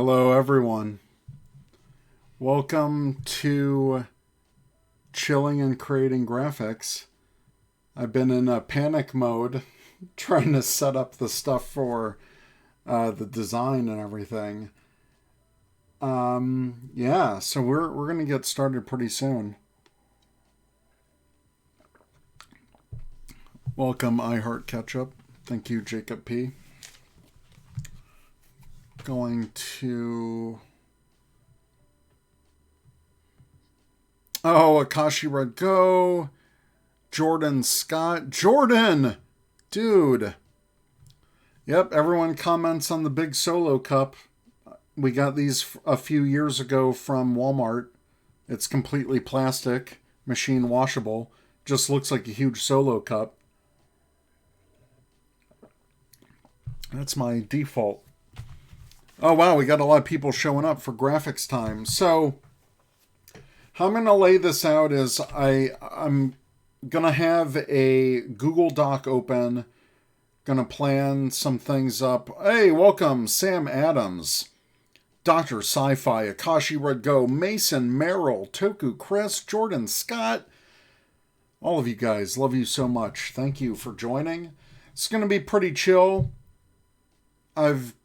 Hello, everyone. Welcome to Chilling and Creating Graphics. I've been in a panic mode trying to set up the stuff for the design and everything. So we're going to get started pretty soon. Welcome, I Heart Ketchup. Thank you, Jacob P. Going to... Oh, Akashi Red Go. Jordan Scott. Jordan! Dude. Yep, everyone comments on the big solo cup. We got these a few years ago from Walmart. It's completely plastic, machine washable. Just looks like a huge solo cup. That's my default. Oh, wow, we got a lot of people showing up for graphics time. So, how I'm going to lay this out is I'm going to have a Google Doc open, going to plan some things up. Hey, welcome, Sam Adams, Dr. Sci-Fi, Akashi Red Go, Mason, Merrill, Toku, Chris, Jordan, Scott. All of you guys, love you so much. Thank you for joining. It's going to be pretty chill. I've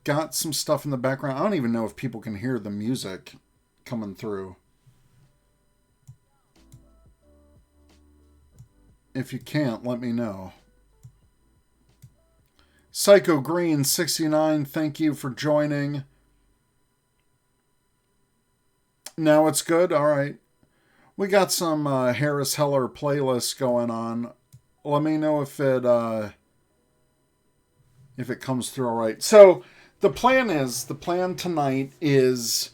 got some stuff in the background. I don't even know if people can hear the music coming through. If you can't, let me know. Psycho Green 69, thank you for joining. Now it's good? All right. We got some Harris Heller playlists going on. Let me know if it comes through all right. So the plan tonight is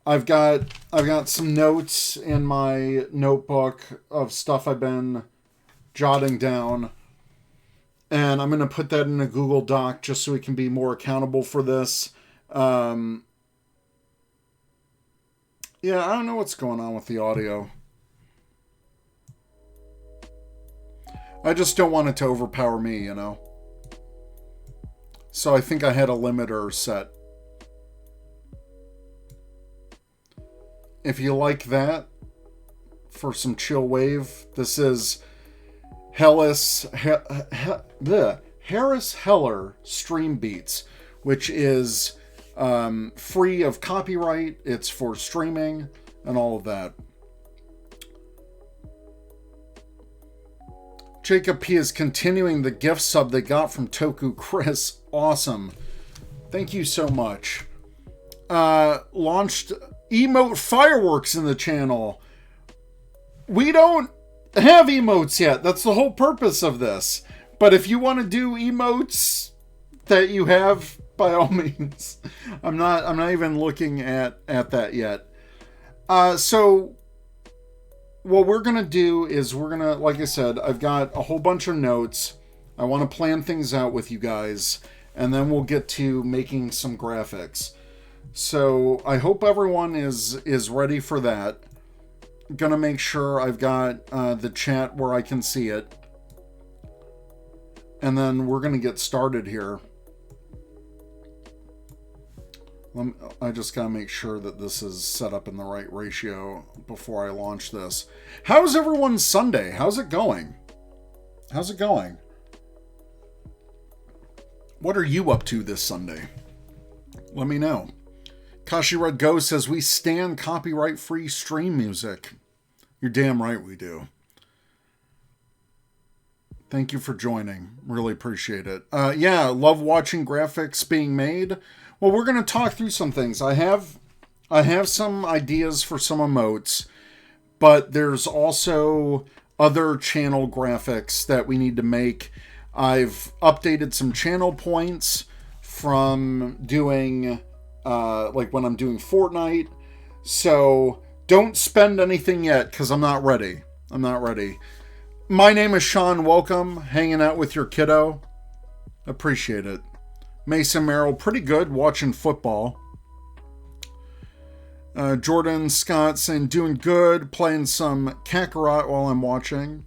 I've got some notes in my notebook of stuff I've been jotting down, and I'm going to put that in a Google Doc just so we can be more accountable for this. I don't know what's going on with the audio. I just don't want it to overpower me, you know. So I think I had a limiter set. If you like that, for some chill wave, this is Harris Heller Stream Beats, which is free of copyright. It's for streaming and all of that. Jacob P is continuing the gift sub they got from Toku Chris. Awesome. Thank you so much. Launched emote fireworks in the channel. We don't have emotes yet. That's the whole purpose of this. But if you want to do emotes that you have, by all means. I'm not even looking at that yet. So what we're going to do is like I said, I've got a whole bunch of notes. I want to plan things out with you guys, and then we'll get to making some graphics. So I hope everyone is ready for that. Gonna make sure I've got the chat where I can see it. And then we're gonna get started here. I just gotta make sure that this is set up in the right ratio before I launch this. How's everyone's Sunday? How's it going? How's it going? What are you up to this Sunday? Let me know. Kashi Red Go says we stand copyright-free stream music. You're damn right we do. Thank you for joining. Really appreciate it. Love watching graphics being made. Well, we're going to talk through some things. I have some ideas for some emotes, but there's also other channel graphics that we need to make. I've updated some channel points from doing, like when I'm doing Fortnite. So don't spend anything yet, because I'm not ready. My name is Sean. Welcome. Hanging out with your kiddo. Appreciate it. Mason Merrill, pretty good watching football. Jordan Scott saying, doing good. Playing some Kakarot while I'm watching.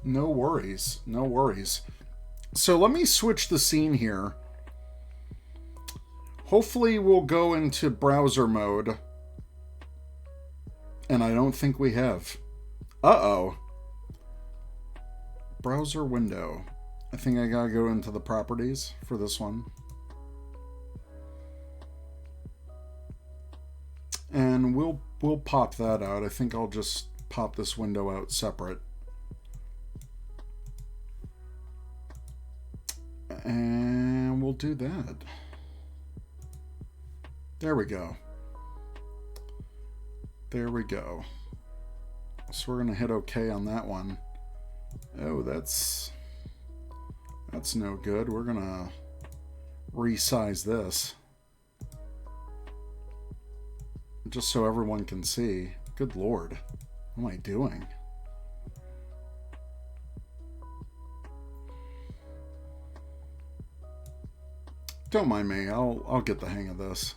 No worries. So let me switch the scene here. Hopefully we'll go into browser mode. And I don't think we have. Uh-oh. Browser window. I think I gotta go into the properties for this one. And we'll pop that out. I think I'll just pop this window out separate. And we'll do that. There we go. There we go. So we're going to hit OK on that one. Oh, that's no good. We're going to resize this. Just so everyone can see. Good Lord. What am I doing? Don't mind me. I'll get the hang of this.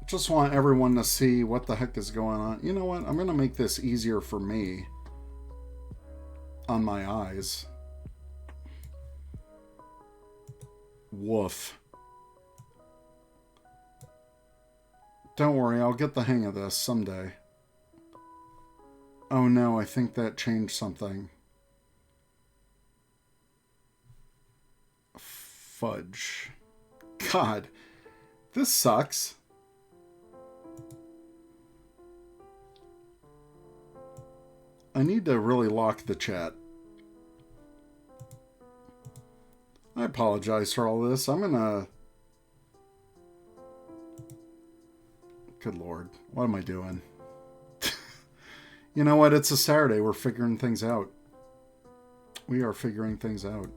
Just want everyone to see what the heck is going on. You know what? I'm going to make this easier for me on my eyes. Woof. Don't worry, I'll get the hang of this someday. Oh no, I think that changed something. Fudge. God, this sucks. I need to really lock the chat. I apologize for all this. I'm gonna... Good Lord. What am I doing? You know what? It's a Saturday. We're figuring things out. We are figuring things out.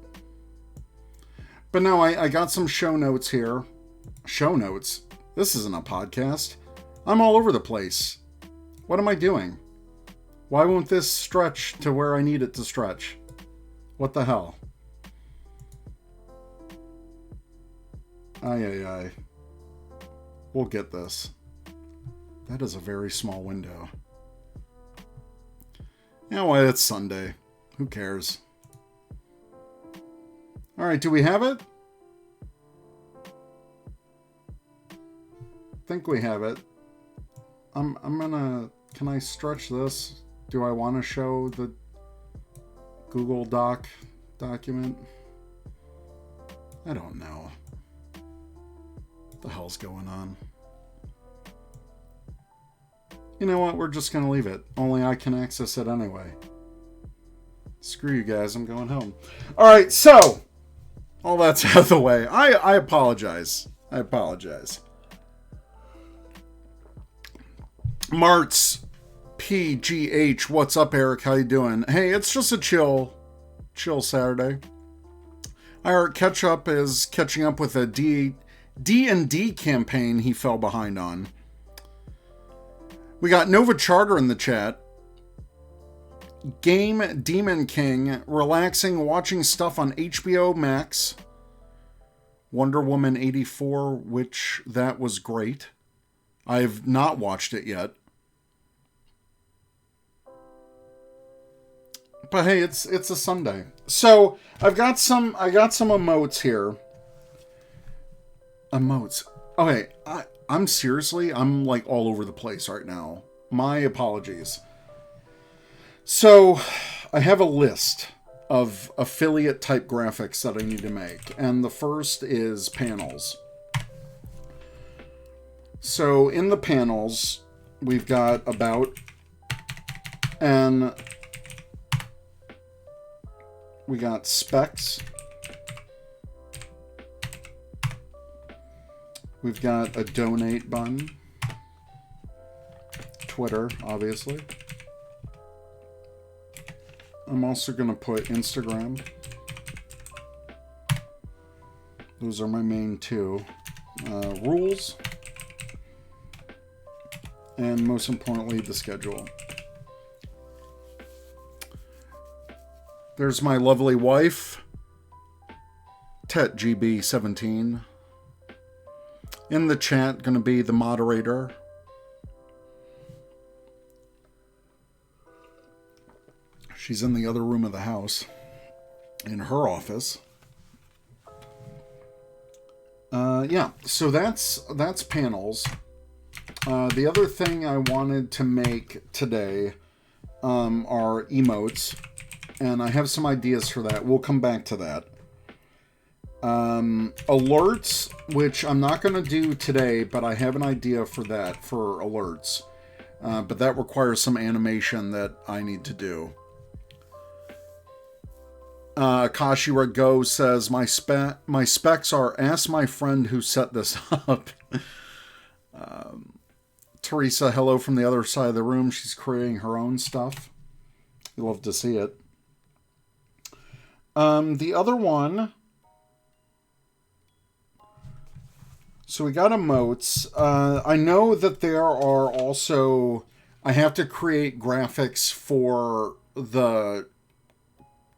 But no, I got some show notes here. Show notes? This isn't a podcast. I'm all over the place. What am I doing? Why won't this stretch to where I need it to stretch? What the hell? Ay. We'll get this. That is a very small window. You know what? It's Sunday. Who cares? Alright, do we have it? I think we have it. I'm gonna... Can I stretch this? Do I want to show the Google Doc document? I don't know. What the hell's going on? You know what? We're just going to leave it. Only I can access it anyway. Screw you guys. I'm going home. Alright, so... all that's out of the way. I apologize. I apologize. Martz PGH, what's up, Eric? How you doing? Hey, it's just a chill Saturday. Our catch up is catching up with a D&D campaign he fell behind on. We got Nova Charter in the chat. Game Demon King, relaxing, watching stuff on HBO Max. Wonder Woman 84, which that was great. I've not watched it yet. But hey, it's a Sunday. So I got some emotes here. Emotes. Okay, I'm like all over the place right now. My apologies. So I have a list of affiliate type graphics that I need to make. And the first is panels. So in the panels, we've got about, and we got specs. We've got a donate button. Twitter, obviously. I'm also going to put Instagram. Those are my main two. Rules. And most importantly, the schedule. There's my lovely wife, Trekkieb47. In the chat, going to be the moderator. She's in the other room of the house, in her office. Yeah, so that's panels. The other thing I wanted to make today are emotes, and I have some ideas for that. We'll come back to that. Alerts, which I'm not going to do today, but I have an idea for that, for alerts. But that requires some animation that I need to do. Kashira Go says, my specs are, ask my friend who set this up. Teresa, hello from the other side of the room. She's creating her own stuff. You love to see it. The other one... So we got emotes. I know that there are also... I have to create graphics for the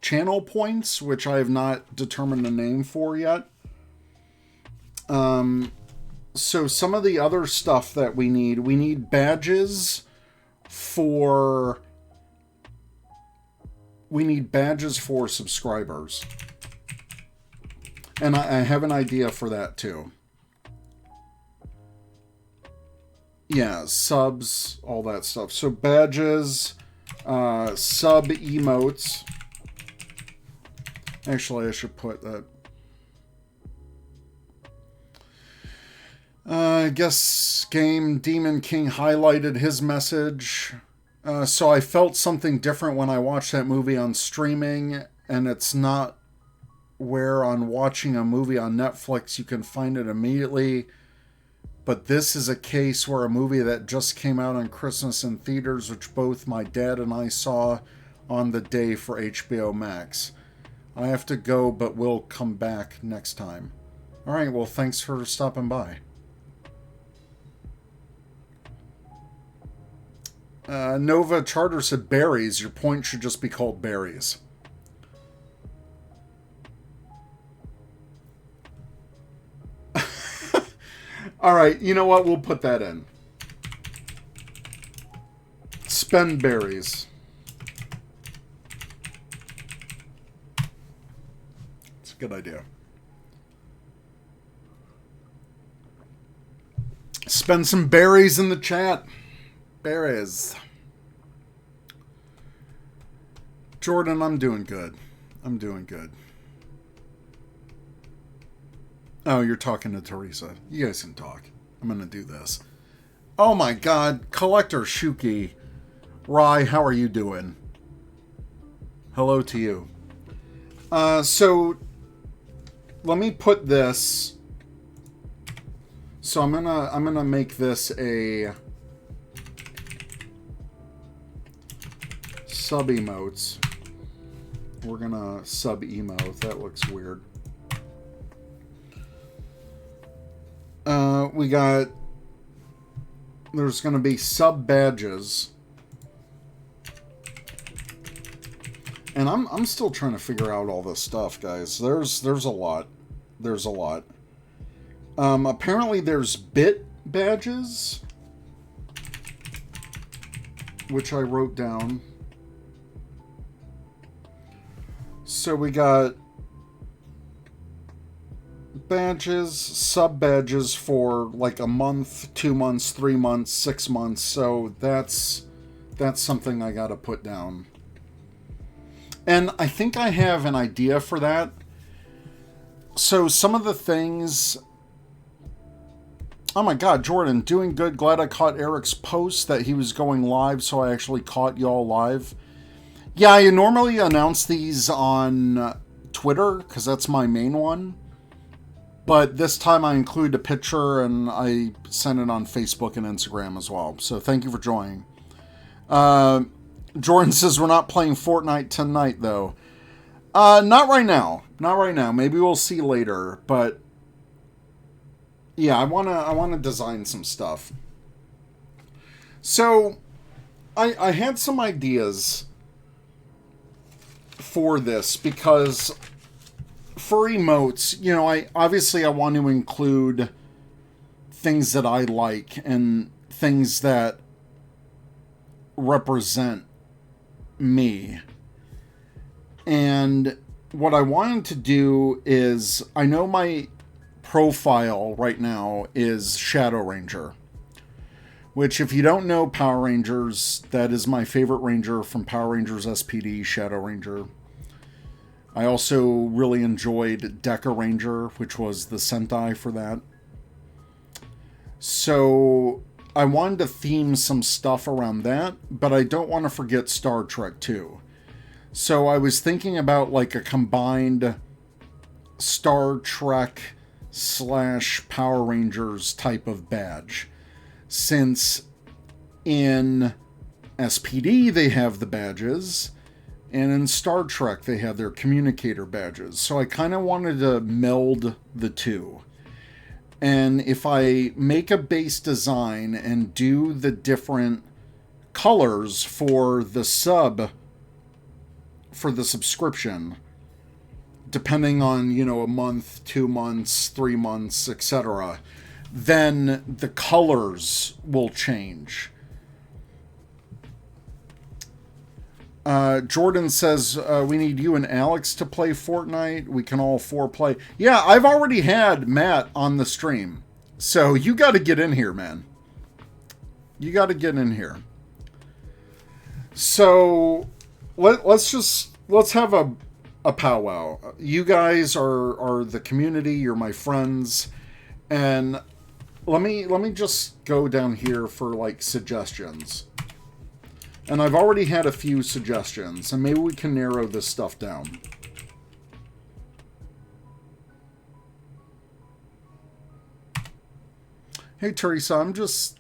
channel points, which I have not determined a name for yet. So some of the other stuff that we need badges for... We need badges for subscribers. And I have an idea for that too. Yeah, subs, all that stuff. So badges, sub emotes. Actually, I should put that. I guess Game Demon King highlighted his message. So I felt something different when I watched that movie on streaming, and it's not where on watching a movie on Netflix you can find it immediately. But this is a case where a movie that just came out on Christmas in theaters, which both my dad and I saw on the day for HBO Max. I have to go, but we'll come back next time. All right, well, thanks for stopping by. Nova Charter said berries. Your point should just be called berries. All right, you know what? We'll put that in. Spend berries. It's a good idea. Spend some berries in the chat. Berries. Jordan, I'm doing good. I'm doing good. Oh, you're talking to Teresa. You guys can talk. I'm going to do this. Oh my god. Collector Shuki. Rye, how are you doing? Hello to you. So, let me put this... So I'm gonna make this a... sub-emotes. We're gonna sub-emote. That looks weird. We got... There's going to be sub-badges. And I'm still trying to figure out all this stuff, guys. There's a lot. There's a lot. Apparently there's bit badges. Which I wrote down. So we got... badges, sub badges for like a month, 2 months, 3 months, 6 months. So that's something I gotta put down. And I think I have an idea for that. So some of the things... Oh my god, Jordan, doing good. Glad I caught Eric's post that he was going live, so I actually caught y'all live. Yeah, I normally announce these on Twitter, because that's my main one. But this time I include a picture and I send it on Facebook and Instagram as well. So thank you for joining. Jordan says we're not playing Fortnite tonight though. Not right now. Not right now. Maybe we'll see later. But yeah, I wanna design some stuff. So I had some ideas for this because for emotes, you know, I want to include things that I like and things that represent me. And what I wanted to do is, I know my profile right now is Shadow Ranger. Which, if you don't know Power Rangers, that is my favorite Ranger from Power Rangers SPD, Shadow Ranger. I also really enjoyed Deca Ranger, which was the Sentai for that. So I wanted to theme some stuff around that, but I don't want to forget Star Trek too. So I was thinking about like a combined Star Trek / Power Rangers type of badge. Since in SPD they have the badges, and in Star Trek they have their communicator badges. So I kind of wanted to meld the two. And if I make a base design and do the different colors for the subscription, depending on, a month, 2 months, 3 months, etc., then the colors will change. Jordan says, we need you and Alex to play Fortnite. We can all 4 play. Yeah, I've already had Matt on the stream. So you got to get in here, man. You got to get in here. So let's have a powwow. You guys are the community. You're my friends. And let me just go down here for like suggestions. And I've already had a few suggestions, and maybe we can narrow this stuff down. Hey Teresa, I'm just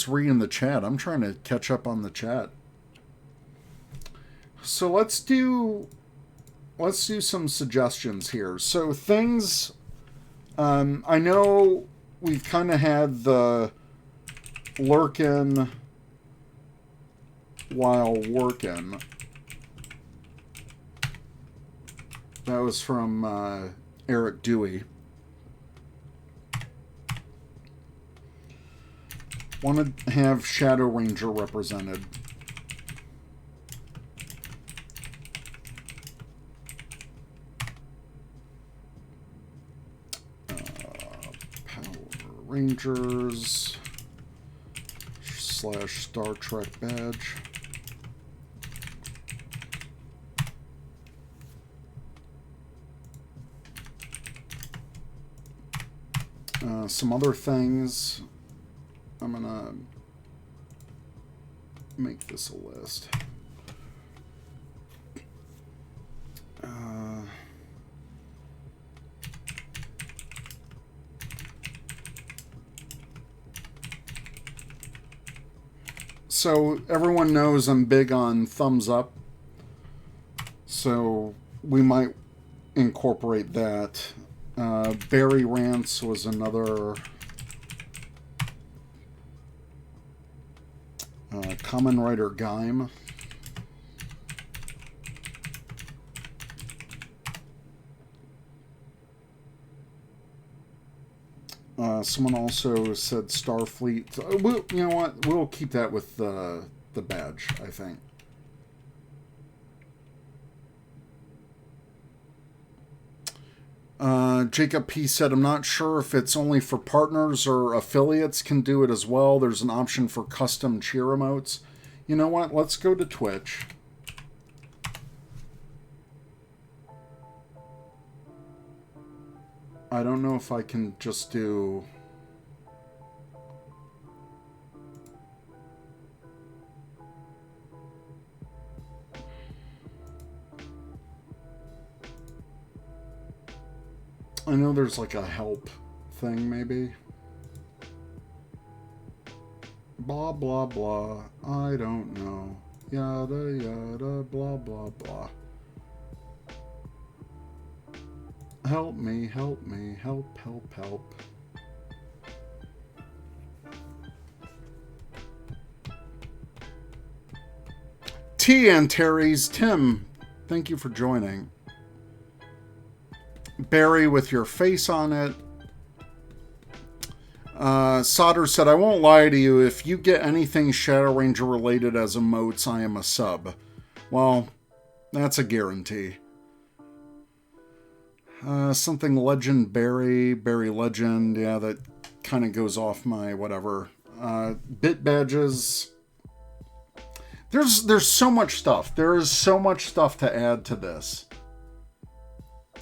reading the chat. I'm trying to catch up on the chat. So let's do some suggestions here. So things, I know we've kind of had the lurkin' while working. That was from Eric Dewey. Want to have Shadow Ranger represented. Power Rangers / Star Trek badge. Some other things. I'm gonna make this a list. So everyone knows I'm big on thumbs up. So we might incorporate that. Barry Rants was another. Common Writer Gaim. Someone also said Starfleet. You know what? We'll keep that with the badge, I think. Jacob P. said, I'm not sure if it's only for partners or affiliates can do it as well. There's an option for custom cheer emotes. You know what? Let's go to Twitch. I don't know if I can just do... I know there's like a help thing, maybe. Blah, blah, blah. I don't know. Yada, yada, blah, blah, blah. Help me, help me, help, help, help. T and Terry's Tim, thank you for joining. Barry with your face on it. Solder said, I won't lie to you. If you get anything Shadow Ranger related as emotes, I am a sub. Well, that's a guarantee. Something Legendary, Berry Legend. Yeah, that kind of goes off my whatever. Bit badges. There's so much stuff. There is so much stuff to add to this.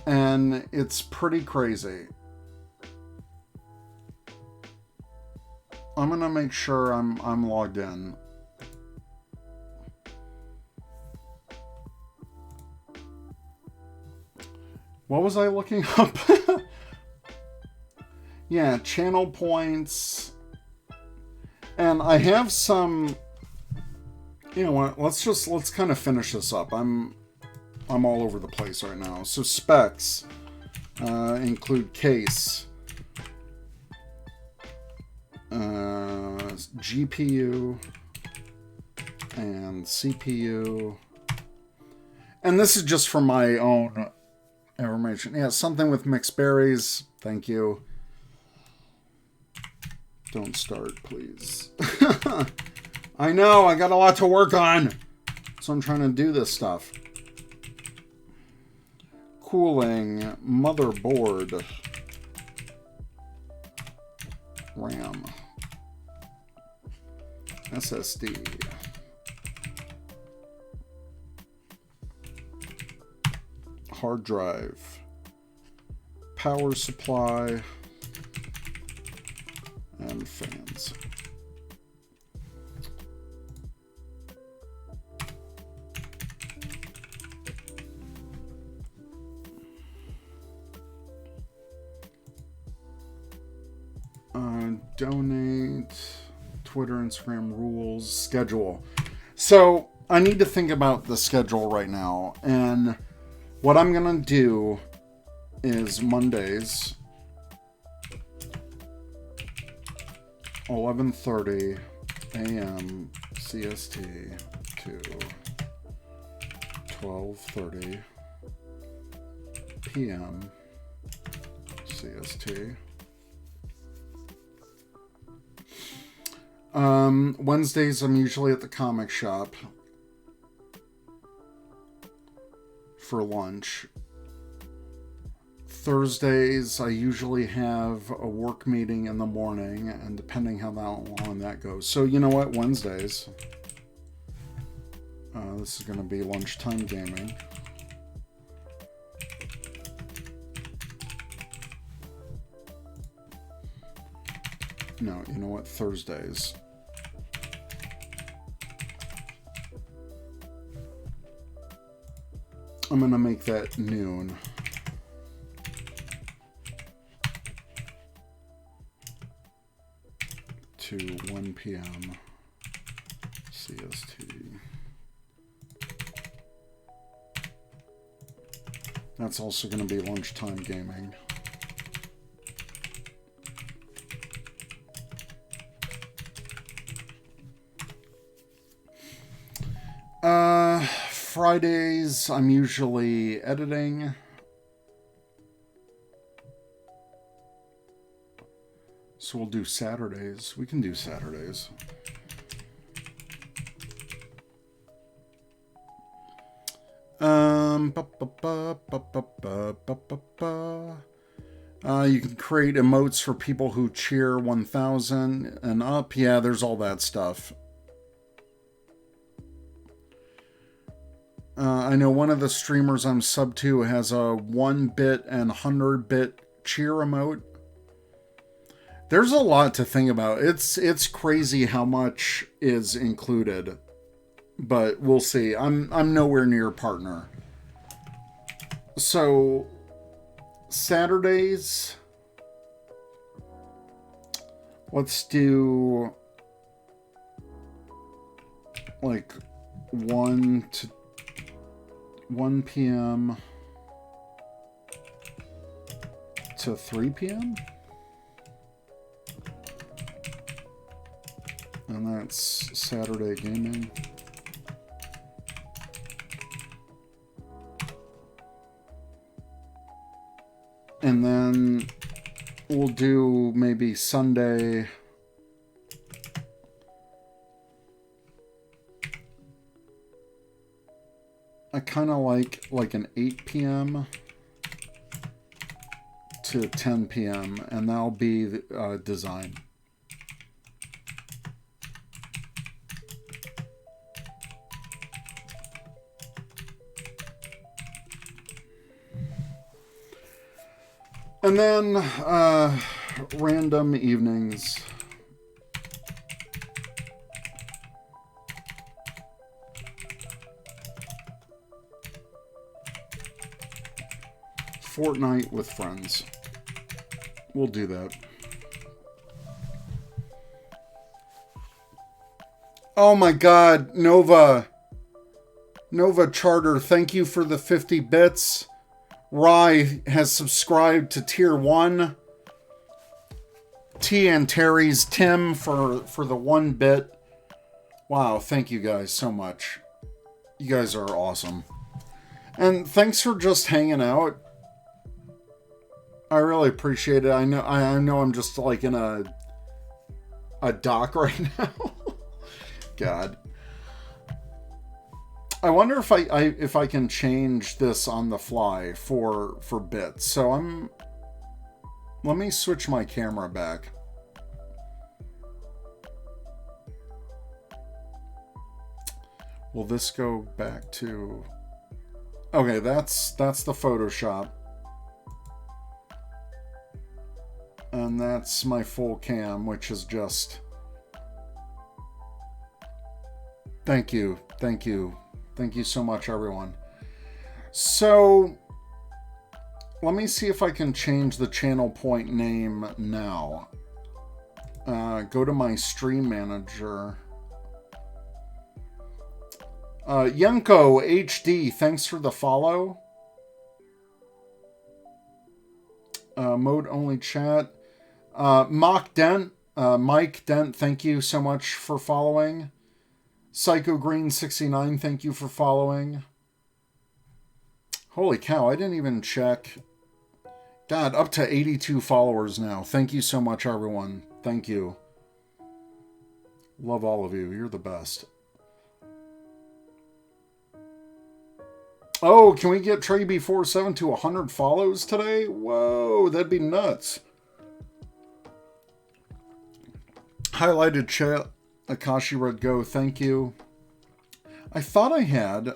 And it's pretty crazy. I'm going to make sure I'm logged in. What was I looking up? Yeah, channel points. And I have some... You know what? Let's kind of finish this up. I'm all over the place right now. So specs include case, GPU, and CPU. And this is just for my own information. Yeah, something with mixed berries. Thank you. Don't start, please. I know, I got a lot to work on. So I'm trying to do this stuff. Cooling, motherboard, RAM, SSD, hard drive, power supply, and fans. Donate, Twitter, Instagram rules, schedule. So I need to think about the schedule right now. And what I'm going to do is Mondays, 11:30 a.m. CST to 12:30 p.m. CST. Wednesdays, I'm usually at the comic shop for lunch. Thursdays, I usually have a work meeting in the morning, and depending how long that goes. So, you know what? Wednesdays. This is going to be lunchtime gaming. No, you know what? Thursdays. I'm going to make that noon. To 1 p.m. CST. That's also going to be lunchtime gaming. Fridays, I'm usually editing. So we'll do Saturdays. We can do Saturdays. You can create emotes for people who cheer 1,000 and up. Yeah, there's all that stuff. I know one of the streamers I'm sub to has a 1-bit and 100-bit cheer emote. There's a lot to think about. It's crazy how much is included, but we'll see. I'm nowhere near partner. So Saturdays, let's do like 1 p.m. to 3 p.m. And that's Saturday gaming. And then we'll do maybe Sunday. I kind of like an 8 p.m. to 10 p.m. and that'll be the, design. And then random evenings. Fortnite with friends. We'll do that. Oh my God, Nova Charter, thank you for the 50 bits. Rye has subscribed to Tier 1. T and Terry's Tim for the 1 bit. Wow, thank you guys so much. You guys are awesome. And thanks for just hanging out. I really appreciate it. I know I'm just like in a dock right now. God. I wonder if I can change this on the fly for bits. So let me switch my camera back. Will this go back to... Okay, that's the Photoshop. And that's my full cam, which is just... Thank you. Thank you. Thank you so much, everyone. So, let me see if I can change the channel point name now. Go to my stream manager. Yenko HD, thanks for the follow. Mode only chat. Mock Dent, Mike Dent, thank you so much for following. Psycho Green 69, thank you for following. Holy cow, I didn't even check. God, up to 82 followers now. Thank you so much, everyone. Thank you. Love all of you. You're the best. Oh, can we get Trekkieb47 to 100 follows today? Whoa, that'd be nuts. Highlighted chat. Akashi Red Go, thank you. I thought I had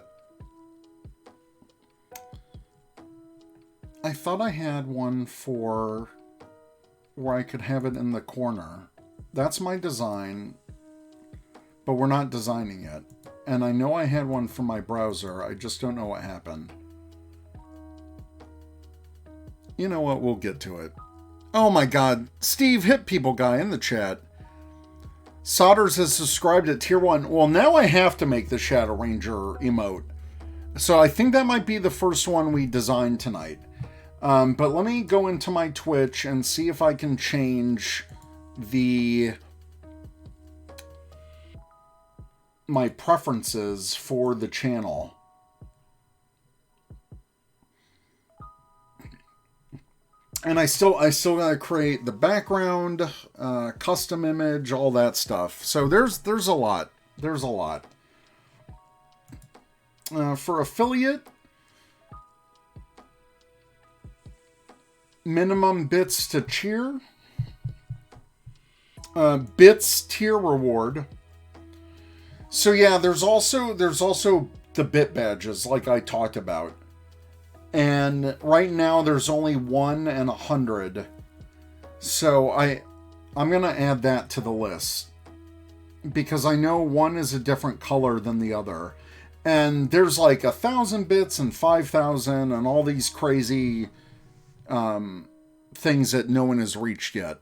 one for where I could have it in the corner. That's my design, but we're not designing yet. And I know I had one for my browser. I just don't know what happened. You know what? We'll get to it. Oh my God. Steve Hit People Guy in the chat. Sodders has subscribed at Tier 1. Well, now I have to make the Shadow Ranger emote. So I think that might be the first one we designed tonight. But let me go into my Twitch and see if I can change my preferences for the channel. And I still gotta create the background, custom image, all that stuff. So there's a lot. There's a lot. For affiliate, minimum bits to cheer, bits tier reward. So yeah, there's also the bit badges like I talked about. And right now there's only 1 and 100. So I'm going to add that to the list. Because I know one is a different color than the other. And there's like 1,000 bits and 5,000 and all these crazy things that no one has reached yet.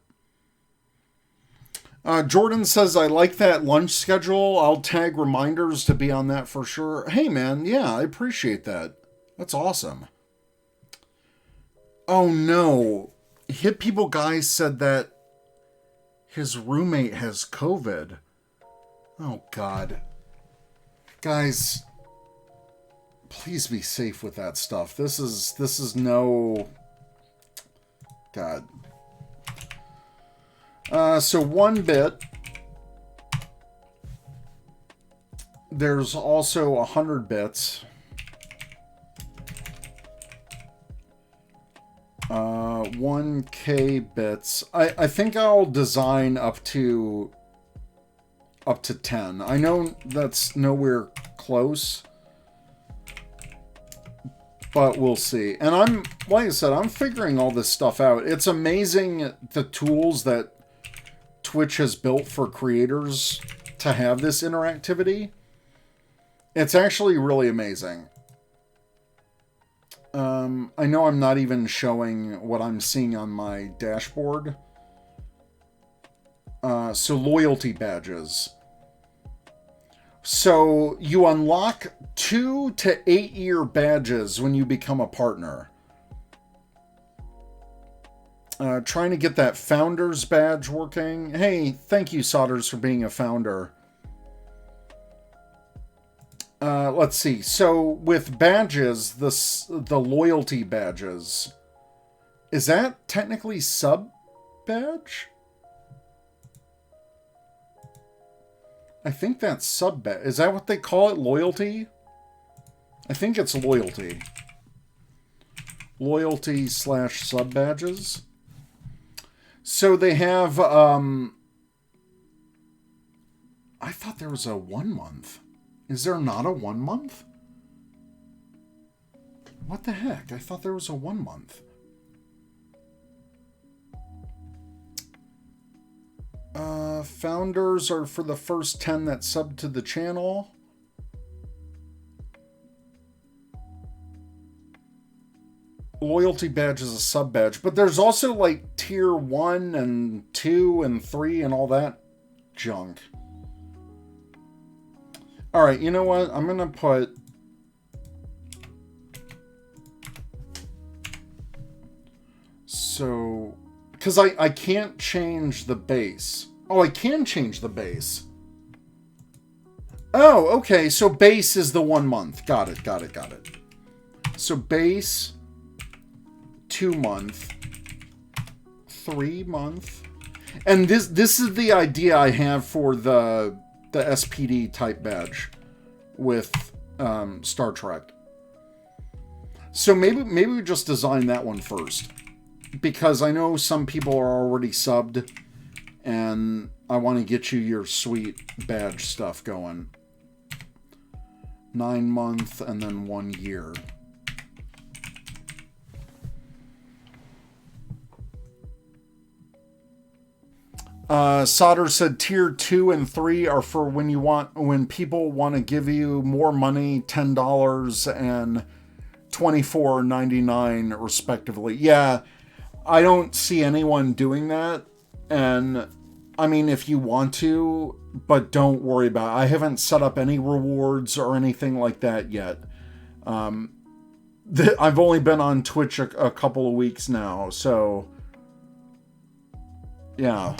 Jordan says, I like that lunch schedule. I'll tag reminders to be on that for sure. Hey man, yeah, I appreciate that. That's awesome. Oh no, Hit People Guy said that his roommate has COVID. Oh God. Guys, please be safe with that stuff. This is no... God. So 1 bit. There's also 100 bits. 1K bits. I think I'll design up to 10. I know that's nowhere close, but we'll see. And like I said, I'm figuring all this stuff out. It's amazing the tools that Twitch has built for creators to have this interactivity. It's actually really amazing. I know I'm not even showing what I'm seeing on my dashboard. So loyalty badges. So you unlock 2 to 8 year badges when you become a partner. Trying to get that founder's badge working. Hey, thank you, Sodders, for being a founder. Let's see. So with badges, the loyalty badges, is that technically sub badge? I think that's sub badge. Is that what they call it? Loyalty? I think it's loyalty. Loyalty / sub badges. So they have, I thought there was a 1 month. Is there not a 1 month? What the heck? I thought there was a 1 month. Founders are for the first 10 that sub to the channel. Loyalty badge is a sub badge, but there's also like tier 1 and 2 and 3 and all that junk. All right, you know what? I'm going to put... So... Because I can't change the base. Oh, I can change the base. Oh, okay. So base is the 1 month. Got it. So base, 2 month, 3 month. And this is the idea I have for the SPD type badge with Star Trek. So maybe we just design that one first, because I know some people are already subbed, and I want to get you your sweet badge stuff going. 9 month and then 1 year. Solder said tier 2 and 3 are for when people want to give you more money, $10 and $24.99 respectively. Yeah, I don't see anyone doing that. And I mean, if you want to, but don't worry about it. I haven't set up any rewards or anything like that yet. I've only been on Twitch a couple of weeks now, so yeah.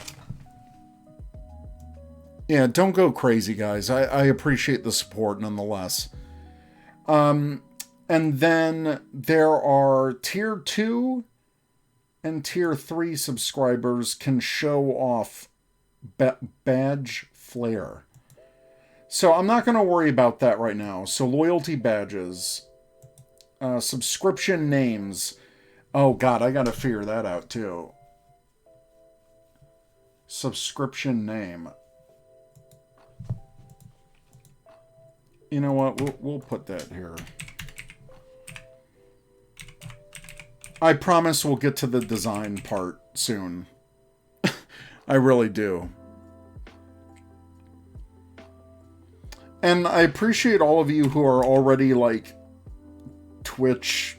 Yeah, don't go crazy, guys. I appreciate the support nonetheless. And then there are tier 2 and tier 3 subscribers can show off badge flare. So I'm not going to worry about that right now. So loyalty badges, subscription names. Oh God, I got to figure that out too. Subscription name. You know what? We'll put that here. I promise we'll get to the design part soon. I really do. And I appreciate all of you who are already like Twitch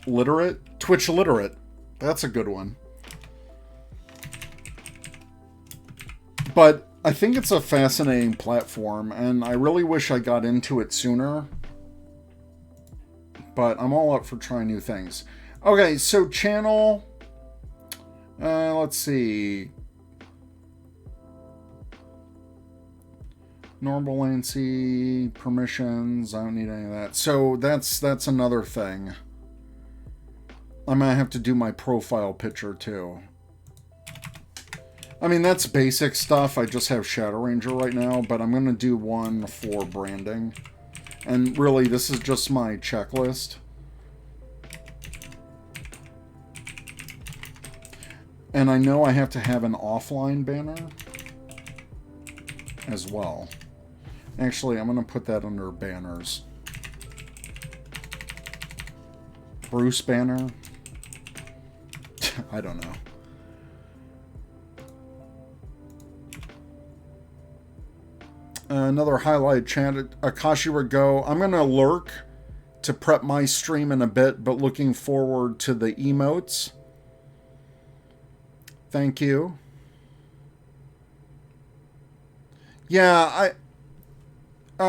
literate. Twitch literate. That's a good one. But I think it's a fascinating platform, and I really wish I got into it sooner. But I'm all up for trying new things. Okay, so channel. Let's see. Normal ANC, permissions. I don't need any of that. So that's another thing. I might have to do my profile picture too. I mean, that's basic stuff. I just have Shadow Ranger right now, but I'm going to do one for branding. And really, this is just my checklist. And I know I have to have an offline banner as well. Actually, I'm going to put that under banners. Bruce banner. I don't know. Another highlight chat. Akashi would go, I'm going to lurk to prep my stream in a bit, but looking forward to the emotes. Thank you. Yeah,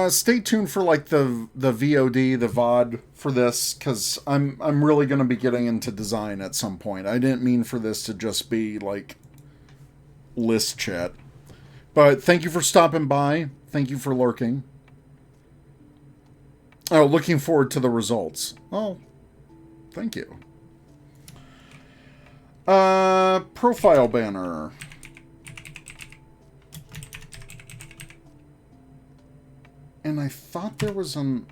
stay tuned for like the VOD, the VOD for this, because I'm really going to be getting into design at some point. I didn't mean for this to just be like list chat. But thank you for stopping by. Thank you for lurking. Oh, looking forward to the results. Oh, thank you. Profile banner. And I thought there was an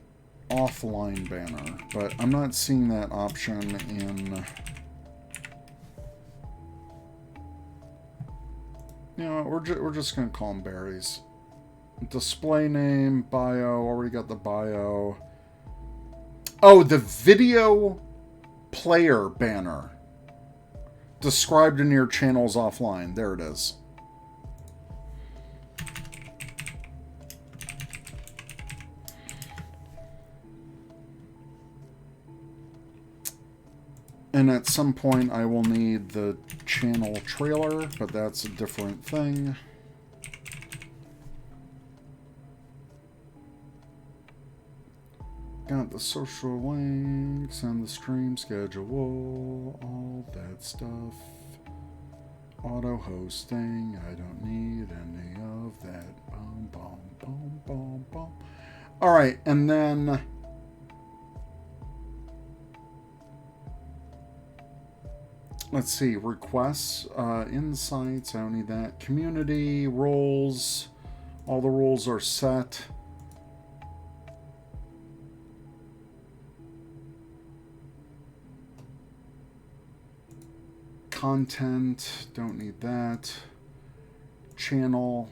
offline banner, but I'm not seeing that option in... You know, we're just going to call them berries. Display name, bio, already got the bio. Oh, the video player banner. Described in your channels offline. There it is. And at some point I will need the channel trailer, but that's a different thing. Got the social links and the stream schedule, all that stuff. Auto hosting, I don't need any of that. Boom, boom, boom, boom, boom. All right, and then... Let's see, requests, insights, I don't need that. Community, roles, all the roles are set. Content, don't need that. Channel.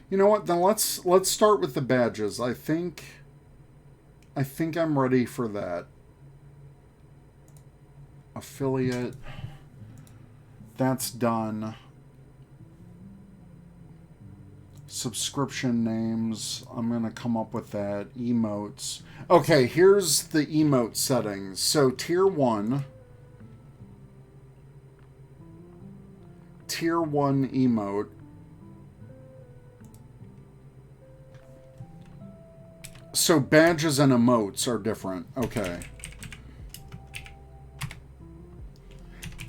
You know what, then let's start with the badges. I think I'm ready for that. Affiliate, that's done. Subscription names, I'm gonna come up with that. Emotes. Okay, here's the emote settings. So tier 1 emote. So badges and emotes are different. Okay.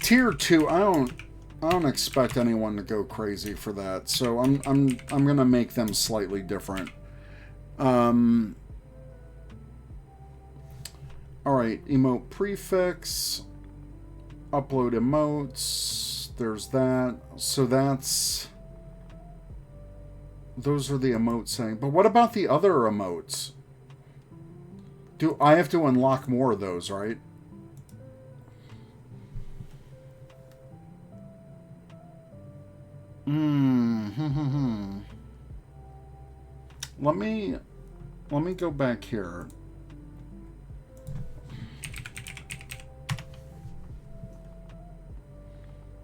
Tier 2, I don't expect anyone to go crazy for that. So I'm going to make them slightly different. All right, emote prefix, upload emotes. There's that. So those are the emotes saying. But what about the other emotes? Do I have to unlock more of those, right? Let me go back here.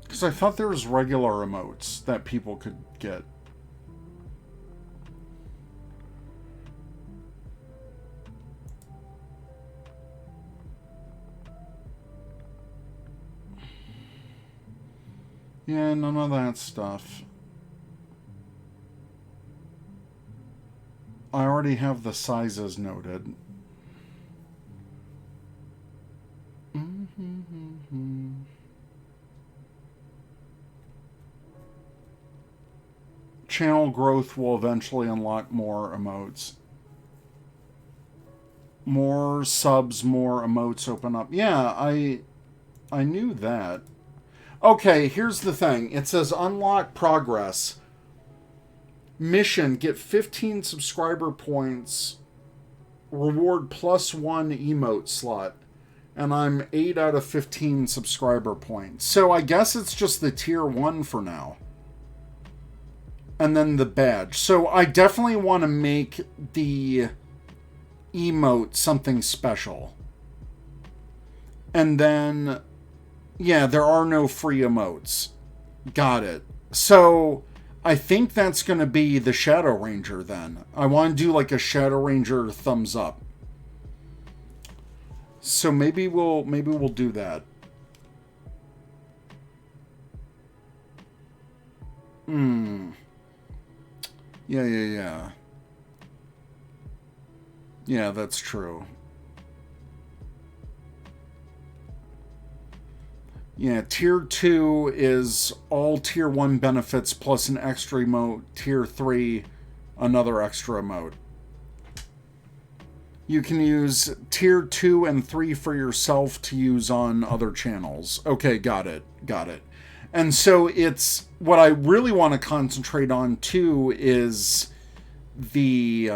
Because I thought there was regular emotes that people could get. Yeah, none of that stuff. I already have the sizes noted. Channel growth will eventually unlock more emotes. More subs, more emotes open up. Yeah, I knew that. Okay, here's the thing. It says unlock progress. Mission, get 15 subscriber points. Reward +1 emote slot. And I'm 8 out of 15 subscriber points. So I guess it's just the tier 1 for now. And then the badge. So I definitely want to make the emote something special. And then, yeah, there are no free emotes. Got it. So I think that's going to be the Shadow Ranger then. I want to do like a Shadow Ranger thumbs up. So maybe we'll do that. Yeah. Yeah, that's true. Yeah, tier 2 is all tier 1 benefits plus an extra emote. Tier 3, another extra emote. You can use tier 2 and 3 for yourself to use on other channels. Okay, got it. And so it's, what I really want to concentrate on too is the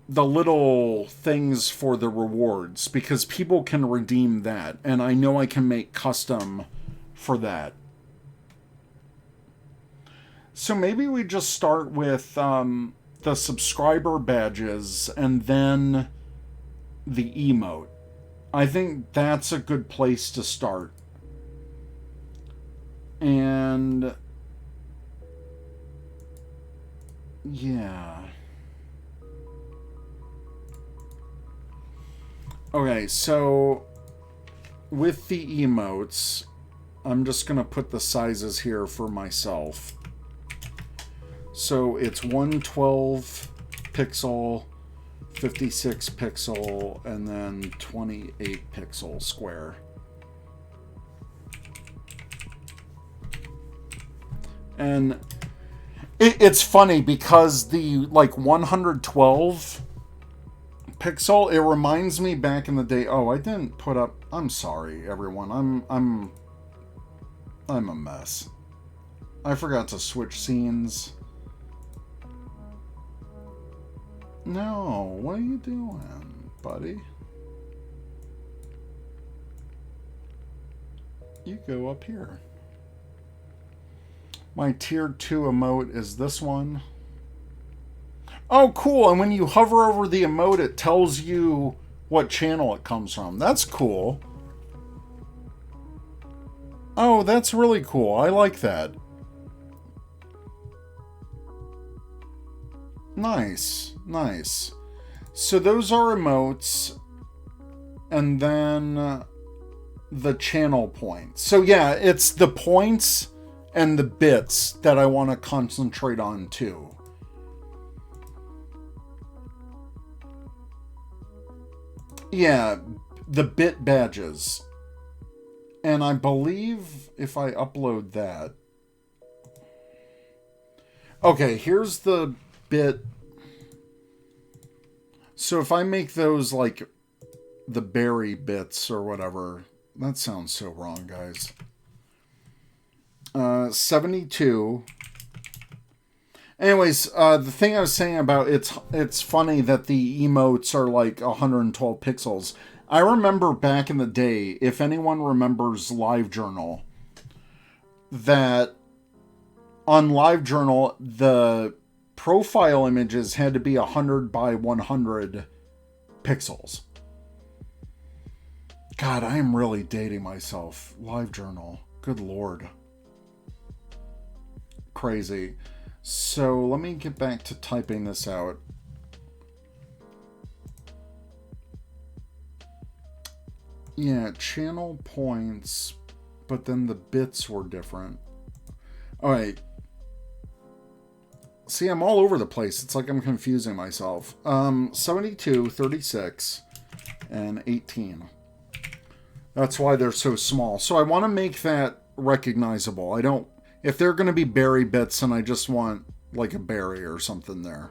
little things for the rewards, because people can redeem that, and I know I can make custom for that. So maybe we just start with the subscriber badges and then the emote. I think that's a good place to start. And yeah. Okay, so with the emotes, I'm just going to put the sizes here for myself. So it's 112 pixel, 56 pixel, and then 28 pixel square. And it's funny because the like 112 pixel, it reminds me back in the day. Oh, I didn't put up. I'm sorry, everyone. I'm a mess. I forgot to switch scenes. No, what are you doing, buddy? You go up here. My tier 2 emote is this one. Oh, cool. And when you hover over the emote, it tells you what channel it comes from. That's cool. Oh, that's really cool. I like that. Nice. So those are emotes. And then the channel points. So yeah, it's the points and the bits that I want to concentrate on too. Yeah, the bit badges. And I believe if I upload that... Okay, here's the bit. So if I make those like the berry bits or whatever... That sounds so wrong, guys. 72... Anyways, the thing I was saying about it's funny that the emotes are like 112 pixels. I remember back in the day, if anyone remembers LiveJournal, that on LiveJournal, the profile images had to be 100 by 100 pixels. God, I am really dating myself. LiveJournal. Good Lord. Crazy. So let me get back to typing this out. Yeah, channel points, but then the bits were different. All right. See, I'm all over the place. It's like I'm confusing myself. 72, 36, and 18. That's why they're so small. So I want to make that recognizable. I don't... If they're going to be berry bits, and I just want like a berry or something there.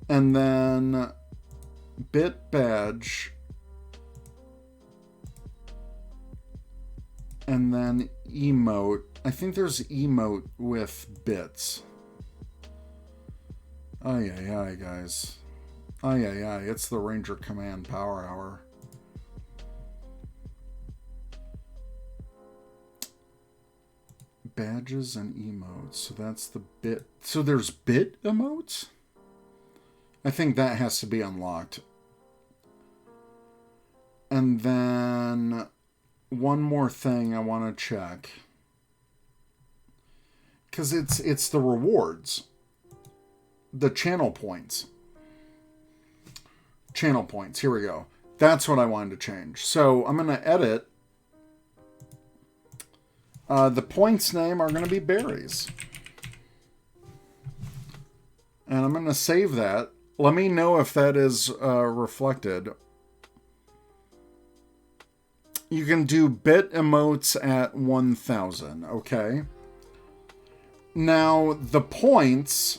And then bit badge. And then emote. I think there's emote with bits. Ay, ay, ay, guys. Ay, ay, ay. It's the Ranger Command Power Hour. Badges and emotes. So that's the bit. So there's bit emotes? I think that has to be unlocked. And then one more thing I want to check. Because it's the rewards. The channel points. Channel points. Here we go. That's what I wanted to change. So I'm going to edit. The points name are going to be berries. And I'm going to save that. Let me know if that is reflected. You can do bit emotes at 1,000. Okay. Now, the points...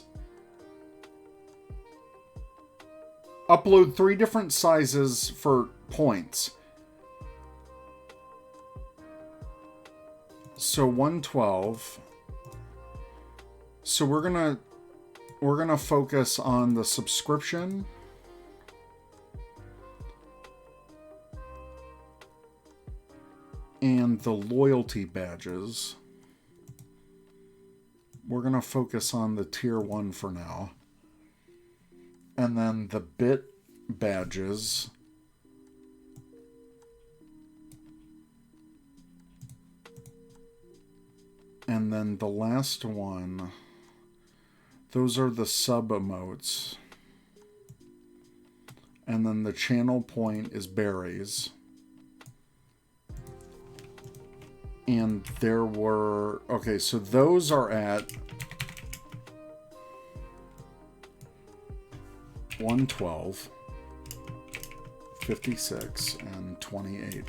Upload 3 different sizes for points. So 112. So we're gonna focus on the subscription. And the loyalty badges. We're gonna focus on the tier 1 for now. And then the bit badges. And then the last one. Those are the sub emotes. And then the channel point is berries. And there were... Okay, so those are at... 112, 56, and 28.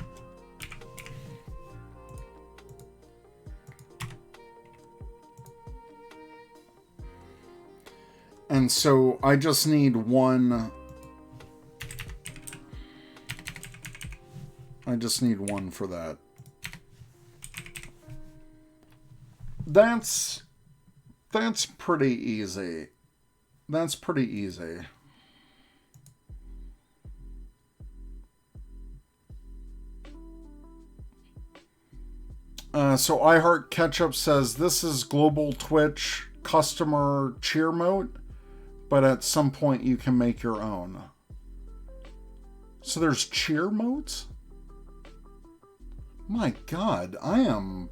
And so I just need one. I just need one for that. That's pretty easy. That's pretty easy. So I Heart Ketchup says this is global Twitch customer cheer mode, but at some point you can make your own. So there's cheer modes? My God, I am...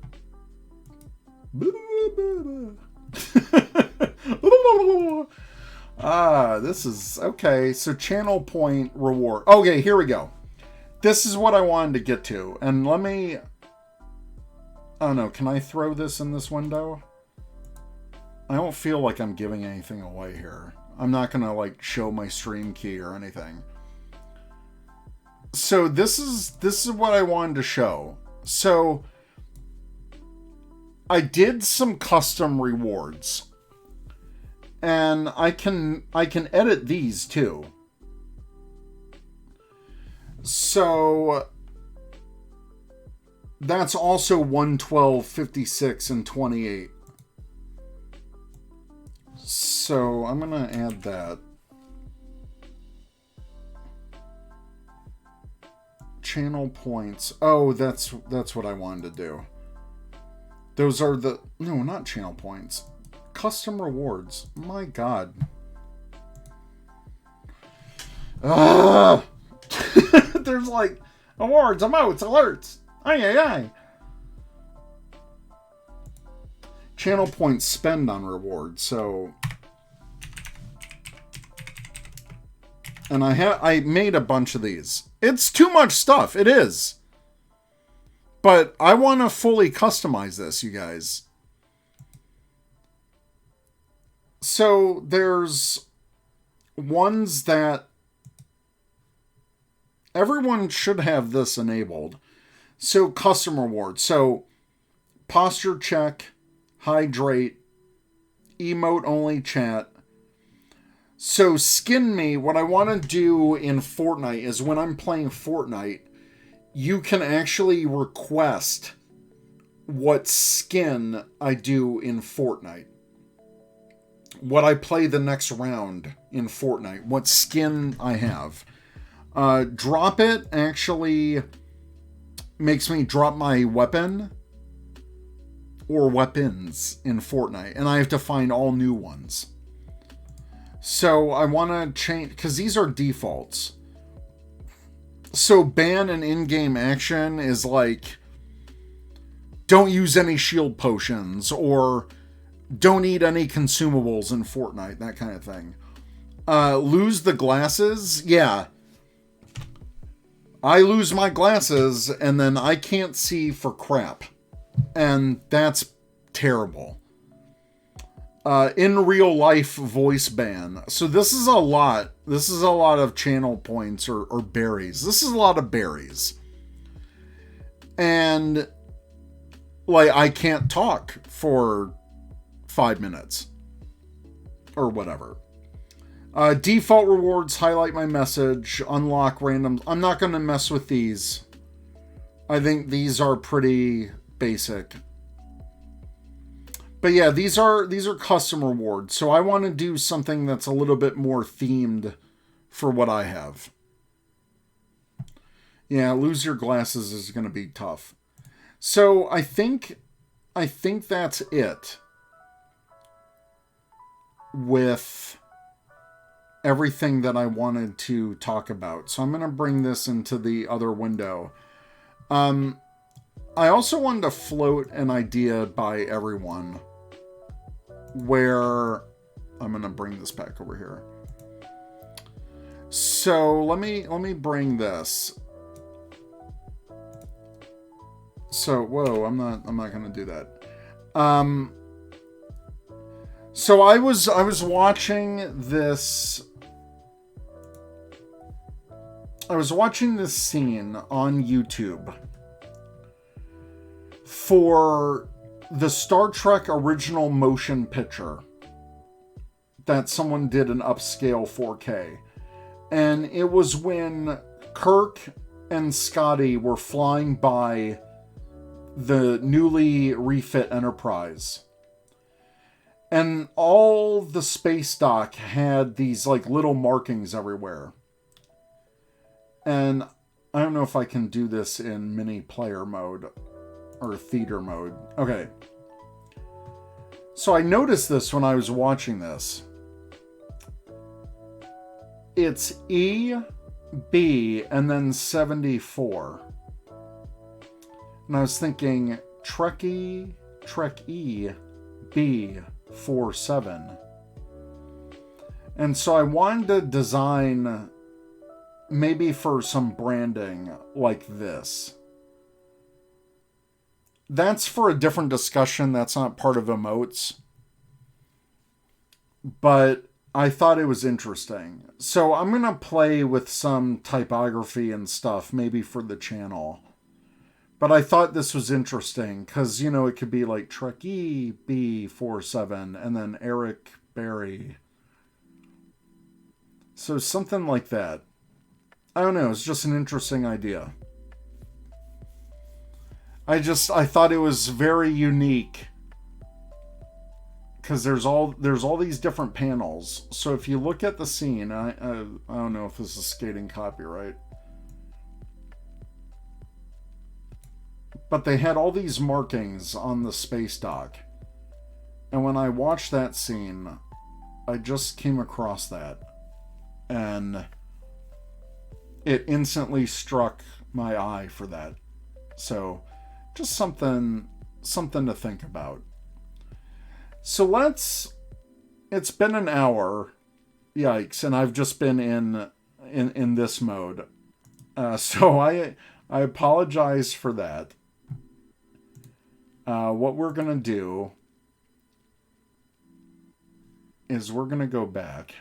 This is... Okay, so channel point reward. Okay, here we go. This is what I wanted to get to. And let me... Oh no, can I throw this in this window? I don't feel like I'm giving anything away here. I'm not gonna like show my stream key or anything. So this is what I wanted to show. So I did some custom rewards. And I can edit these too. So that's also 112, 56, and 28. So I'm going to add that. Channel points. Oh, that's what I wanted to do. Those are the... No, not channel points. Custom rewards. My God. There's like awards, emotes, alerts. Ay, ay, ay. Channel points spend on rewards, so... And I made a bunch of these. It's too much stuff. It is. But I want to fully customize this, you guys. So there's ones that everyone should have this enabled. So custom rewards. So posture check, hydrate, emote only chat. So skin me, what I want to do in Fortnite is when I'm playing Fortnite, you can actually request what skin I do in Fortnite. what I play the next round in Fortnite, what skin I have. Drop it actually makes me drop my weapon or weapons in Fortnite, and I have to find all new ones. So I want to change, because these are defaults. So ban and in-game action is like, don't use any shield potions, or don't eat any consumables in Fortnite, that kind of thing. Lose the glasses, yeah. I lose my glasses, and then I can't see for crap. And that's terrible. In real life voice ban. So this is a lot. This is a lot of channel points or berries. This is a lot of berries. And like, I can't talk for 5 minutes or whatever. Default rewards, highlight my message, unlock random. I'm not going to mess with these. I think these are pretty basic. But yeah, these are custom rewards. So I want to do something that's a little bit more themed for what I have. Yeah, lose your glasses is going to be tough. So I think that's it with everything that I wanted to talk about. So I'm going to bring this into the other window. I also wanted to float an idea by everyone where I'm going to bring this back over here. So let me bring this. So, whoa, I'm not going to do that. So I was watching this. I was watching this scene on YouTube for the Star Trek original motion picture that someone did in upscale 4K. And it was when Kirk and Scotty were flying by the newly refit Enterprise. And all the space dock had these like little markings everywhere. And I don't know if I can do this in mini player mode or theater mode. Okay. So I noticed this when I was watching this. It's E, B, and then 74. And I was thinking, Trekkieb47. And so I wanted to design maybe for some branding like this. That's for a different discussion. That's not part of emotes. But I thought it was interesting. So I'm going to play with some typography and stuff, maybe for the channel. But I thought this was interesting because, you know, it could be like Trekkieb47 and then Eric Berry. So something like that. I don't know. It's just an interesting idea. I thought it was very unique because there's all these different panels. So if you look at the scene, I don't know if this is skating copyright, but they had all these markings on the space dock, and when I watched that scene, I just came across that, and it instantly struck my eye for that. So just something to think about. So it's been an hour, yikes, and I've just been in this mode. So I apologize for that. What we're going to do is we're going to go back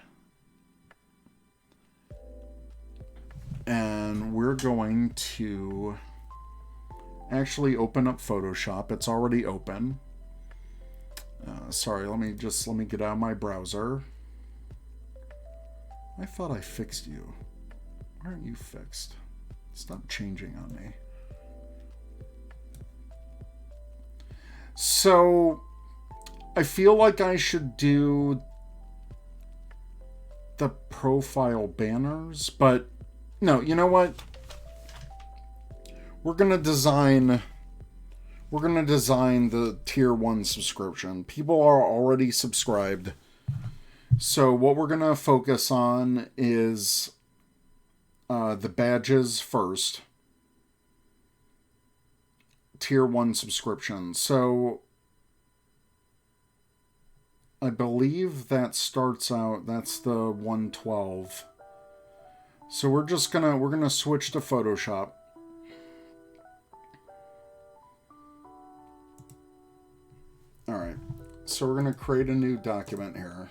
and we're going to actually open up Photoshop. It's already open. Sorry, let me get out of my browser. I thought I fixed you. Why aren't you fixed? Stop changing on me. So I feel like I should do the profile banners, but no, you know what? We're gonna design the tier 1 subscription. People are already subscribed. So what we're gonna focus on is the badges first. Tier 1 subscription. So I believe that starts out, that's the 112. So we're gonna switch to Photoshop. All right. So we're gonna create a new document here.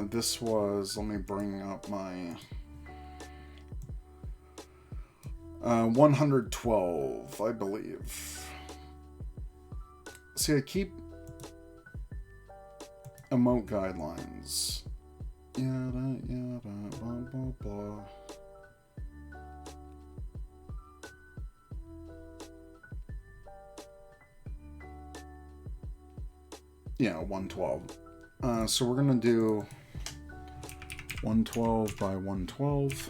This was, let me bring up my 112, I believe. See, I keep emote guidelines. Yada, yada, blah, blah, blah. Yeah, 112. So we're going to do 112 by 112.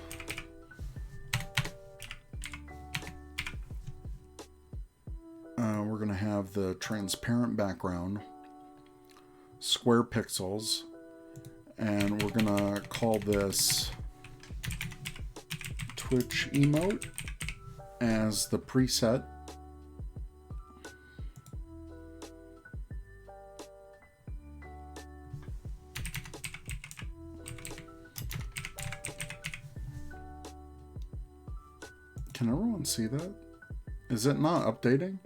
We're going to have the transparent background, square pixels, and we're going to call this Twitch emote as the preset. Can everyone see that? Is it not updating?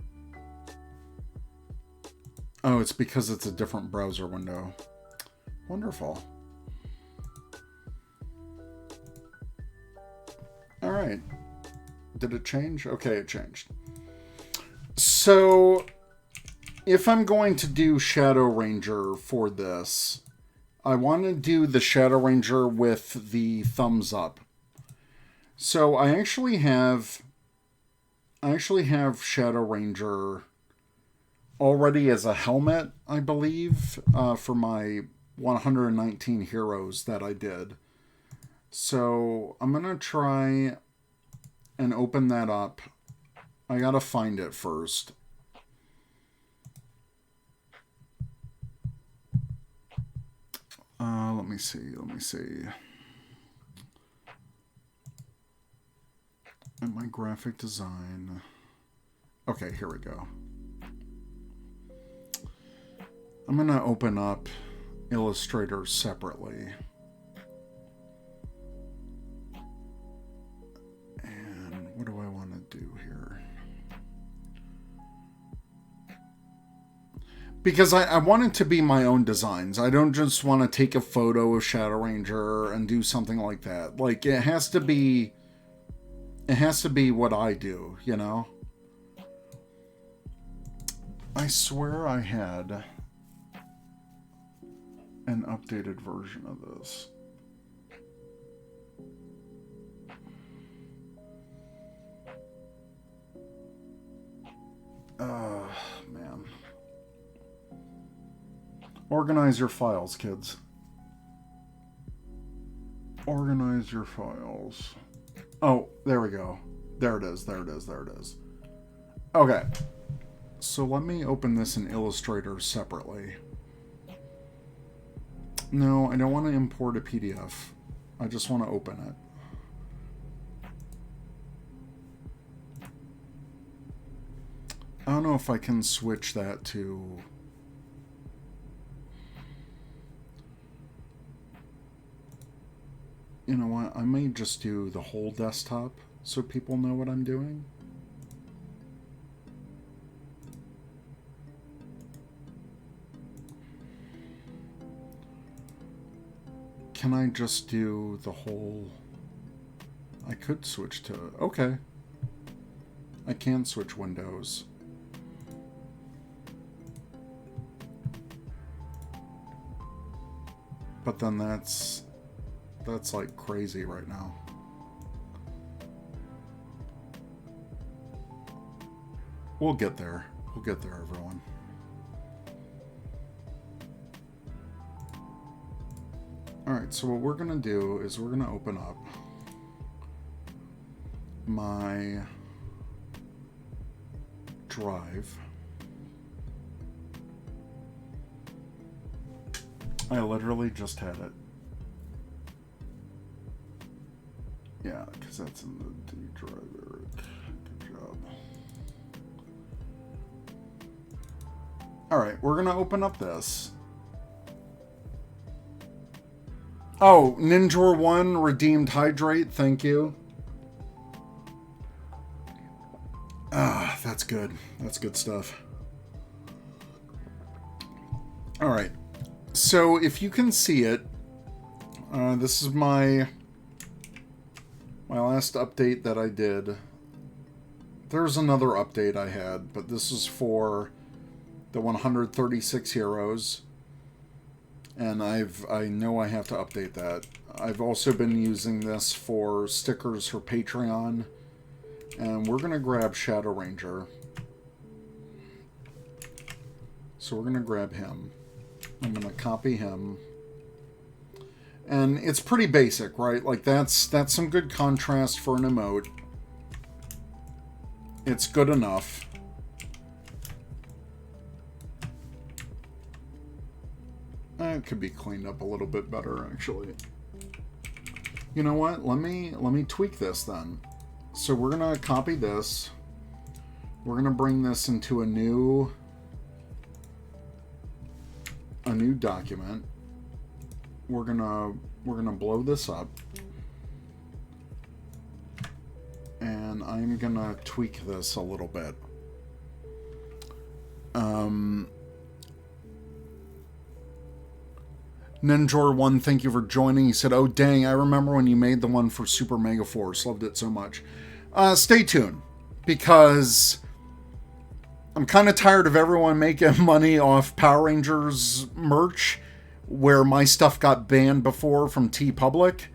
Oh, it's because it's a different browser window. Wonderful. All right. Did it change? Okay, it changed. So, if I'm going to do Shadow Ranger for this, I want to do the Shadow Ranger with the thumbs up. So I actually have Shadow Ranger already as a helmet, I believe, for my 119 heroes that I did. So I'm gonna try and open that up. I gotta find it first. Let me see. And my graphic design. Okay, here we go. I'm going to open up Illustrator separately. And what do I want to do here? Because I want it to be my own designs. I don't just want to take a photo of Shadow Ranger and do something like that. Like, it has to be what I do, you know? I swear I had an updated version of this. Man. Organize your files, kids. Organize your files. Oh, there we go. There it is. Okay. So let me open this in Illustrator separately. No, I don't want to import a PDF. I just want to open it. I don't know if I can switch that to... You know what? I may just do the whole desktop so people know what I'm doing. Can I just do the whole... I could switch to... Okay. I can switch windows. But then that's like crazy right now. We'll get there. We'll get there, everyone. Alright, so what we're going to do is we're going to open up my drive. I literally just had it. Yeah, because that's in the D drive, Eric. Good job. Alright, we're going to open up this. Oh, Ninjor1 redeemed hydrate. Thank you. Ah, that's good. That's good stuff. Alright. So, if you can see it, this is my last update that I did. There's another update I had, but this is for the 136 heroes. And I know I have to update that. I've also been using this for stickers for Patreon. And we're going to grab Shadow Ranger. So we're going to grab him. I'm going to copy him. And it's pretty basic, right? Like, that's some good contrast for an emote. It's good enough. It could be cleaned up a little bit better, actually. You know what? Let me tweak this then. So we're going to copy this. We're going to bring this into a new document. We're gonna blow this up, and I'm gonna tweak this a little bit. Ninjor1, thank you for joining. He said, "Oh dang, I remember when you made the one for Super Mega Force. Loved it so much." Stay tuned, because I'm kind of tired of everyone making money off Power Rangers merch, where my stuff got banned before from TeePublic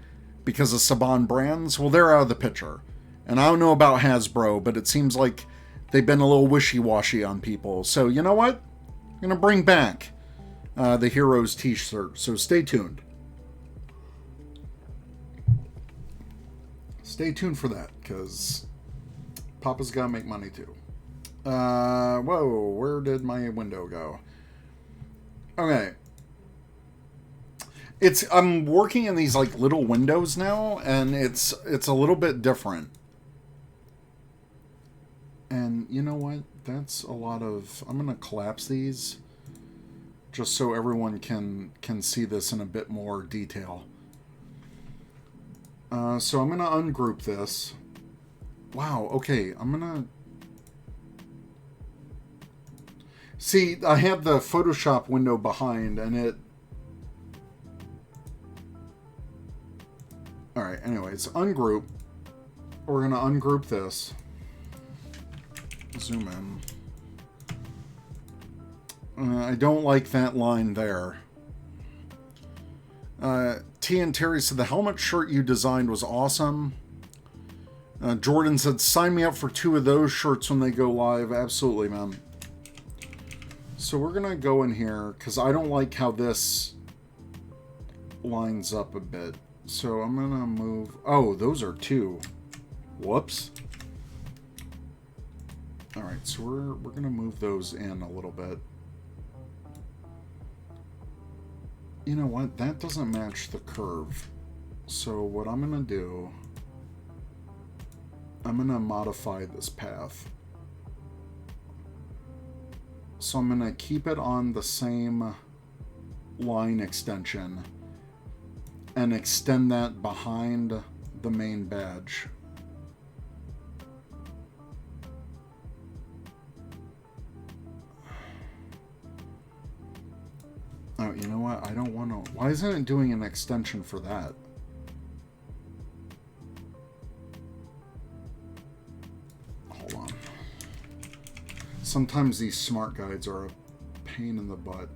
because of Saban Brands. Well, they're out of the picture. And I don't know about Hasbro, but it seems like they've been a little wishy-washy on people. So, you know what? I'm going to bring back the Heroes t-shirt. So stay tuned. Stay tuned for that, because Papa's got to make money too. Whoa, where did my window go? Okay. I'm working in these like little windows now, and it's a little bit different. And you know what? That's a lot of... I'm gonna collapse these just so everyone can see this in a bit more detail. So I'm gonna ungroup this. Wow, okay, I'm gonna... See, I have the Photoshop window behind, and it... Alright, anyways, ungroup. We're going to ungroup this. Zoom in. I don't like that line there. T and Terry said, the helmet shirt you designed was awesome. Jordan said, sign me up for 2 of those shirts when they go live. Absolutely, man. So we're going to go in here, because I don't like how this lines up a bit. So I'm going to move... Oh, those are 2. Whoops. Alright, so we're going to move those in a little bit. You know what? That doesn't match the curve. So what I'm going to do... I'm going to modify this path. So I'm going to keep it on the same line extension and extend that behind the main badge. Oh, you know what? I don't want to... Why isn't it doing an extension for that? Hold on. Sometimes these smart guides are a pain in the butt.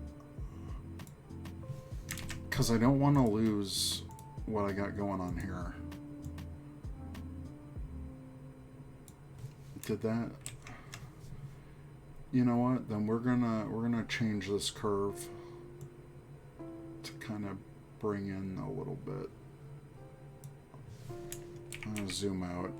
Because I don't want to lose what I got going on here. Did that? You know what? Then we're gonna change this curve to kind of bring in a little bit. I'll zoom out.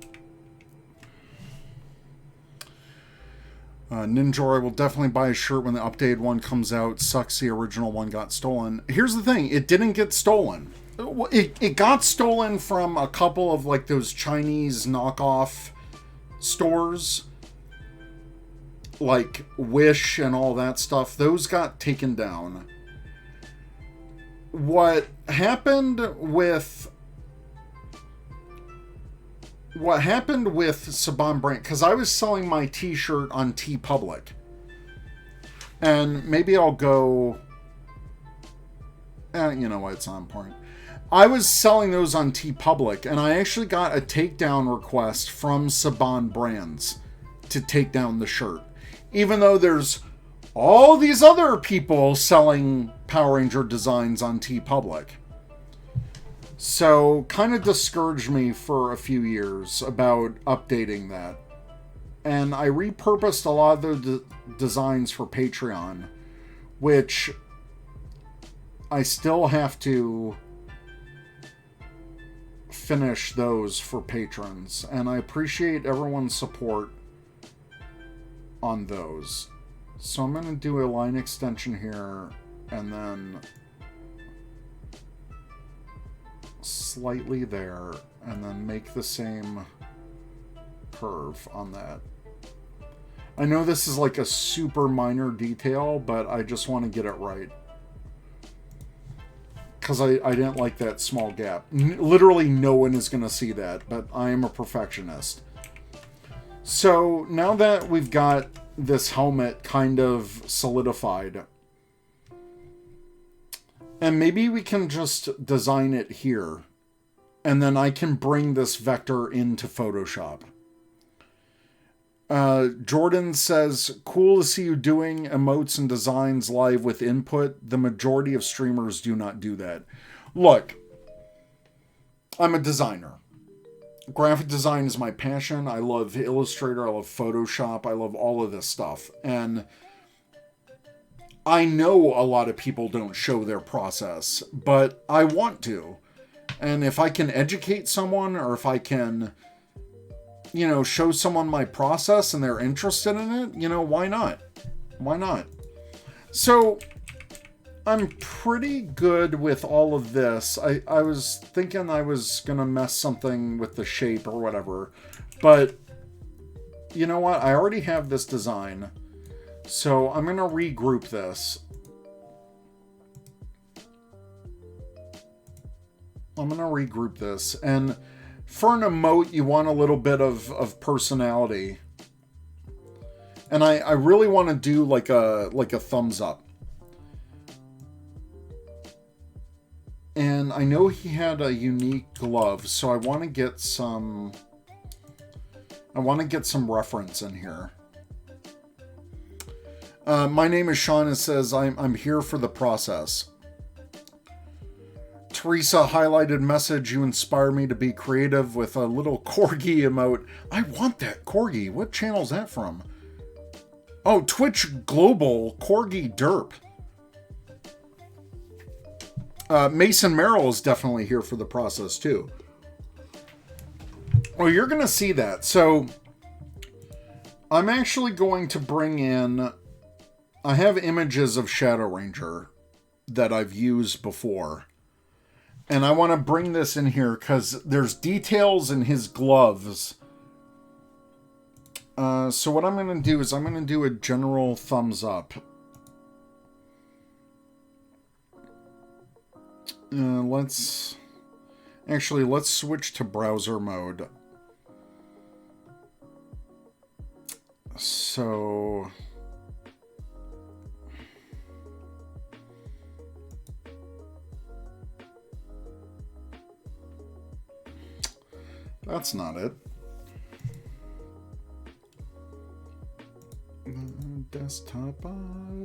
Ninja will definitely buy a shirt when the updated one comes out. Sucks the original one got stolen. Here's the thing. It didn't get stolen. It got stolen from a couple of like those Chinese knockoff stores. Like Wish and all that stuff. Those got taken down. What happened with Saban Brand, because I was selling my t-shirt on TeePublic, and maybe I'll go, you know what, it's not important. I was selling those on TeePublic, and I actually got a takedown request from Saban Brands to take down the shirt, even though there's all these other people selling Power Ranger designs on TeePublic. So, kind of discouraged me for a few years about updating that. And I repurposed a lot of the designs for Patreon, which I still have to finish those for patrons. And I appreciate everyone's support on those. So I'm going to do a line extension here, and then slightly there, and then make the same curve on that. I know this is like a super minor detail, but I just want to get it right. Because I didn't like that small gap. Literally no one is going to see that, but I am a perfectionist. So now that we've got this helmet kind of solidified, and maybe we can just design it here, and then I can bring this vector into Photoshop. Jordan says, cool to see you doing emotes and designs live with input. The majority of streamers do not do that. Look, I'm a designer. Graphic design is my passion. I love Illustrator. I love Photoshop. I love all of this stuff. And I know a lot of people don't show their process, but I want to. And if I can educate someone, or if I can, you know, show someone my process and they're interested in it, you know, why not? Why not? So I'm pretty good with all of this. I was thinking I was going to mess something with the shape or whatever, but you know what? I already have this design. So I'm going to regroup this. And for an emote, you want a little bit of personality. And I really want to do like a thumbs up. And I know he had a unique glove, so I want to get some reference in here. My name is Sean, and says, I'm here for the process. Teresa highlighted message, you inspire me to be creative with a little corgi emote. I want that corgi. What channel is that from? Oh, Twitch Global Corgi Derp. Mason Merrill is definitely here for the process too. Well, you're going to see that. So I'm actually going to bring in, I have images of Shadow Ranger that I've used before. And I want to bring this in here because there's details in his gloves. So what I'm going to do is I'm going to do a general thumbs up. Let's switch to browser mode. So that's not it. Desktop, I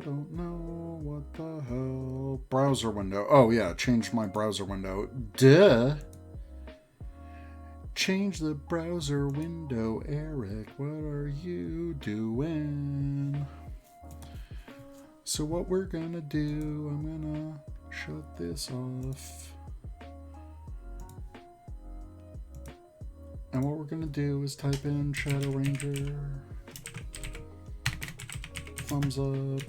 don't know what the hell. Browser window. Oh yeah, change my browser window. Duh. Change the browser window, Eric. What are you doing? So what we're gonna do, I'm gonna Shut this off. And what we're going to do is type in Shadow Ranger. Thumbs up.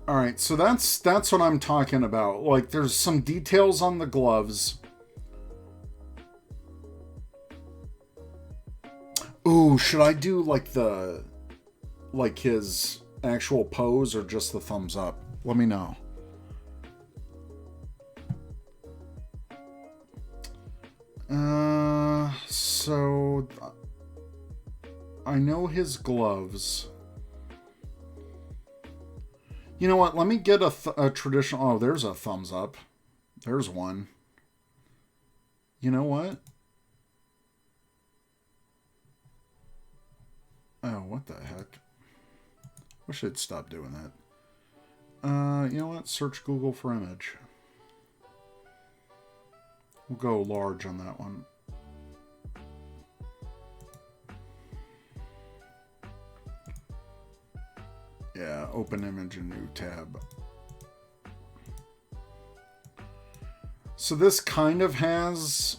All right, so that's what I'm talking about. Like, there's some details on the gloves. Ooh, should I do like his actual pose or just the thumbs up? Let me know. So I know his gloves. You know what? Let me get a traditional... Oh, there's a thumbs up. There's one. You know what? Oh, what the heck? Wish I'd stop doing that. You know what? Search Google for image. We'll go large on that one. Yeah, open image in new tab. So this kind of has...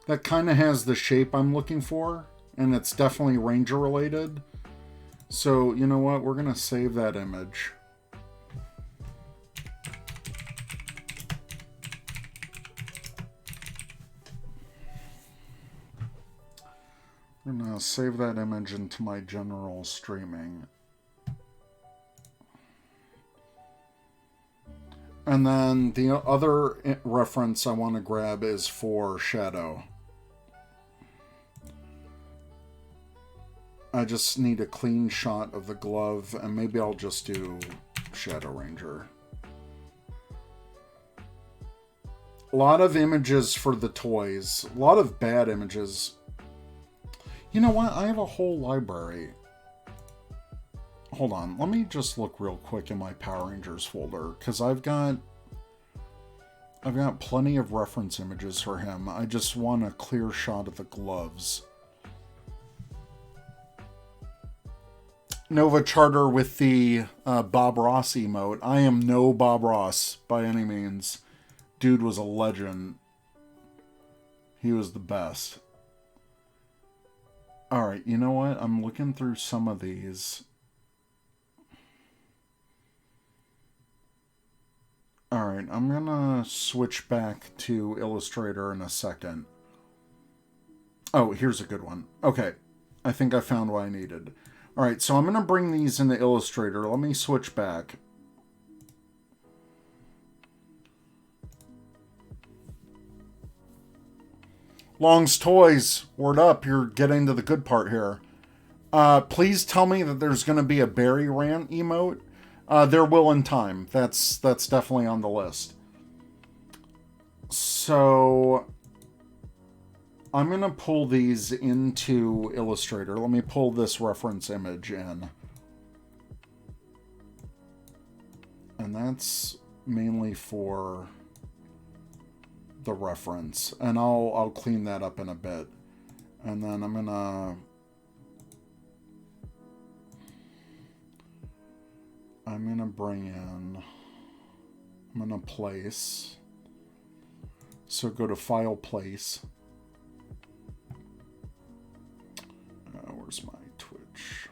That kind of has the shape I'm looking for. And it's definitely Ranger related. So, you know what? We're going to save that image. I'm going to save that image into my general streaming. And then the other reference I want to grab is for Shadow. I just need a clean shot of the glove, and maybe I'll just do Shadow Ranger. A lot of images for the toys. A lot of bad images. You know what? I have a whole library. Hold on. Let me just look real quick in my Power Rangers folder, because I've got plenty of reference images for him. I just want a clear shot of the gloves. Nova Charter with the Bob Ross emote. I am no Bob Ross by any means. Dude was a legend. He was the best. Alright, you know what? I'm looking through some of these. Alright, I'm gonna switch back to Illustrator in a second. Oh, here's a good one. Okay, I think I found what I needed. Alright, so I'm gonna bring these into Illustrator. Let me switch back. Long's Toys, word up, you're getting to the good part here. Please tell me that there's going to be a Barry rant emote. There will in time. That's definitely on the list. So I'm going to pull these into Illustrator. Let me pull this reference image in. And that's mainly for the reference, and I'll clean that up in a bit. And then I'm gonna bring in, I'm gonna place, so go to File, Place. Where's my Twitch?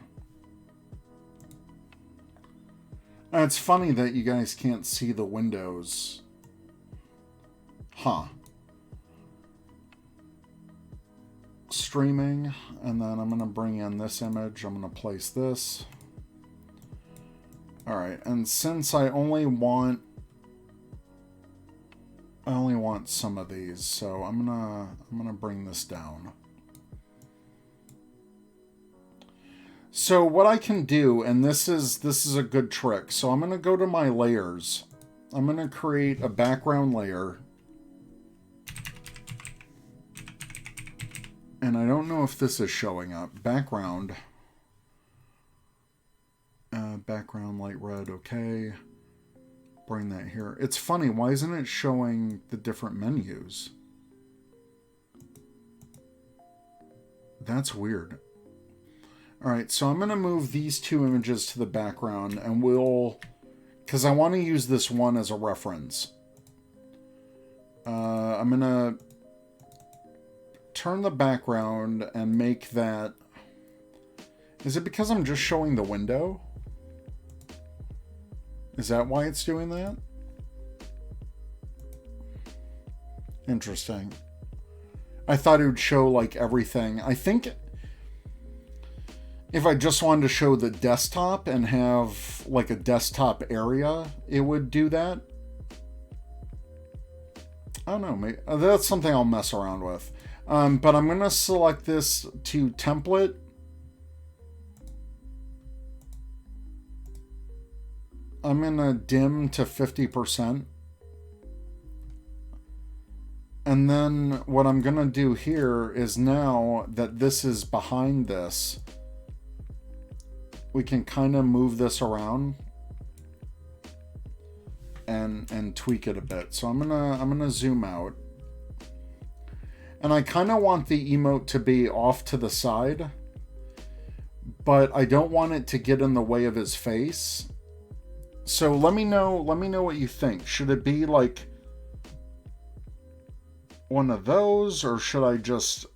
And it's funny that you guys can't see the windows. Huh. Streaming, and then I'm going to bring in this image. I'm going to place this. Alright, and since I only want some of these, so I'm gonna bring this down. So what I can do, and this is a good trick. So I'm gonna go to my layers. I'm gonna create a background layer. And I don't know if this is showing up. Background. Background light red, okay. Bring that here. It's funny, why isn't it showing the different menus? That's weird. All right, so I'm going to move these two images to the background, and we'll... because I want to use this one as a reference. I'm going to turn the background and make that... Is it because I'm just showing the window? Is that why it's doing that? Interesting. I thought it would show like everything. I think if I just wanted to show the desktop and have like a desktop area, it would do that. I don't know. Maybe, that's something I'll mess around with. But I'm going to select this to template. I'm going to dim to 50%. And then what I'm going to do here is now that this is behind this, we can kind of move this around and tweak it a bit. So I'm going to zoom out. And I kind of want the emote to be off to the side, but I don't want it to get in the way of his face. So let me know what you think. Should it be like one of those, or should I just,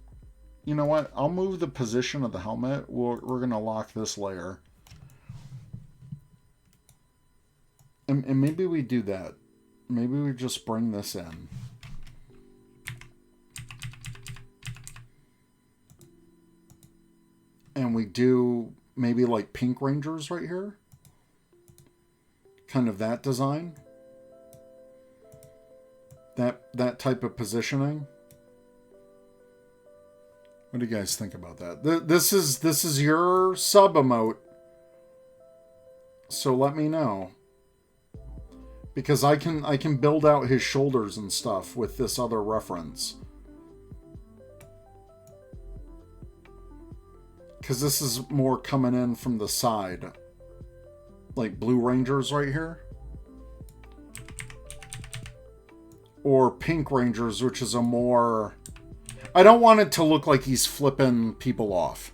you know what? I'll move the position of the helmet. We're going to lock this layer. And maybe we do that. Maybe we just bring this in. And we do maybe like Pink Rangers right here. Kind of that design. That type of positioning. What do you guys think about that? This is your sub emote. So let me know. Because I can build out his shoulders and stuff with this other reference. Because this is more coming in from the side. Like Blue Rangers right here. Or Pink Rangers, which is a more... I don't want it to look like he's flipping people off.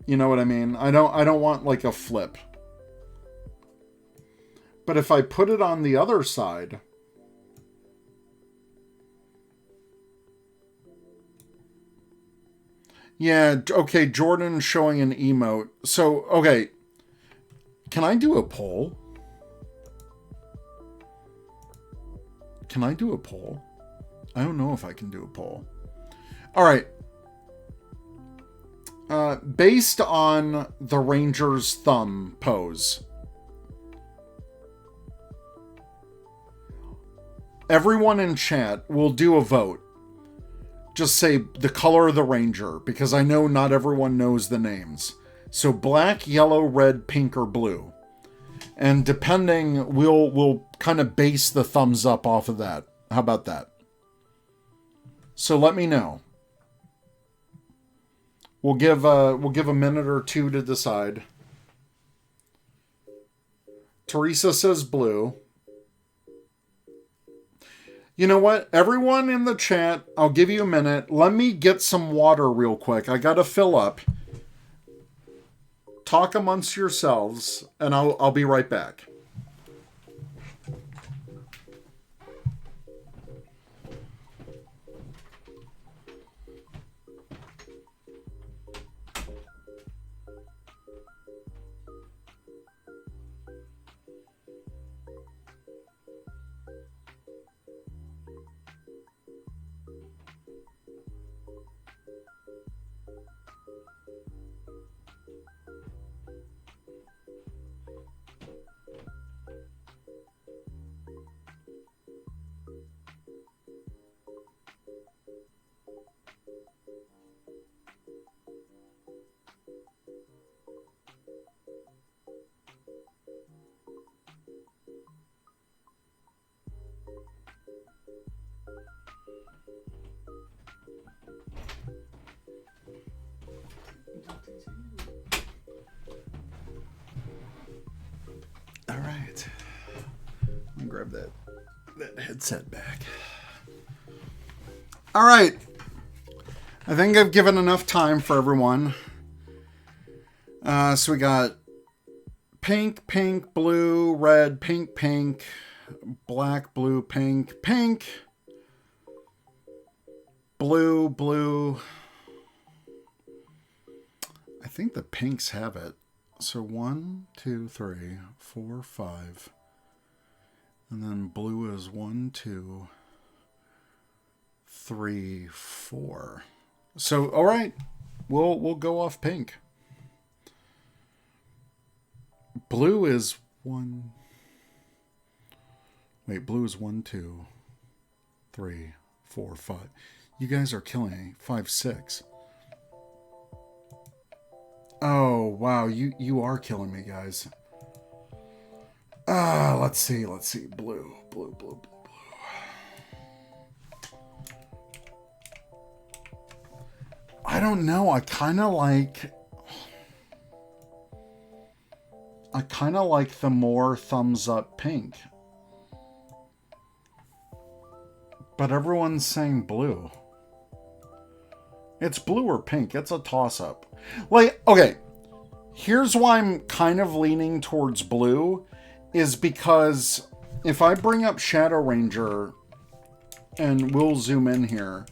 You know what I mean? I don't want like a flip. But if I put it on the other side... Yeah, okay, Jordan showing an emote. So, okay. Can I do a poll? Can I do a poll? I don't know if I can do a poll. All right. Based on the Ranger's thumb pose, everyone in chat will do a vote. Just say the color of the Ranger, because I know not everyone knows the names. So black, yellow, red, pink, or blue. And depending, we'll kind of base the thumbs up off of that. How about that? So let me know. We'll give a minute or two to decide. Teresa says blue. You know what? Everyone in the chat, I'll give you a minute. Let me get some water real quick. I gotta fill up. Talk amongst yourselves, and I'll be right back. All right. Let me grab that headset back. All right. I think I've given enough time for everyone. So we got pink, pink, blue, red, pink, pink, black, blue, pink, pink, blue, blue. I think the pinks have it. So 1, 2, 3, 4, 5. And then blue is 1, 2, 3, 4. So, all right. We'll go off pink. Blue is 1. Wait, blue is 1, 2, 3, 4, 5. You guys are killing me. 5, 6. Oh, wow. You are killing me, guys. Let's see. Blue, blue, blue, blue, blue. I don't know. I kind of like the more thumbs up pink. But everyone's saying blue. It's blue or pink. It's a toss-up. Like, okay, here's why I'm kind of leaning towards blue, is because if I bring up Shadow Ranger, and we'll zoom in here,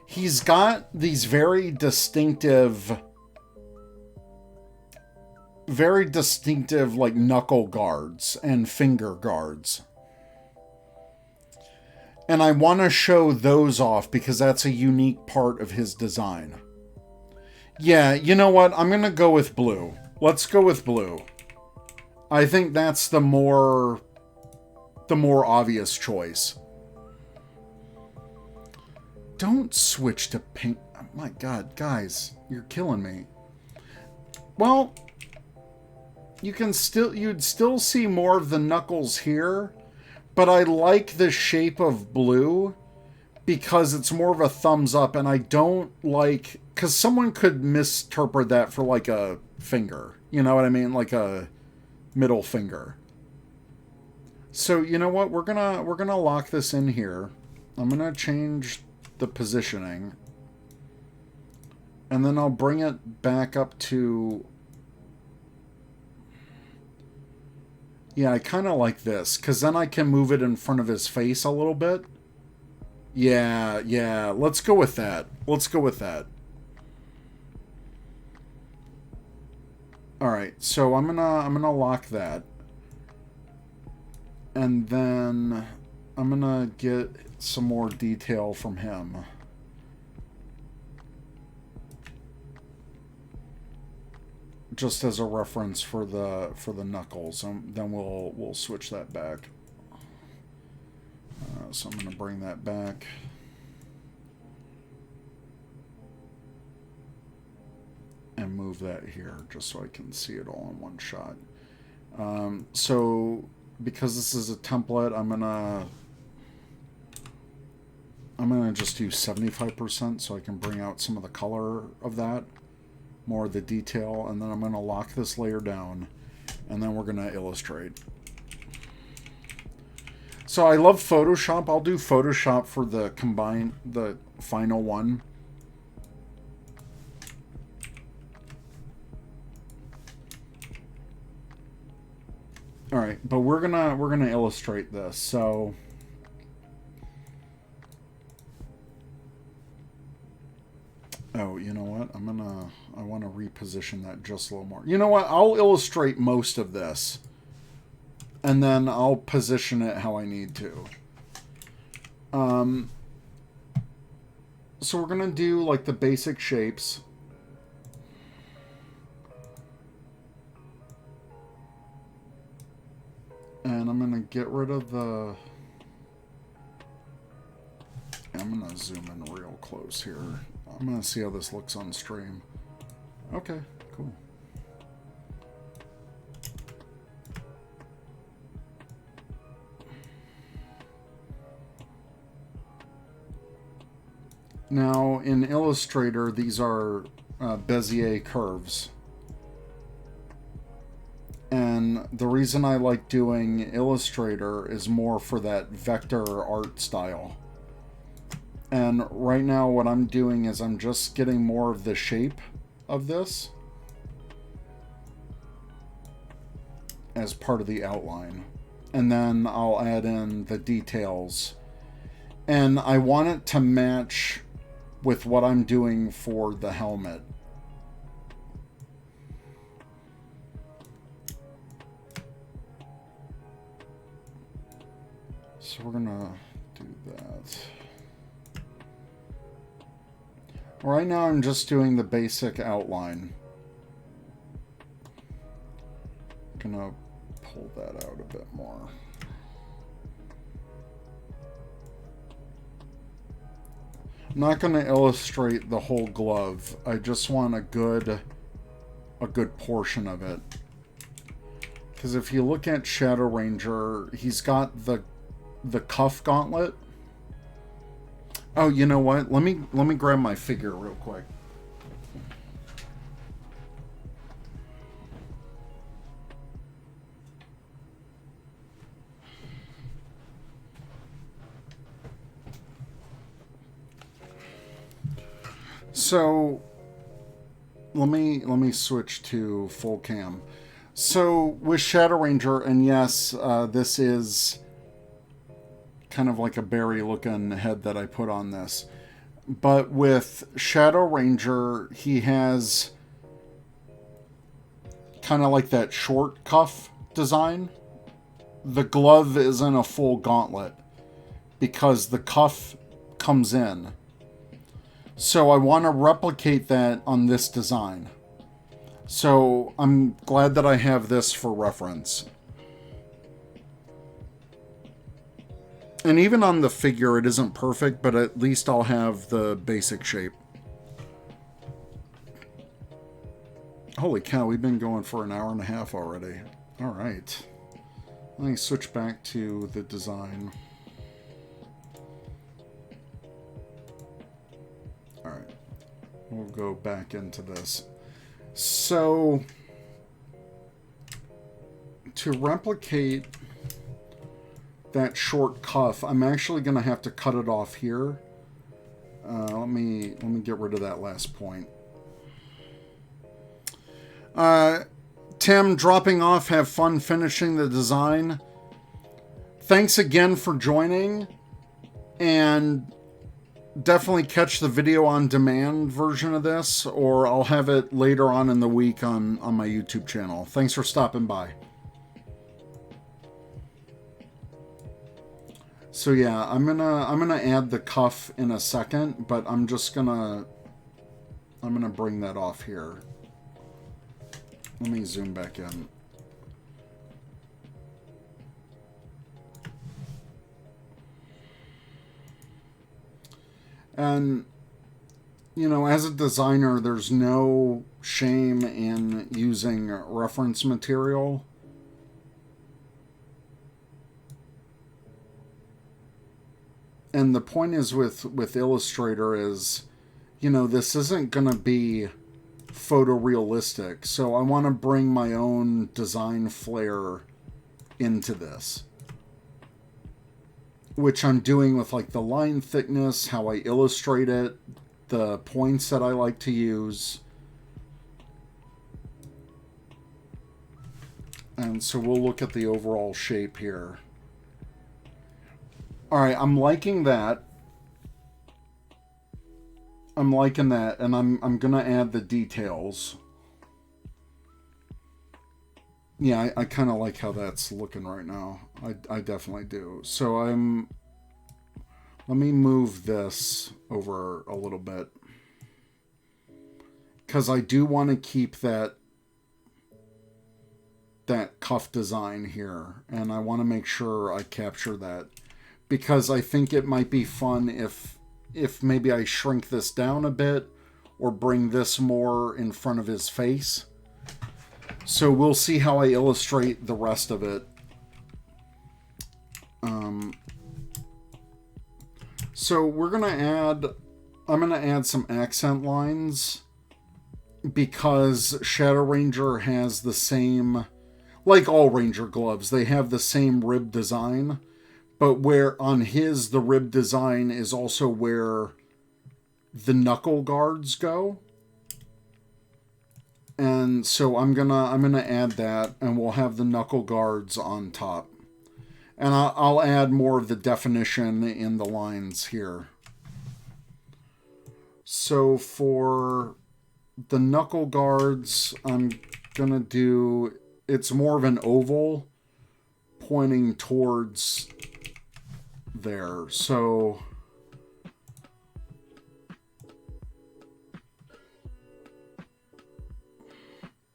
he's got these very distinctive like knuckle guards and finger guards. And I want to show those off because that's a unique part of his design. Yeah, you know what? I'm going to go with blue. Let's go with blue. I think that's the more obvious choice. Don't switch to pink. Oh my God, guys, you're killing me. Well, you'd still see more of the knuckles here. But I like the shape of blue because it's more of a thumbs up, and I don't like... Because someone could misinterpret that for like a finger. You know what I mean? Like a middle finger. So, you know what? We're gonna lock this in here. I'm gonna change the positioning. And then I'll bring it back up to... Yeah, I kind of like this, because then I can move it in front of his face a little bit. Yeah, let's go with that. Alright, so I'm gonna lock that. And then I'm gonna get some more detail from him. Just as a reference for the knuckles, then we'll switch that back. So I'm going to bring that back. And move that here, just so I can see it all in one shot. So, because this is a template, I'm gonna just do 75% so I can bring out some of the color of that. More of the detail, and then I'm going to lock this layer down, and then we're going to illustrate. So I love Photoshop. I'll do Photoshop for the final one. All right, but we're gonna illustrate this. So oh, you know what? I want to reposition that just a little more. You know what? I'll illustrate most of this. And then I'll position it how I need to. So we're going to do like the basic shapes. And I'm going to get rid of the... I'm going to zoom in real close here. I'm going to see how this looks on stream. Okay, cool. Now, in Illustrator, these are Bezier curves. And the reason I like doing Illustrator is more for that vector art style. And right now what I'm doing is I'm just getting more of the shape of this as part of the outline. And then I'll add in the details. And I want it to match with what I'm doing for the helmet. So we're gonna do that. Right now I'm just doing the basic outline. Gonna pull that out a bit more. I'm not going to illustrate the whole glove. I just want a good portion of it. Because if you look at Shadow Ranger, he's got the cuff gauntlet. Oh, you know what? Let me grab my figure real quick. So let me switch to full cam. So with Shadow Ranger, and yes, this is kind of like a berry looking head that I put on this. But with Shadow Ranger, he has kind of like that short cuff design. The glove isn't a full gauntlet because the cuff comes in. So I want to replicate that on this design. So I'm glad that I have this for reference. And even on the figure, it isn't perfect, but at least I'll have the basic shape. Holy cow, we've been going for an hour and a half already. All right. Let me switch back to the design. All right. We'll go back into this. So, to replicate that short cuff, I'm actually going to have to cut it off here. Let me get rid of that last point. Tim, dropping off. Have fun finishing the design. Thanks again for joining, and definitely catch the video on demand version of this, or I'll have it later on in the week on my YouTube channel. Thanks for stopping by. So yeah, I'm gonna add the cuff in a second, but I'm gonna bring that off here. Let me zoom back in. And, you know, as a designer, there's no shame in using reference material. And the point is with Illustrator is, you know, this isn't going to be photorealistic. So I want to bring my own design flair into this, which I'm doing with like the line thickness, how I illustrate it, the points that I like to use. And so we'll look at the overall shape here. All right, I'm liking that. I'm liking that, and I'm gonna add the details. Yeah, I kind of like how that's looking right now. I definitely do. So let me move this over a little bit, because I do want to keep that cuff design here, and I want to make sure I capture that, because I think it might be fun if maybe I shrink this down a bit or bring this more in front of his face. So we'll see how I illustrate the rest of it. So I'm gonna add some accent lines, because Shadow Ranger has the same, like all Ranger gloves, they have the same rib design, but where on his, the rib design is also where the knuckle guards go. And so I'm gonna add that, and we'll have the knuckle guards on top. And I'll add more of the definition in the lines here. So for the knuckle guards, I'm gonna do, it's more of an oval pointing towards there. So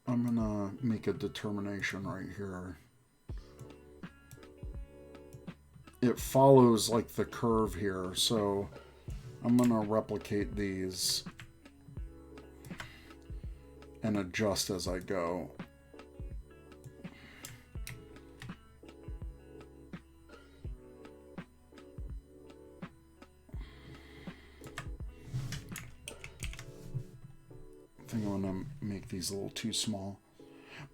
I'm gonna make a determination right here. It follows like the curve here, so I'm gonna replicate these and adjust as I go. I think I'm gonna make these a little too small,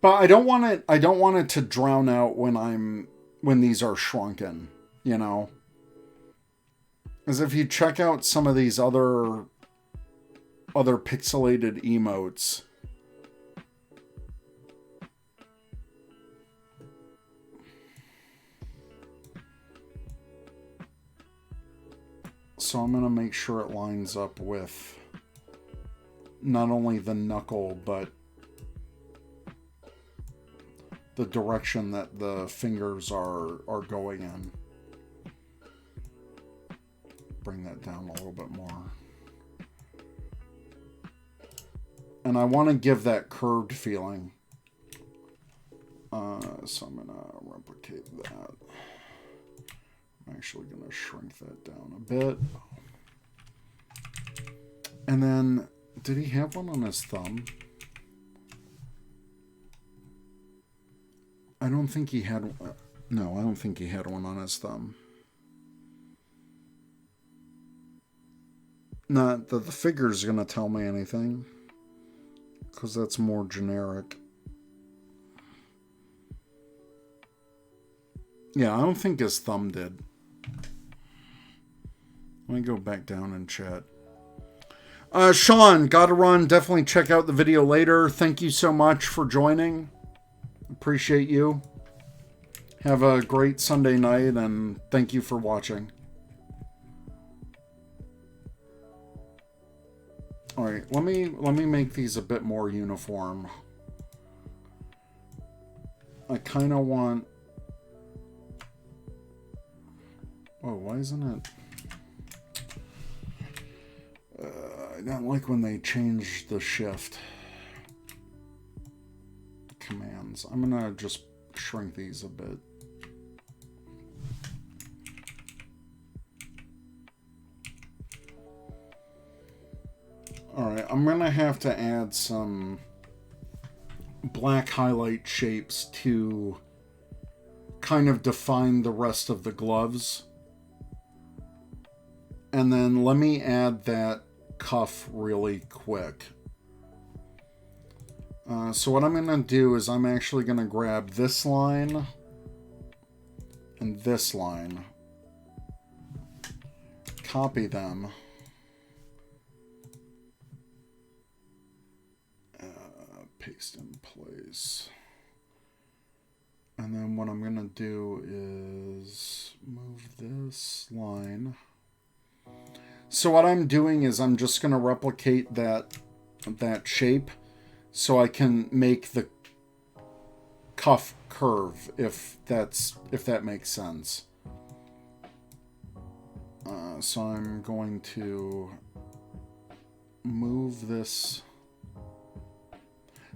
but I don't want it to drown out when these are shrunken, you know. As if you check out some of these other pixelated emotes, so I'm gonna make sure it lines up with not only the knuckle, but the direction that the fingers are going in. Bring that down a little bit more. And I want to give that curved feeling. So I'm going to replicate that. I'm actually going to shrink that down a bit. And then, did he have one on his thumb? I don't think he had... No, I don't think he had one on his thumb. Not that the figure's going to tell me anything, because that's more generic. Yeah, I don't think his thumb did. Let me go back down and chat. Sean, gotta run. Definitely check out the video later. Thank you so much for joining. Appreciate you. Have a great Sunday night, and thank you for watching. All right, let me make these a bit more uniform. I kind of want... Oh, why isn't it... I don't like when they change the shift commands. I'm gonna just shrink these a bit. Alright, I'm gonna have to add some black highlight shapes to kind of define the rest of the gloves. And then let me add that cuff really quick. So what I'm going to do is I'm actually going to grab this line and this line, copy them, paste in place. And then what I'm going to do is move this line. So what I'm doing is I'm just going to replicate that shape so I can make the cuff curve, if that makes sense. So I'm going to move this.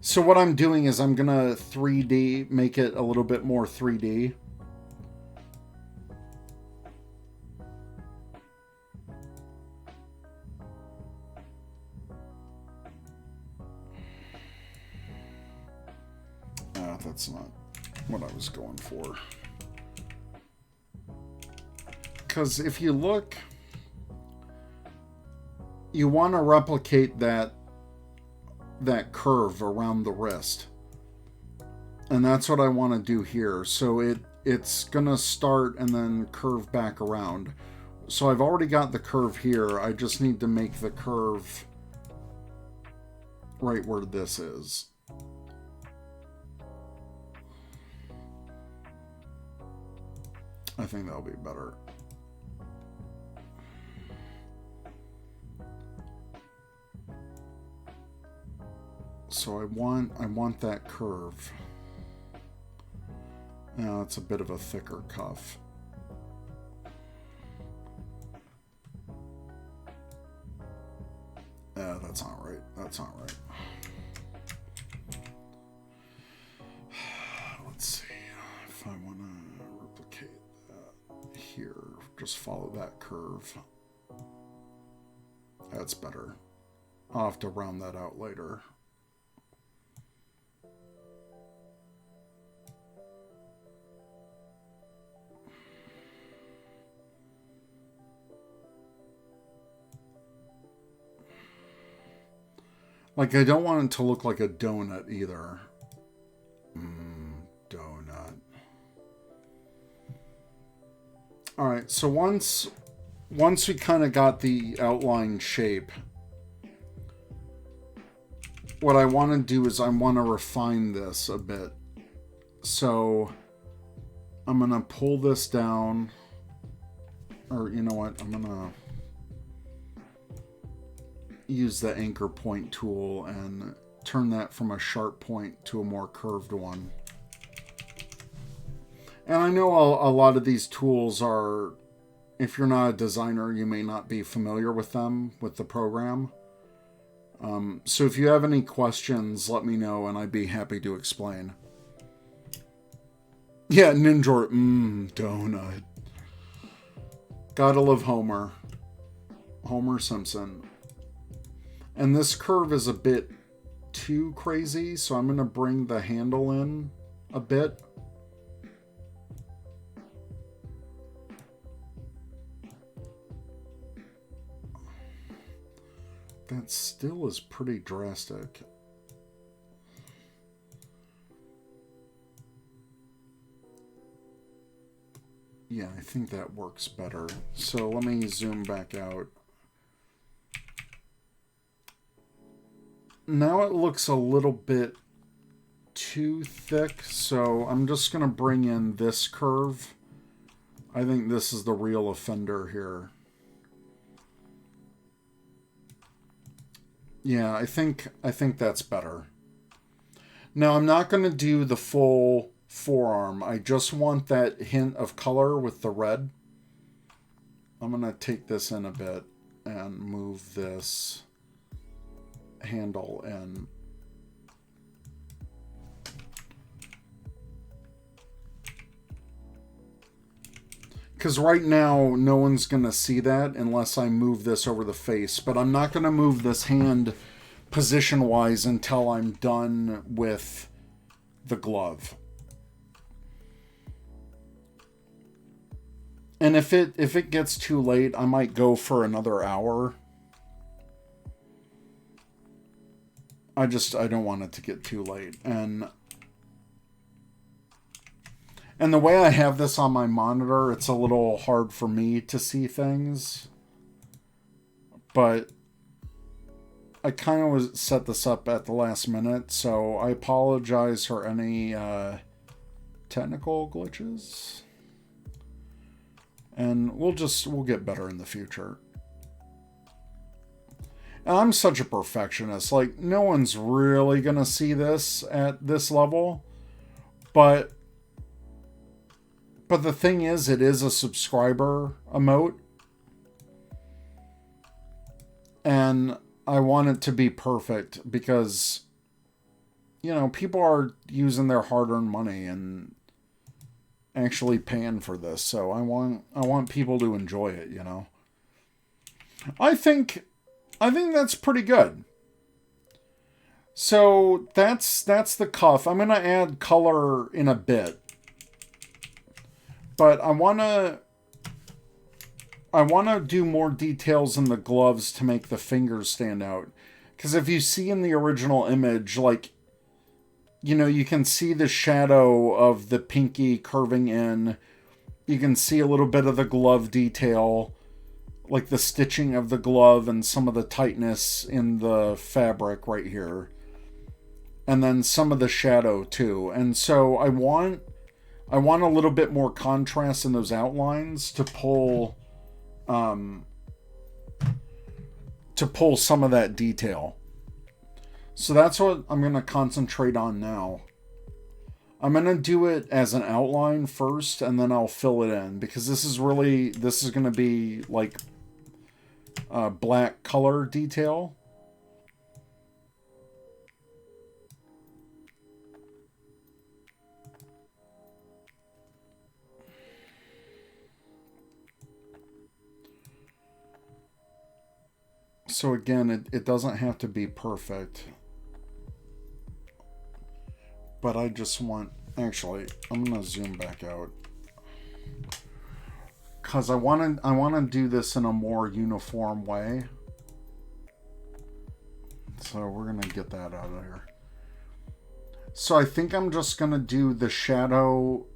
So what I'm doing is I'm going to 3D, make it a little bit more 3D. That's not what I was going for. Because if you look, you want to replicate that curve around the wrist. And that's what I want to do here. So it's gonna start and then curve back around. So I've already got the curve here. I just need to make the curve right where this is. I think that'll be better. So I want that curve. Now it's a bit of a thicker cuff. That's not right. That's not right. Let's see if I want to replicate that here. Just follow that curve. That's better. I'll have to round that out later. Like, I don't want it to look like a donut either. Donut. Alright, so once we kind of got the outline shape, what I want to do is I want to refine this a bit. So I'm going to pull this down. Or, you know what? I'm going to use the anchor point tool and turn that from a sharp point to a more curved one. And I know a lot of these tools are, if you're not a designer, you may not be familiar with them, with the program. So if you have any questions, let me know and I'd be happy to explain. Yeah, Ninja, donut. Gotta love Homer. Homer Simpson. And this curve is a bit too crazy, so I'm going to bring the handle in a bit. That still is pretty drastic. Yeah, I think that works better. So let me zoom back out. Now it looks a little bit too thick, so I'm just going to bring in this curve. I think this is the real offender here. Yeah, I think that's better. Now I'm not going to do the full forearm. I just want that hint of color with the red. I'm going to take this in a bit and move this handle in. Because right now, no one's going to see that unless I move this over the face. But I'm not going to move this hand position-wise until I'm done with the glove. And if it gets too late, I might go for another hour. I don't want it to get too late. And the way I have this on my monitor, it's a little hard for me to see things. But I kind of set this up at the last minute, so I apologize for any technical glitches. And we'll get better in the future. And I'm such a perfectionist. Like, no one's really going to see this at this level. But the thing is, it is a subscriber emote. And I want it to be perfect because, you know, people are using their hard-earned money and actually paying for this. So I want people to enjoy it, you know. I think that's pretty good. So that's the cuff. I'm going to add color in a bit. But I want to do more details in the gloves to make the fingers stand out. Because if you see in the original image, like, you know, you can see the shadow of the pinky curving in. You can see a little bit of the glove detail, like the stitching of the glove and some of the tightness in the fabric right here. And then some of the shadow too. And so I want a little bit more contrast in those outlines to pull some of that detail. So that's what I'm going to concentrate on now. I'm going to do it as an outline first, and then I'll fill it in, because this is going to be like black color detail. So again, it doesn't have to be perfect. But I just want... Actually, I'm going to zoom back out. Because I want to do this in a more uniform way. So we're going to get that out of here. So I think I'm just going to do the shadow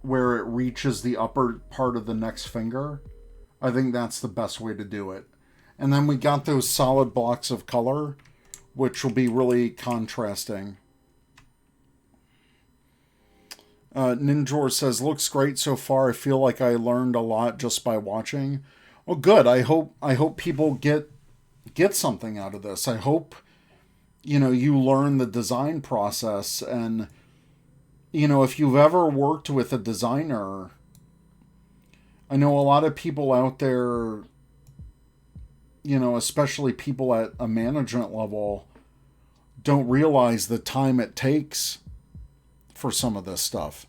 where it reaches the upper part of the next finger. I think that's the best way to do it. And then we got those solid blocks of color, which will be really contrasting. Ninjor says, looks great so far. I feel like I learned a lot just by watching. Well, good. I hope people get something out of this. I hope, you know, you learn the design process. And, you know, if you've ever worked with a designer, I know a lot of people out there, you know, especially people at a management level, don't realize the time it takes for some of this stuff.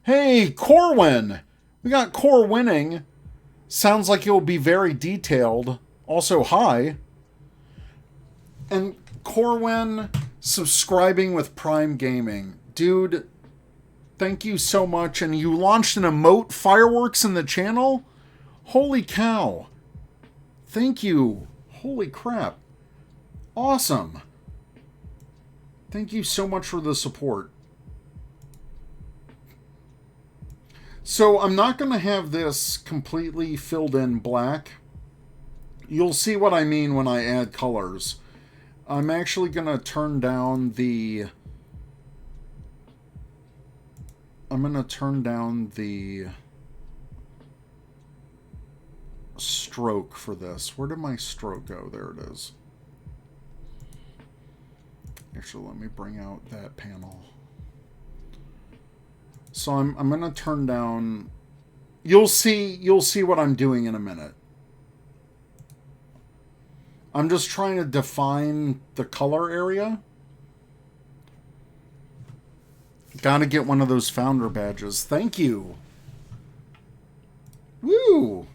Hey, Corwin! We got Core winning. Sounds like you'll be very detailed. Also, hi. And Corwin subscribing with Prime Gaming. Dude, thank you so much. And you launched an emote fireworks in the channel? Holy cow. Thank you. Holy crap. Awesome. Thank you so much for the support. So I'm not going to have this completely filled in black. You'll see what I mean when I add colors. I'm actually going to turn down the... stroke for this. Where did my stroke go? There it is. Actually, let me bring out that panel. So I'm going to turn down... You'll see what I'm doing in a minute. I'm just trying to define the color area. Gotta get one of those founder badges. Thank you. Woo!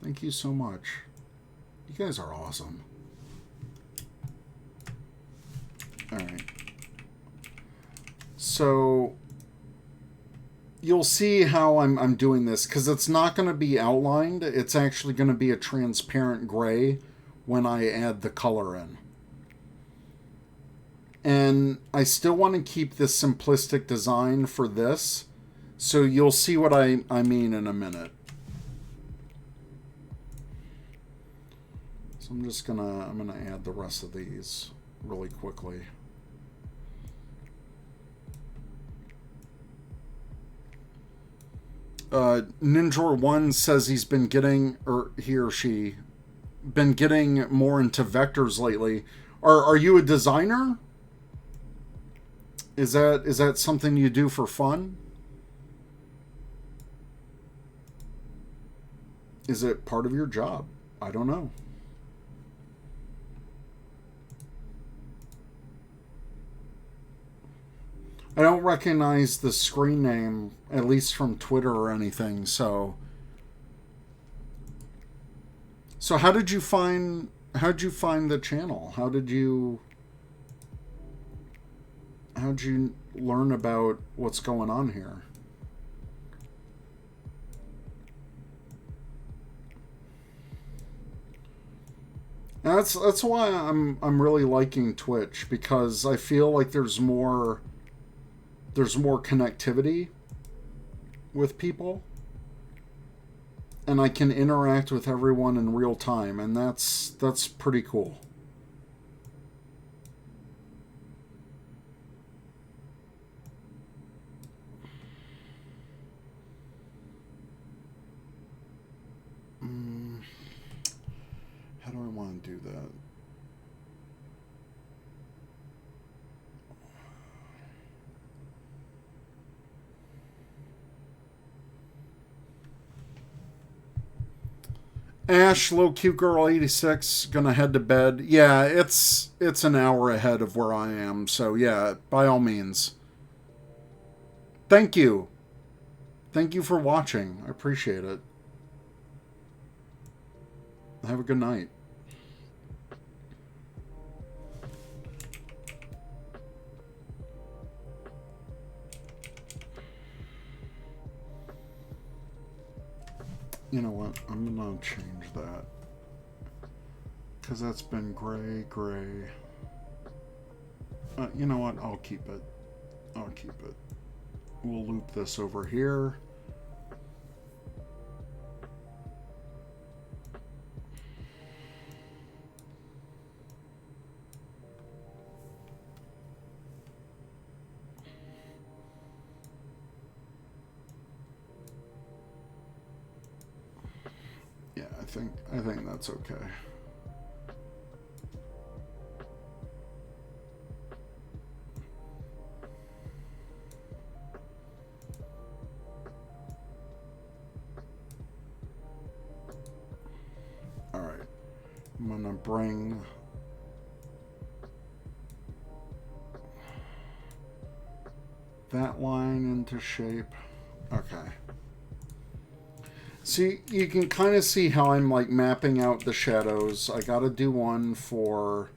Thank you so much. You guys are awesome. Alright. So, you'll see how I'm doing this, because it's not going to be outlined. It's actually going to be a transparent gray when I add the color in. And I still want to keep this simplistic design for this, so you'll see what I mean in a minute. So I'm gonna add the rest of these really quickly. Ninjor1 says he's been getting, or he or she, been getting more into vectors lately. Are you a designer? Is that something you do for fun? Is it part of your job? I don't know. I don't recognize the screen name, at least from Twitter or anything, so... So how'd you find the channel? How'd you learn about what's going on here? That's why I'm really liking Twitch, because I feel like there's more connectivity with people, and I can interact with everyone in real time, and that's pretty cool. How do I want to do that? Ash, little cute girl 86, gonna head to bed. Yeah, it's an hour ahead of where I am, so yeah, by all means. Thank you. Thank you for watching. I appreciate it. Have a good night. You know what? I'm gonna change that, because that's been gray. You know what? I'll keep it. We'll loop this over here. Yeah, I think that's okay. All right. I'm gonna bring that line into shape. Okay. See, you can kind of see how I'm like mapping out the shadows. I gotta do one for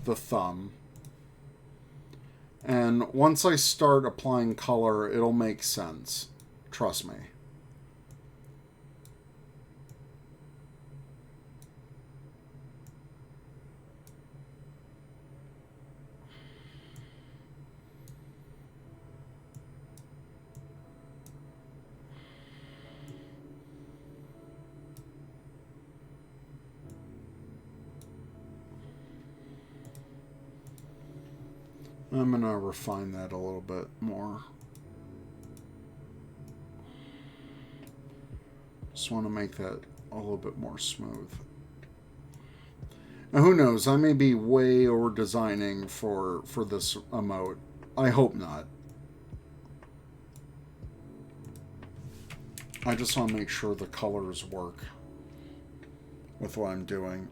the thumb. And once I start applying color, it'll make sense. Trust me. I'm going to refine that a little bit more. Just want to make that a little bit more smooth. Now, who knows? I may be way over designing for this emote. I hope not. I just want to make sure the colors work with what I'm doing.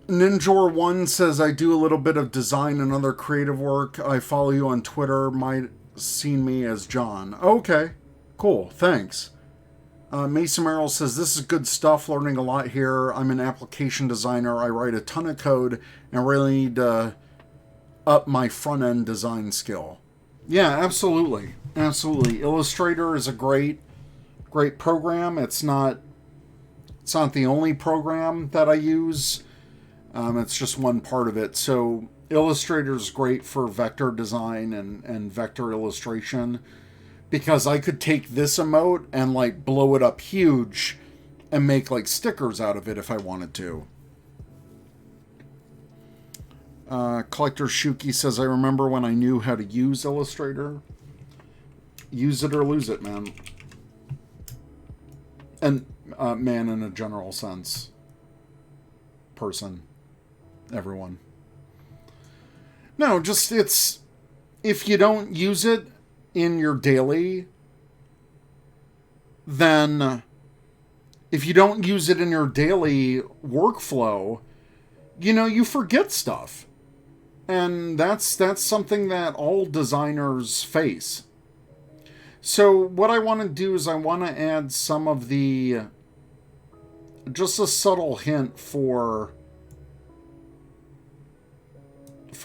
Ninjor1 says, I do a little bit of design and other creative work. I follow you on Twitter. Might seen me as John. Okay, cool. Thanks. Mason Merrill says, this is good stuff. Learning a lot here. I'm an application designer. I write a ton of code and really need to up my front-end design skill. Yeah, absolutely. Absolutely. Illustrator is a great program. It's not the only program that I use. It's just one part of it. So Illustrator is great for vector design and vector illustration, because I could take this emote and like blow it up huge and make like stickers out of it if I wanted to. Collector Shuki says, I remember when I knew how to use Illustrator. Use it or lose it, man. And man in a general sense. Person. Everyone. No, just it's... If you don't use it in your daily, then... If you don't use it in your daily workflow, you know, you forget stuff. And that's something that all designers face. So what I want to do is I want to add some of the... Just a subtle hint for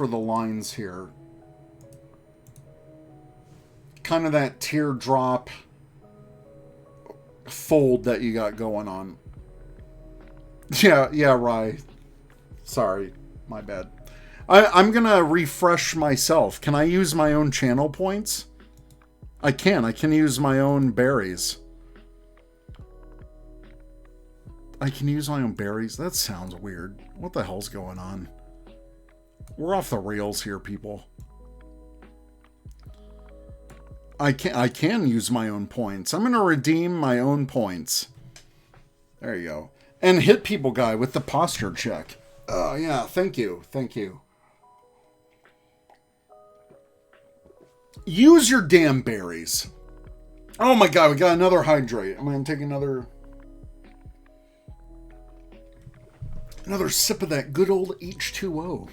the lines here. Kind of that teardrop fold that you got going on. Yeah, right. Sorry, my bad. I'm gonna refresh myself. Can I use my own channel points? I can. I can use my own berries. I can use my own berries? That sounds weird. What the hell's going on? We're off the rails here, people. I can use my own points. I'm gonna redeem my own points. There you go. And hit people guy with the posture check. Oh, yeah. Thank you. Thank you. Use your damn berries. Oh my god, we got another hydrate. I'm going to take another sip of that good old H2O.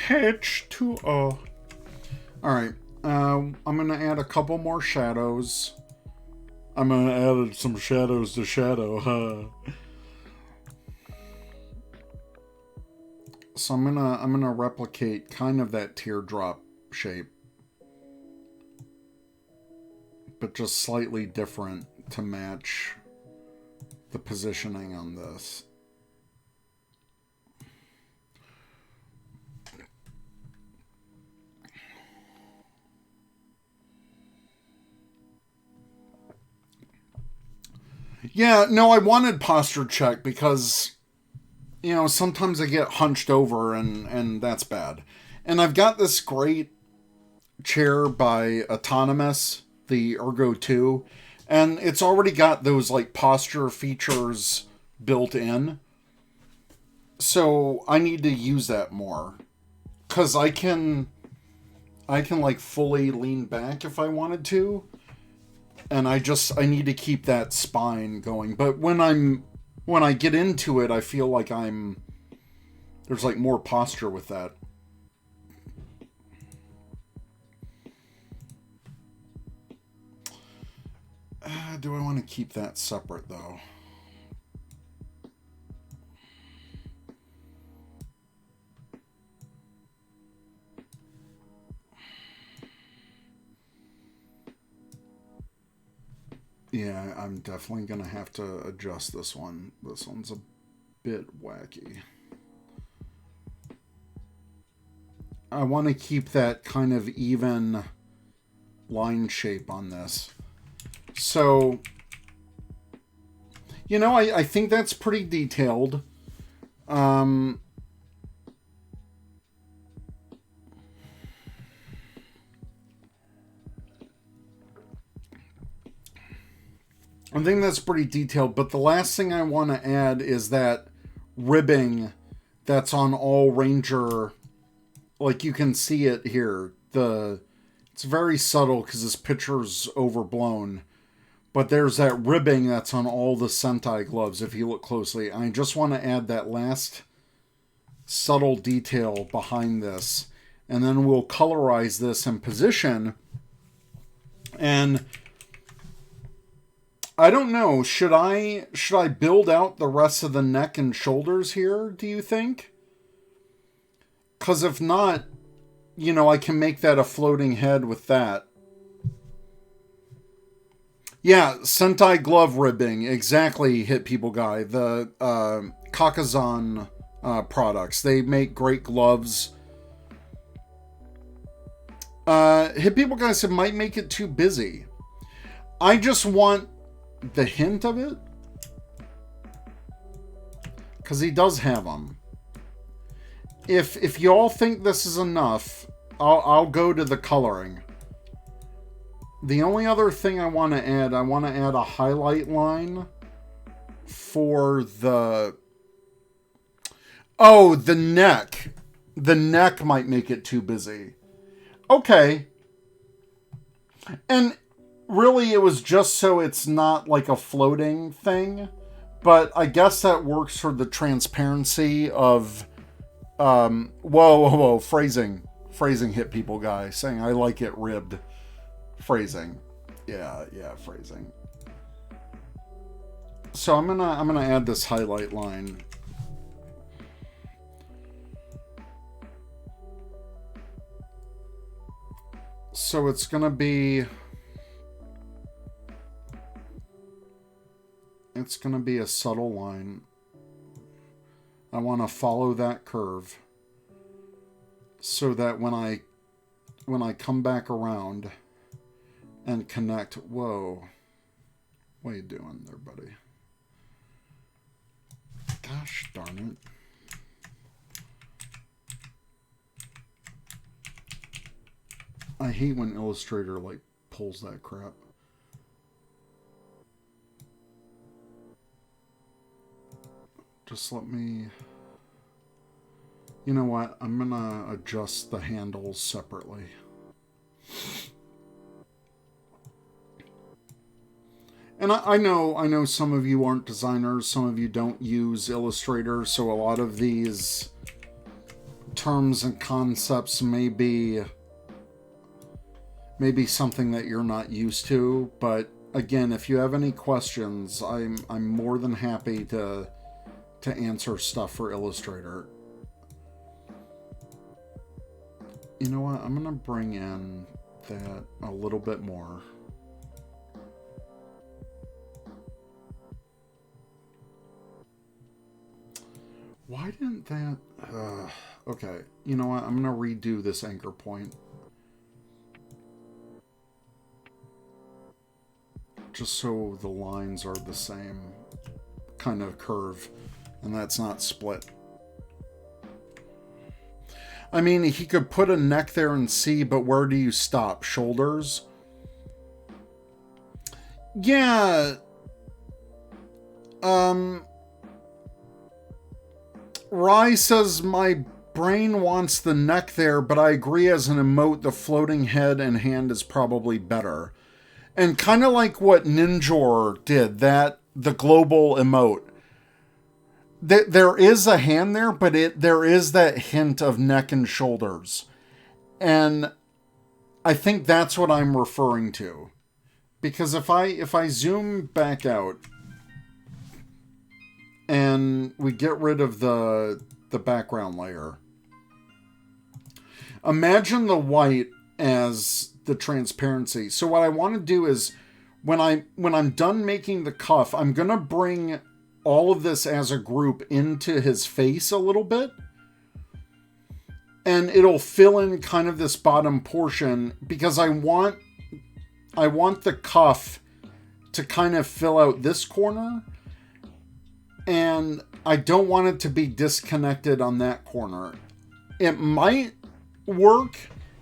H2O. Alright. I'm going to add a couple more shadows. I'm going to add some shadows to shadow. So I'm gonna replicate kind of that teardrop shape, but just slightly different to match the positioning on this. Yeah, no, I wanted posture check because, you know, sometimes I get hunched over and that's bad. And I've got this great chair by Autonomous, the Ergo 2, and it's already got those like posture features built in. So I need to use that more. 'Cause I can like fully lean back if I wanted to. And I need to keep that spine going. But when I get into it, I feel like there's like more posture with that. Do I want to keep that separate though? Yeah, I'm definitely going to have to adjust this one. This one's a bit wacky. I want to keep that kind of even line shape on this. So, you know, I think that's pretty detailed. I think that's pretty detailed, but the last thing I want to add is that ribbing that's on all Ranger. Like, you can see it here. It's very subtle because this picture's overblown. But there's that ribbing that's on all the Sentai gloves if you look closely. I just want to add that last subtle detail behind this. And then we'll colorize this and position. And I don't know, should I build out the rest of the neck and shoulders here, do you think? Because if not, you know, I can make that a floating head with that. Yeah, Sentai glove ribbing, exactly, Hit People Guy. The Kakazan products, they make great gloves. Hit People Guy said might make it too busy. I just want the hint of it, because he does have them. If you all think this is enough, I'll go to the coloring. The only other thing I want to add a highlight line for the neck. The neck might make it too busy. Okay. And really, it was just so it's not like a floating thing. But I guess that works for the transparency of... whoa. Phrasing, Hit People Guy. Saying, I like it ribbed. Phrasing. Yeah, phrasing. So I'm gonna add this highlight line. So it's gonna be... it's going to be a subtle line. I want to follow that curve so that when I come back around and connect, whoa, what are you doing there, buddy? Gosh darn it. I hate when Illustrator like pulls that crap. Just let me... You know what? I'm gonna adjust the handles separately. And I know some of you aren't designers, some of you don't use Illustrator, so a lot of these terms and concepts may be something that you're not used to, but again, if you have any questions, I'm more than happy to answer stuff for Illustrator. You know what? I'm gonna bring in that a little bit more. Why didn't that... okay, you know what? I'm gonna redo this anchor point. Just so the lines are the same kind of curve, and that's not split. I mean, he could put a neck there and see, but where do you stop? Shoulders? Yeah. Rye says, my brain wants the neck there, but I agree as an emote, the floating head and hand is probably better. And kind of like what Ninjor did, the global emote. There is a hand there, but there is that hint of neck and shoulders. And I think that's what I'm referring to. Because if I zoom back out and we get rid of the background layer, imagine the white as the transparency. So what I want to do is when I'm done making the cuff, I'm going to bring all of this as a group into his face a little bit. And it'll fill in kind of this bottom portion because I want the cuff to kind of fill out this corner. And I don't want it to be disconnected on that corner. It might work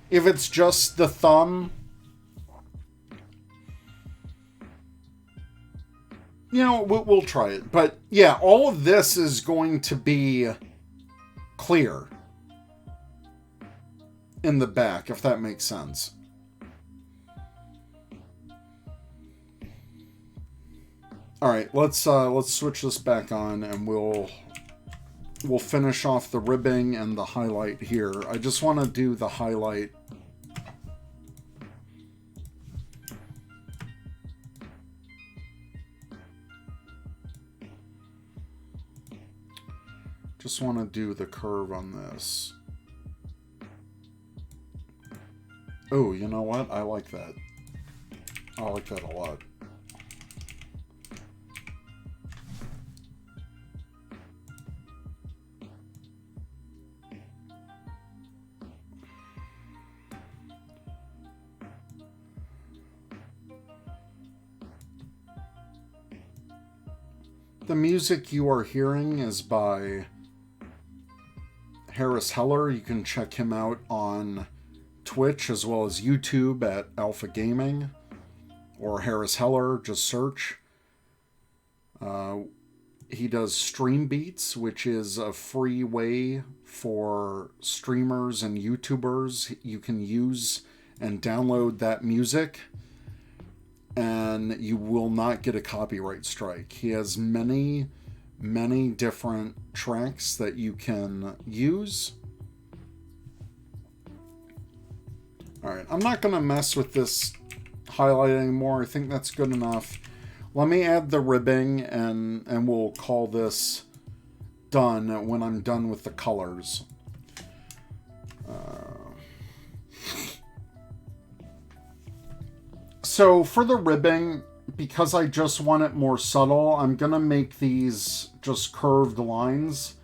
if it's just the thumb. You know, we'll try it. But yeah, all of this is going to be clear in the back, if that makes sense. All right, let's switch this back on, and we'll finish off the ribbing and the highlight here. I just want to do the highlight. Just want to do the curve on this. Oh, you know what? I like that. I like that a lot. The music you are hearing is by Harris Heller. You can check him out on Twitch as well as YouTube at Alpha Gaming or Harris Heller, just search. He does Stream Beats, which is a free way for streamers and YouTubers. You can use and download that music, and you will not get a copyright strike. He has many different tracks that you can use. Alright, I'm not going to mess with this highlight anymore. I think that's good enough. Let me add the ribbing, and we'll call this done when I'm done with the colors. So for the ribbing, because I just want it more subtle, I'm going to make these just curved lines,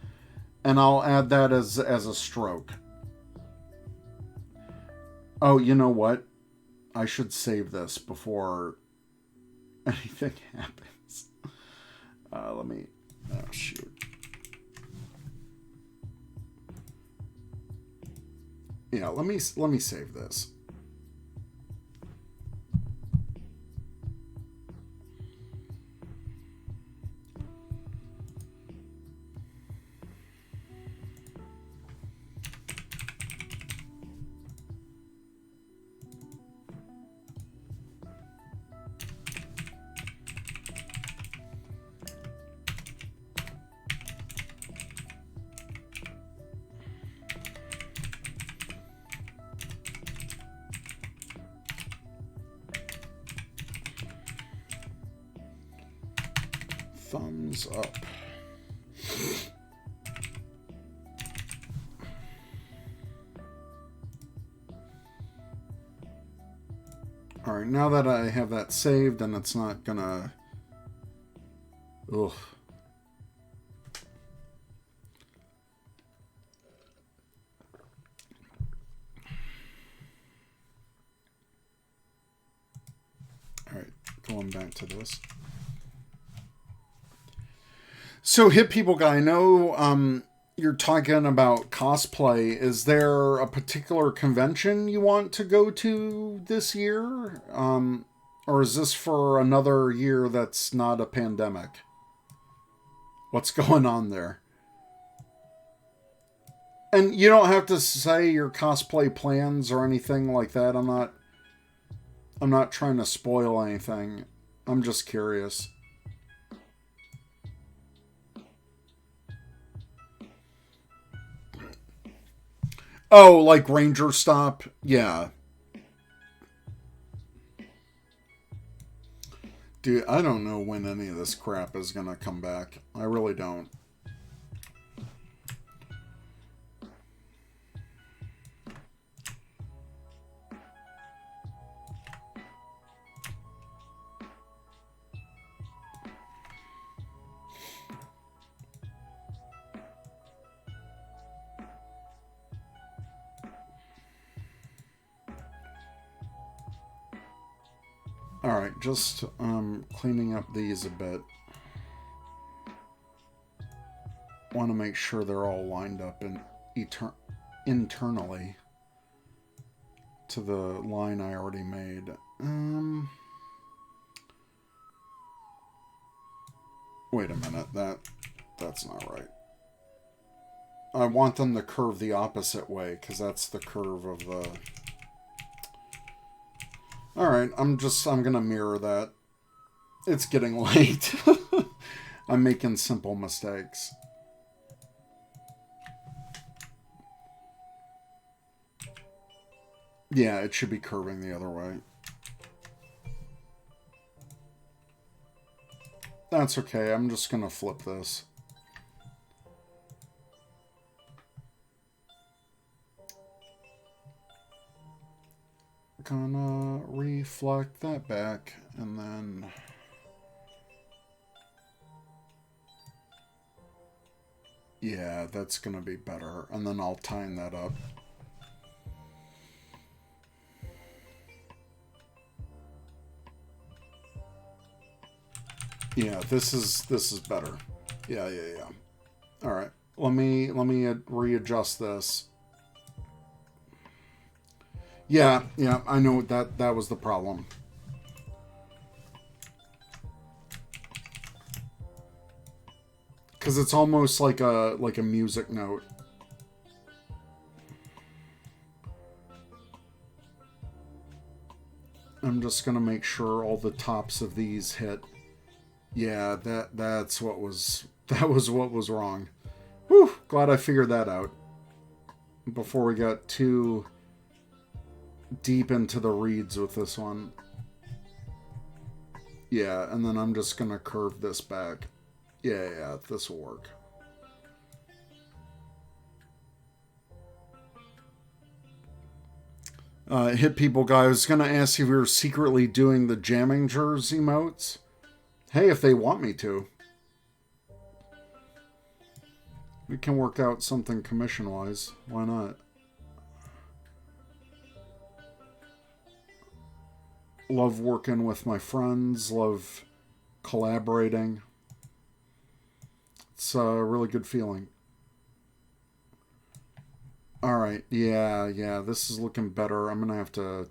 and I'll add that as a stroke. Oh, you know what? I should save this before anything happens. Let me... Oh, shoot. Yeah, let me save this. Thumbs up. All right, now that I have that saved and it's not gonna... Ugh. All right, going back to this. So, Hip People Guy, I know you're talking about cosplay. Is there a particular convention you want to go to this year? Or is this for another year that's not a pandemic? What's going on there? And you don't have to say your cosplay plans or anything like that. I'm not trying to spoil anything. I'm just curious. Oh, like Ranger Stop? Yeah. Dude, I don't know when any of this crap is gonna come back. I really don't. Alright, just cleaning up these a bit. Want to make sure they're all lined up and internally to the line I already made. Wait a minute, that's not right. I want them to curve the opposite way, because that's the curve of the... Alright, I'm gonna mirror that. It's getting late. I'm making simple mistakes. Yeah, it should be curving the other way. That's okay, I'm just gonna flip this. Gonna reflect that back, and then... Yeah, that's gonna be better. And then I'll tighten that up. Yeah, this is better. Yeah. All right, let me readjust this. Yeah, I know that was the problem. Because it's almost like a music note. I'm just gonna make sure all the tops of these hit. Yeah, that was what was wrong. Whew, glad I figured that out before we got too deep into the reeds with this one. Yeah, and then I'm just gonna curve this back. Yeah, this will work. Hit People Guy, I was going to ask if you were secretly doing the Jammingers emotes. Hey, if they want me to. We can work out something commission-wise. Why not? Love working with my friends. Love collaborating. It's a really good feeling. Alright, yeah, this is looking better. I'm gonna have to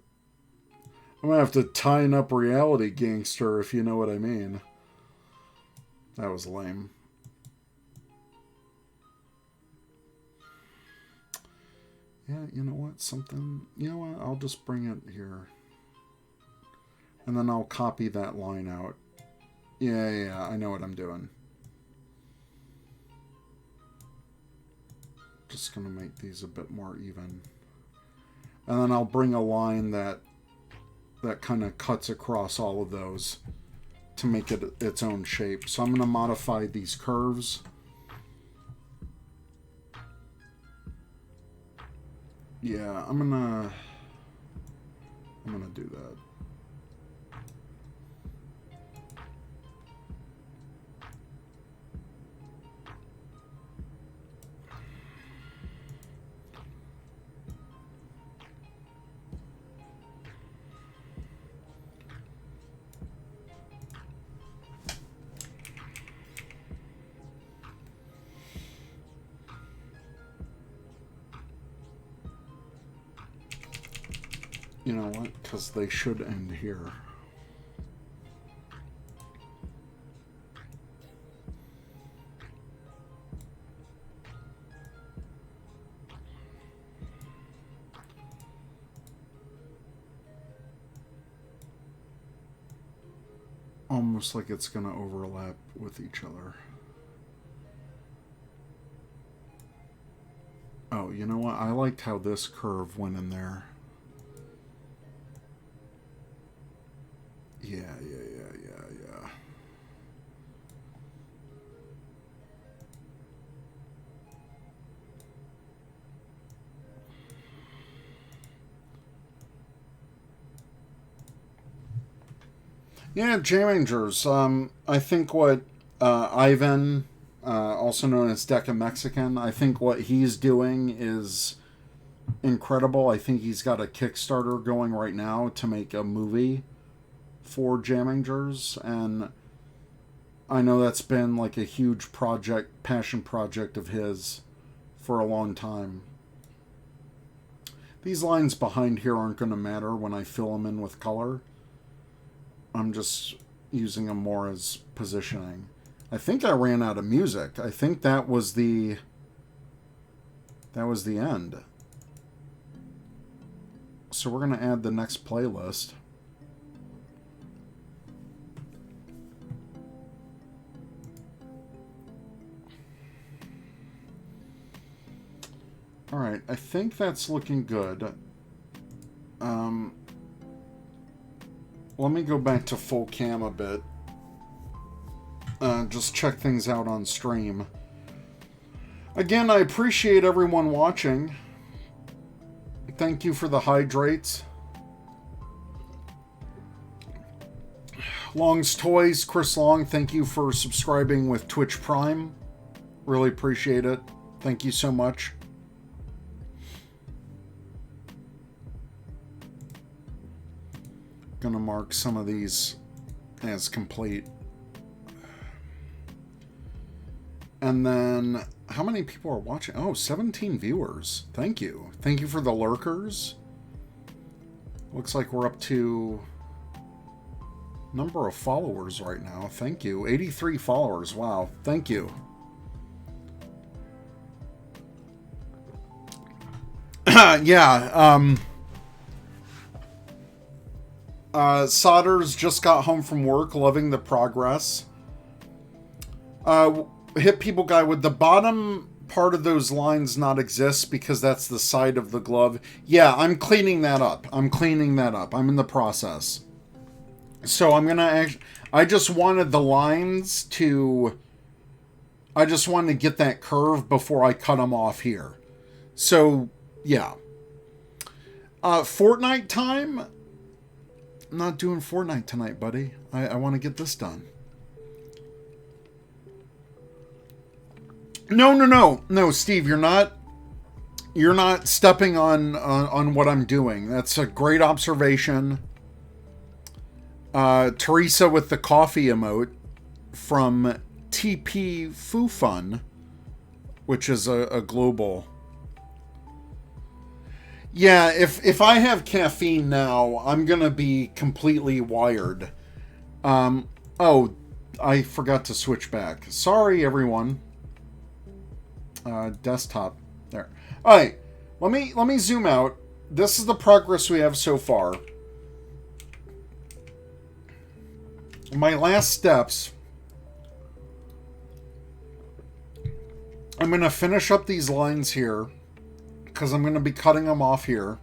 tighten up Reality Gangster, if you know what I mean. That was lame. Yeah, you know what? You know what? I'll just bring it here. And then I'll copy that line out. Yeah, I know what I'm doing. Just going to make these a bit more even. And then I'll bring a line that kind of cuts across all of those to make it its own shape. So I'm going to modify these curves. Yeah, I'm gonna do that. You know what? Because they should end here. Almost like it's going to overlap with each other. Oh, you know what? I liked how this curve went in there. Yeah. Yeah, Jammingers. I think what Ivan, also known as Deca Mexican, I think what he's doing is incredible. I think he's got a Kickstarter going right now to make a movie for Jammingers, and I know that's been like a huge passion project of his for a long time. These lines behind here aren't going to matter when I fill them in with color. I'm just using them more as positioning. I think I ran out of music. I think that was the end. So we're going to add the next playlist. Alright, I think that's looking good. Let me go back to full cam a bit. Just check things out on stream. Again, I appreciate everyone watching. Thank you for the hydrates. Long's Toys, Chris Long, thank you for subscribing with Twitch Prime. Really appreciate it. Thank you so much. Gonna mark some of these as complete. And then, how many people are watching? Oh, 17 viewers. Thank you. Thank you for the lurkers. Looks like we're up to number of followers right now. Thank you. 83 followers. Wow. Thank you. Yeah. Sodders just got home from work, loving the progress. Hit People Guy, would the bottom part of those lines not exist because that's the side of the glove? Yeah, I'm cleaning that up. I'm in the process. So I'm gonna I just wanted the lines to... I just wanted to get that curve before I cut them off here. So, yeah. Fortnite time? I'm not doing Fortnite tonight, buddy. I want to get this done. No, Steve, you're not stepping on what I'm doing. That's a great observation. Teresa with the coffee emote from Trekkieb47, which is a global. Yeah, if I have caffeine now, I'm gonna be completely wired. Oh, I forgot to switch back. Sorry, everyone. Desktop there. All right, let me zoom out. This is the progress we have so far. My last steps. I'm gonna finish up these lines here because I'm gonna be cutting them off here,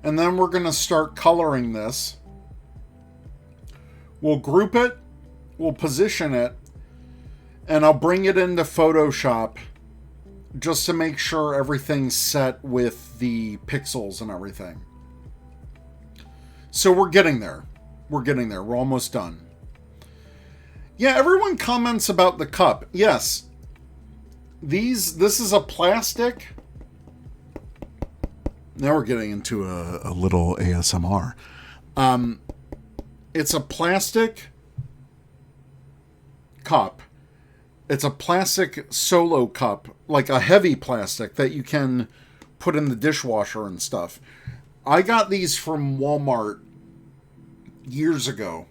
and then we're gonna start coloring this. We'll group it, we'll position it, and I'll bring it into Photoshop just to make sure everything's set with the pixels and everything. So we're getting there. We're getting there. We're almost done. Yeah, everyone comments about the cup. Yes. This is a plastic. Now we're getting into a little ASMR. It's a plastic cup. It's a plastic solo cup, like a heavy plastic that you can put in the dishwasher and stuff. I got these from Walmart years ago.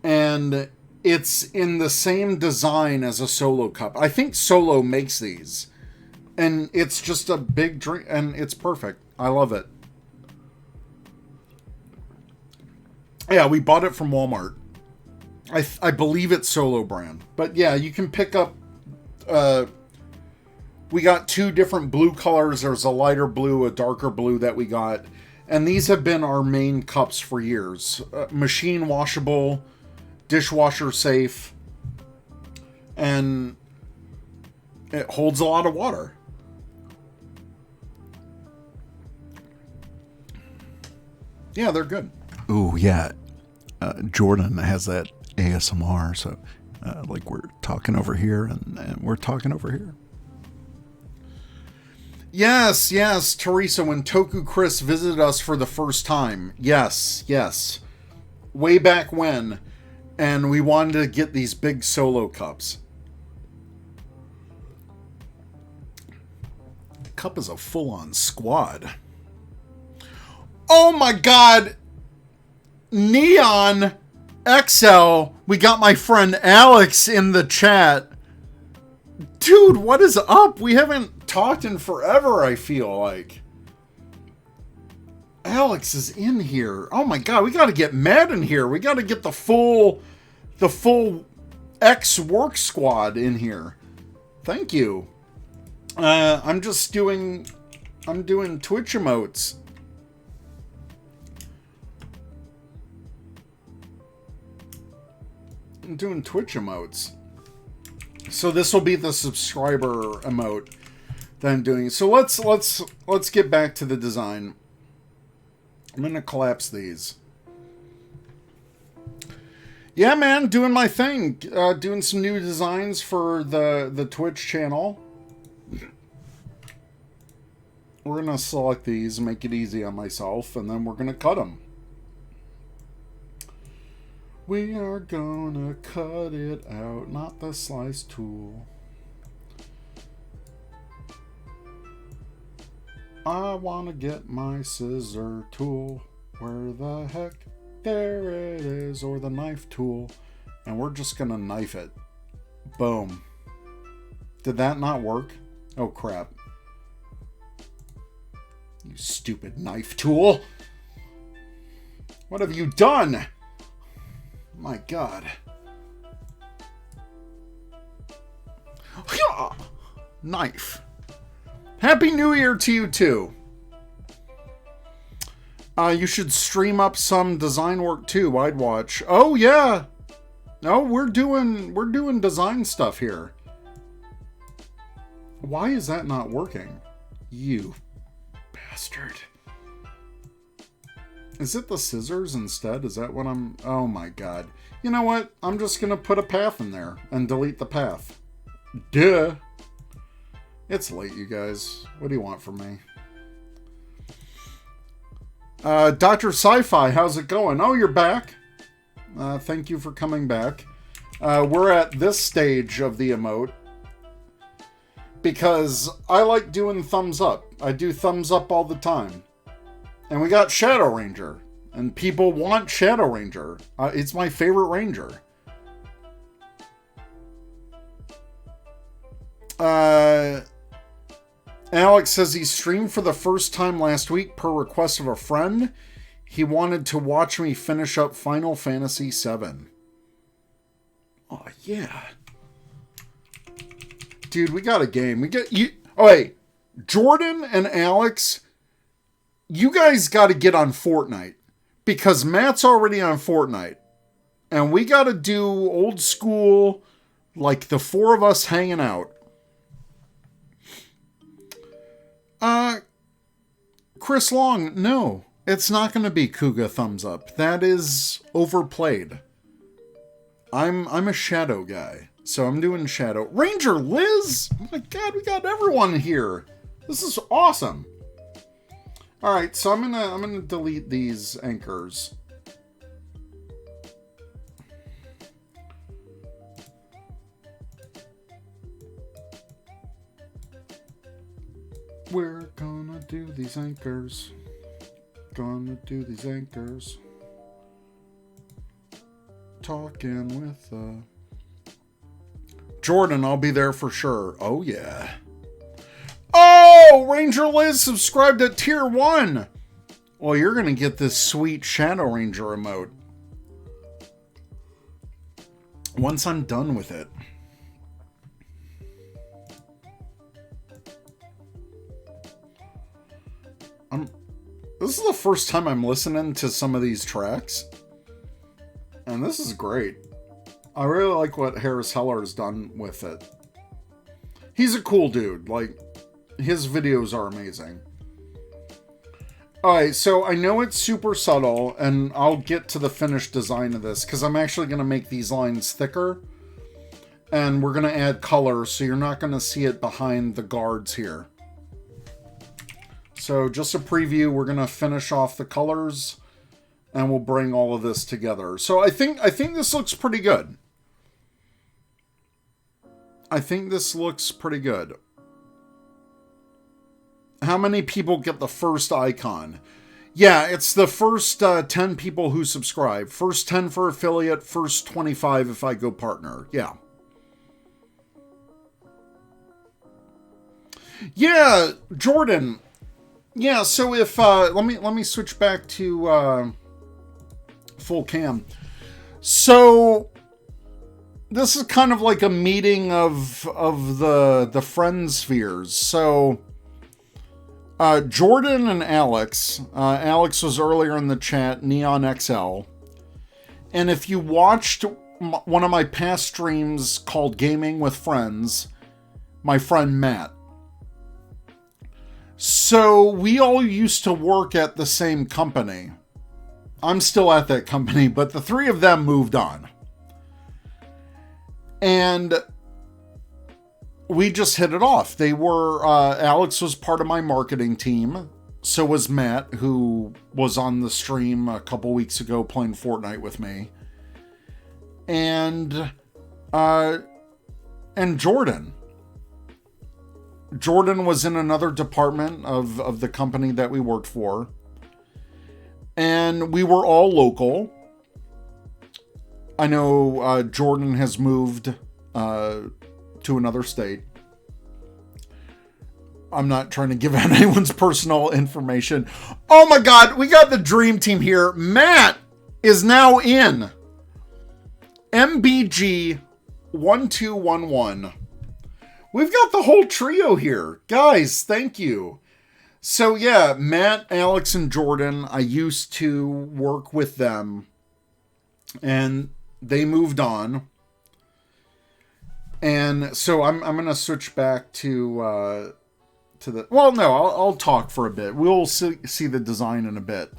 And it's in the same design as a Solo cup. I think Solo makes these. And it's just a big drink, and it's perfect. I love it. Yeah, we bought it from Walmart. I believe it's Solo brand. But yeah, you can pick up... we got two different blue colors. There's a lighter blue, a darker blue that we got. And these have been our main cups for years. Machine washable, dishwasher safe, and it holds a lot of water. Yeah, they're good. Ooh, yeah. Jordan has that ASMR, so like we're talking over here and we're talking over here. Yes, Teresa, when Toku Chris visited us for the first time. Yes. Way back when. And we wanted to get these big Solo cups. Cup is a full-on squad. Oh my god! Neon XL. We got my friend Alex in the chat. Dude, what is up? We haven't talked in forever, I feel like. Alex is in here. Oh my god, we gotta get Matt in here. We gotta get the full X work squad in here. Thank you. I'm doing Twitch emotes. I'm doing Twitch emotes. So this will be the subscriber emote that I'm doing. So let's get back to the design. I'm gonna collapse these. Yeah, man, doing my thing. Doing some new designs for the Twitch channel. We're gonna select these, make it easy on myself, and then we're gonna cut them. We are gonna cut it out, not the slice tool. I wanna get my scissor tool. Where the heck? There it is, or the knife tool. And we're just gonna knife it. Boom. Did that not work? Oh crap. You stupid knife tool. What have you done? My god. Knife. Happy New Year to you too. You should stream up some design work too. I'd watch. Oh yeah. No, we're doing design stuff here. Why is that not working? You bastard. Is it the scissors instead? Is that what I'm... Oh my god. You know what? I'm just gonna put a path in there and delete the path. Duh. It's late, you guys. What do you want from me? Dr. Sci-Fi, how's it going? Oh, you're back. Thank you for coming back. We're at this stage of the emote because I like doing thumbs up. I do thumbs up all the time. And we got Shadow Ranger. And people want Shadow Ranger. It's my favorite Ranger. Alex says he streamed for the first time last week per request of a friend. He wanted to watch me finish up Final Fantasy VII. Oh, yeah. Dude, we got a game. We got you. Oh, hey. Jordan and Alex, you guys got to get on Fortnite. Because Matt's already on Fortnite. And we got to do old school, like the four of us hanging out. Chris Long, no. It's not going to be Kuga thumbs up. That is overplayed. I'm a Shadow guy. So I'm doing Shadow. Ranger Liz! Oh my god, we got everyone here. This is awesome. Alright, so I'm gonna delete these anchors. We're gonna do these anchors. Gonna do these anchors. Talking with Jordan, I'll be there for sure. Oh yeah. Oh, Ranger Liz subscribed at tier 1. Well, you're gonna get this sweet Shadow Ranger emote once I'm done with it. This is the first time I'm listening to some of these tracks. And this is great. I really like what Harris Heller's done with it. He's a cool dude. Like, his videos are amazing. Alright, so I know it's super subtle, and I'll get to the finished design of this, because I'm actually going to make these lines thicker. And we're going to add color, so you're not going to see it behind the guards here. So just a preview, we're going to finish off the colors and we'll bring all of this together. So I think this looks pretty good. I think this looks pretty good. How many people get the first icon? Yeah, it's the first 10 people who subscribe. First 10 for affiliate, first 25 if I go partner. Yeah. Yeah, Jordan. Yeah, so if let me switch back to full cam. So this is kind of like a meeting of the friend spheres. So Jordan and Alex. Alex was earlier in the chat, Neon XL. And if you watched one of my past streams called Gaming with Friends, my friend Matt. So we all used to work at the same company. I'm still at that company, but the three of them moved on. And we just hit it off. They were, Alex was part of my marketing team. So was Matt, who was on the stream a couple weeks ago playing Fortnite with me. And Jordan. Jordan was in another department of the company that we worked for. And we were all local. I know Jordan has moved to another state. I'm not trying to give out anyone's personal information. Oh my god, we got the dream team here. Matt is now in. MBG 1211. We've got the whole trio here. Guys, thank you. So yeah, Matt, Alex, and Jordan, I used to work with them. And they moved on. And so I'm going to switch back to to the... Well, no, I'll talk for a bit. We'll see the design in a bit.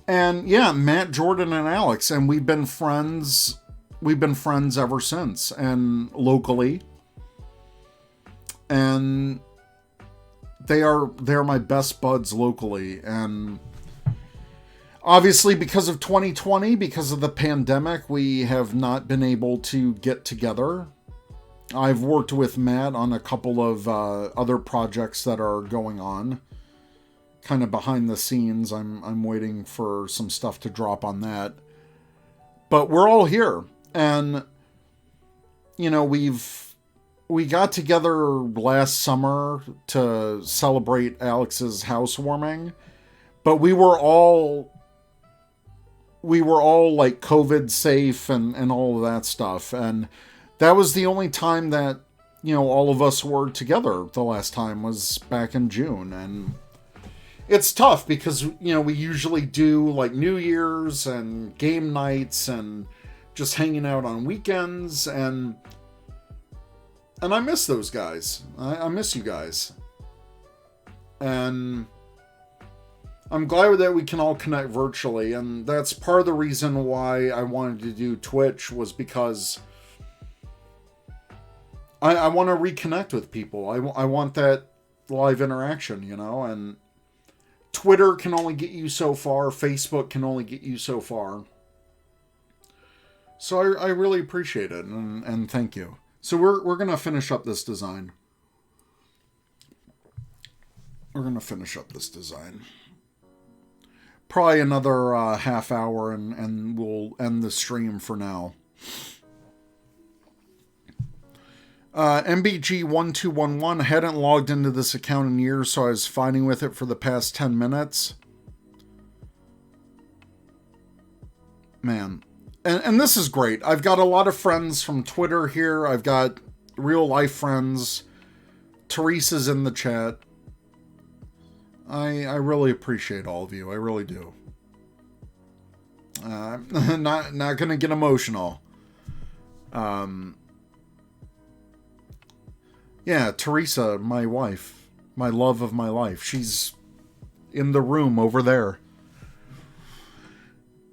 And yeah, Matt, Jordan, and Alex, and we've been friends ever since, and locally. And they're my best buds locally, and obviously because of 2020, because of the pandemic, we have not been able to get together. I've worked with Matt on a couple of other projects that are going on, kind of behind the scenes. I'm waiting for some stuff to drop on that. But we're all here, and you know, we got together last summer to celebrate Alex's housewarming, but we were all like COVID safe and all of that stuff. And that was the only time that, you know, all of us were together. The last time was back in June. And it's tough because, you know, we usually do like New Year's and game nights and just hanging out on weekends, and I miss those guys. I miss you guys. And I'm glad that we can all connect virtually. And that's part of the reason why I wanted to do Twitch, was because I want to reconnect with people. I want that live interaction, you know. And Twitter can only get you so far. Facebook can only get you so far. So I really appreciate it. And thank you. So we're going to finish up this design. Probably another half hour, and we'll end the stream for now. MBG1211 hadn't logged into this account in years, so I was fighting with it for the past 10 minutes. Man. And this is great. I've got a lot of friends from Twitter here. I've got real life friends. Teresa's in the chat. I really appreciate all of you. I really do. Not gonna get emotional. Yeah, Teresa, my wife, my love of my life. She's in the room over there.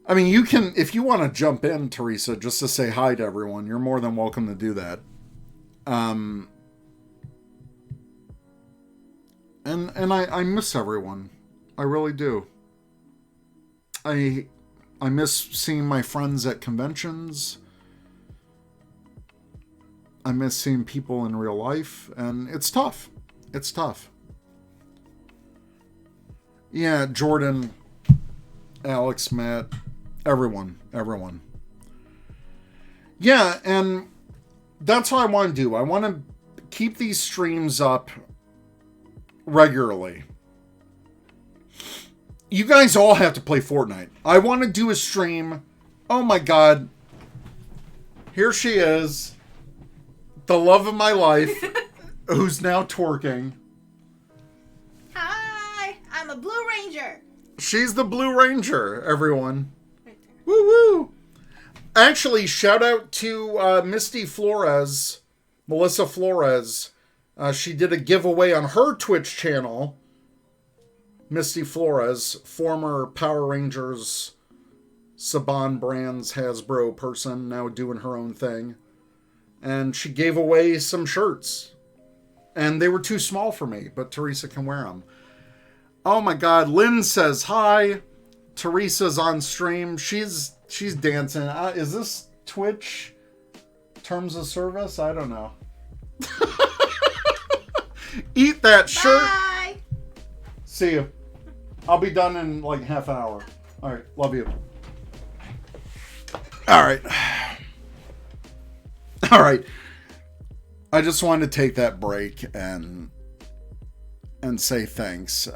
I mean, you can, if you want to jump in, Teresa, just to say hi to everyone, you're more than welcome to do that. And I miss everyone. I really do. I miss seeing my friends at conventions. I miss seeing people in real life, and it's tough. It's tough. Yeah, Jordan, Alex, Matt, everyone. Yeah, and that's what I want to do. I want to keep these streams up regularly. You guys all have to play Fortnite. I want to do a stream. Oh my god. Here she is. The love of my life. Who's now twerking. Hi, I'm a Blue Ranger. She's the Blue Ranger, everyone. Right there. Woo woo. Actually, shout out to Misty Flores, Melissa Flores. She did a giveaway on her Twitch channel. Misty Flores, former Power Rangers, Saban Brands, Hasbro person, now doing her own thing. And she gave away some shirts. And they were too small for me, but Teresa can wear them. Oh my god, Lynn says hi. Teresa's on stream. She's dancing. Is this Twitch terms of service? I don't know. Eat that shirt. Bye. See you. I'll be done in like half an hour. All right. Love you. All right. All right. I just wanted to take that break and say thanks.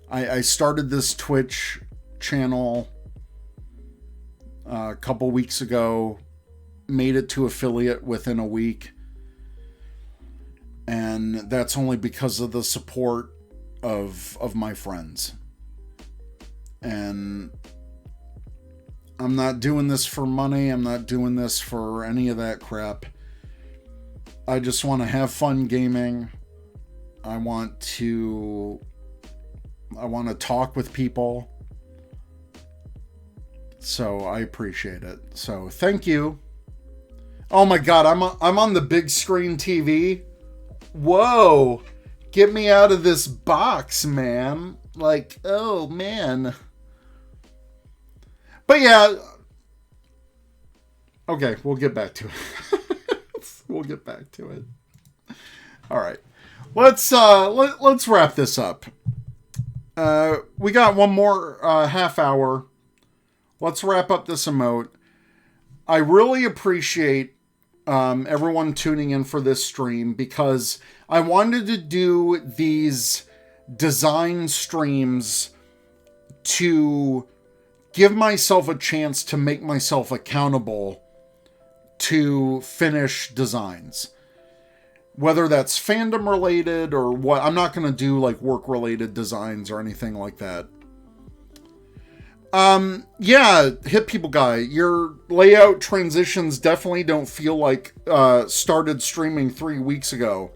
I started this Twitch channel a couple weeks ago. Made it to affiliate within a week. And that's only because of the support of my friends. And I'm not doing this for money. I'm not doing this for any of that crap. I just want to have fun gaming. I want to talk with people. So I appreciate it. So thank you. Oh my God, I'm on the big screen TV. Whoa, get me out of this box, man. Like, oh man. But yeah, okay, we'll get back to it. We'll get back to it. All right, let's wrap this up. We got one more half hour. Let's wrap up this emote. I really appreciate everyone tuning in for this stream, because I wanted to do these design streams to give myself a chance to make myself accountable to finish designs. Whether that's fandom related or what, I'm not going to do like work related designs or anything like that. Yeah, Hit People Guy, your layout transitions definitely don't feel like started streaming 3 weeks ago.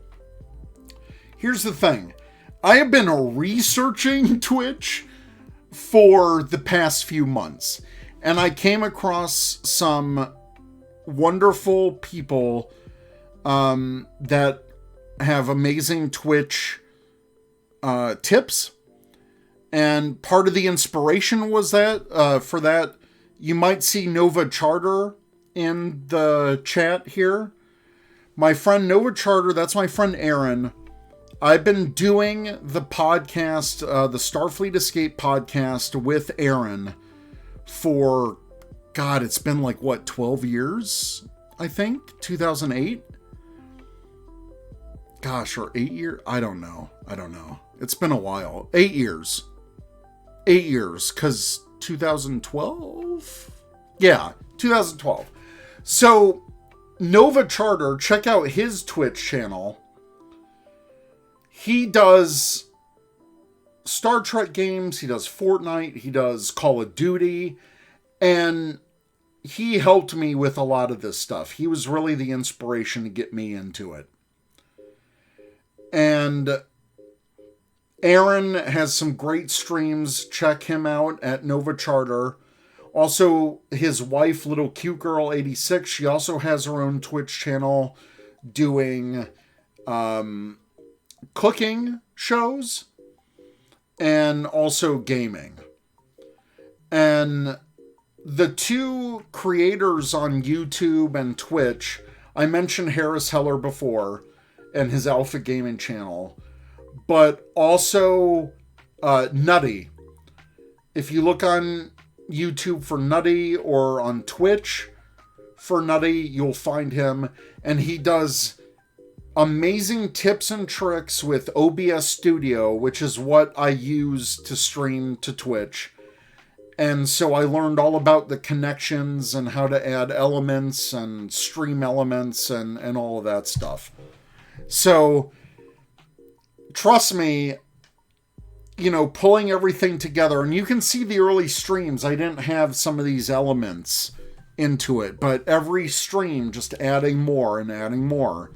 Here's the thing. I have been researching Twitch for the past few months, and I came across some wonderful people that have amazing Twitch tips. And part of the inspiration was that, for that, you might see Nova Charter in the chat here. My friend Nova Charter, that's my friend Aaron. I've been doing the podcast, the Starfleet Escape podcast with Aaron for, God, it's been like, what, 12 years? I think? 2008? Gosh, or 8 years? I don't know. It's been a while. 8 years. 8 years, because 2012? Yeah, 2012. So, Nova Charter, check out his Twitch channel. He does Star Trek games, he does Fortnite, he does Call of Duty, and he helped me with a lot of this stuff. He was really the inspiration to get me into it. And Aaron has some great streams. Check him out at Nova Charter. Also, his wife, Little Cute Girl 86, she also has her own Twitch channel doing cooking shows and also gaming. And the two creators on YouTube and Twitch, I mentioned Harris Heller before and his Alpha Gaming channel, but also Nutty. If you look on YouTube for Nutty or on Twitch for Nutty, you'll find him. And he does amazing tips and tricks with OBS Studio, which is what I use to stream to Twitch. And so I learned all about the connections and how to add elements and stream elements and all of that stuff. So, trust me, you know, pulling everything together, and you can see the early streams, I didn't have some of these elements into it, but every stream just adding more and adding more.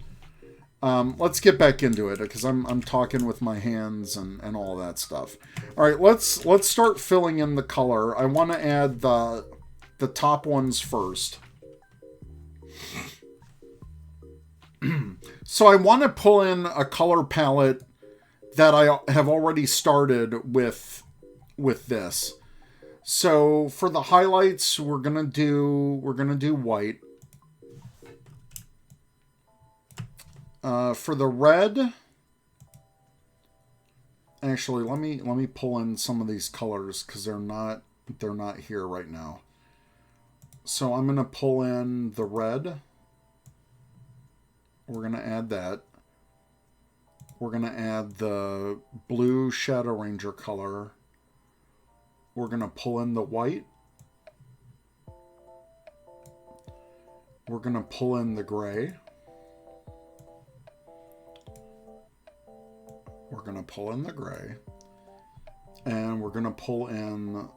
Let's get back into it, because I'm talking with my hands and all that stuff. All right, let's start filling in the color. I want to add the top ones first. So I want to pull in a color palette that I have already started with this. So for the highlights, we're gonna do white. For the red, actually, let me pull in some of these colors because they're not here right now. So I'm gonna pull in the red. We're gonna add that. We're gonna add the blue Shadow Ranger color. We're gonna pull in the white. We're gonna pull in the gray. We're going to pull in the gray. And we're going to pull in,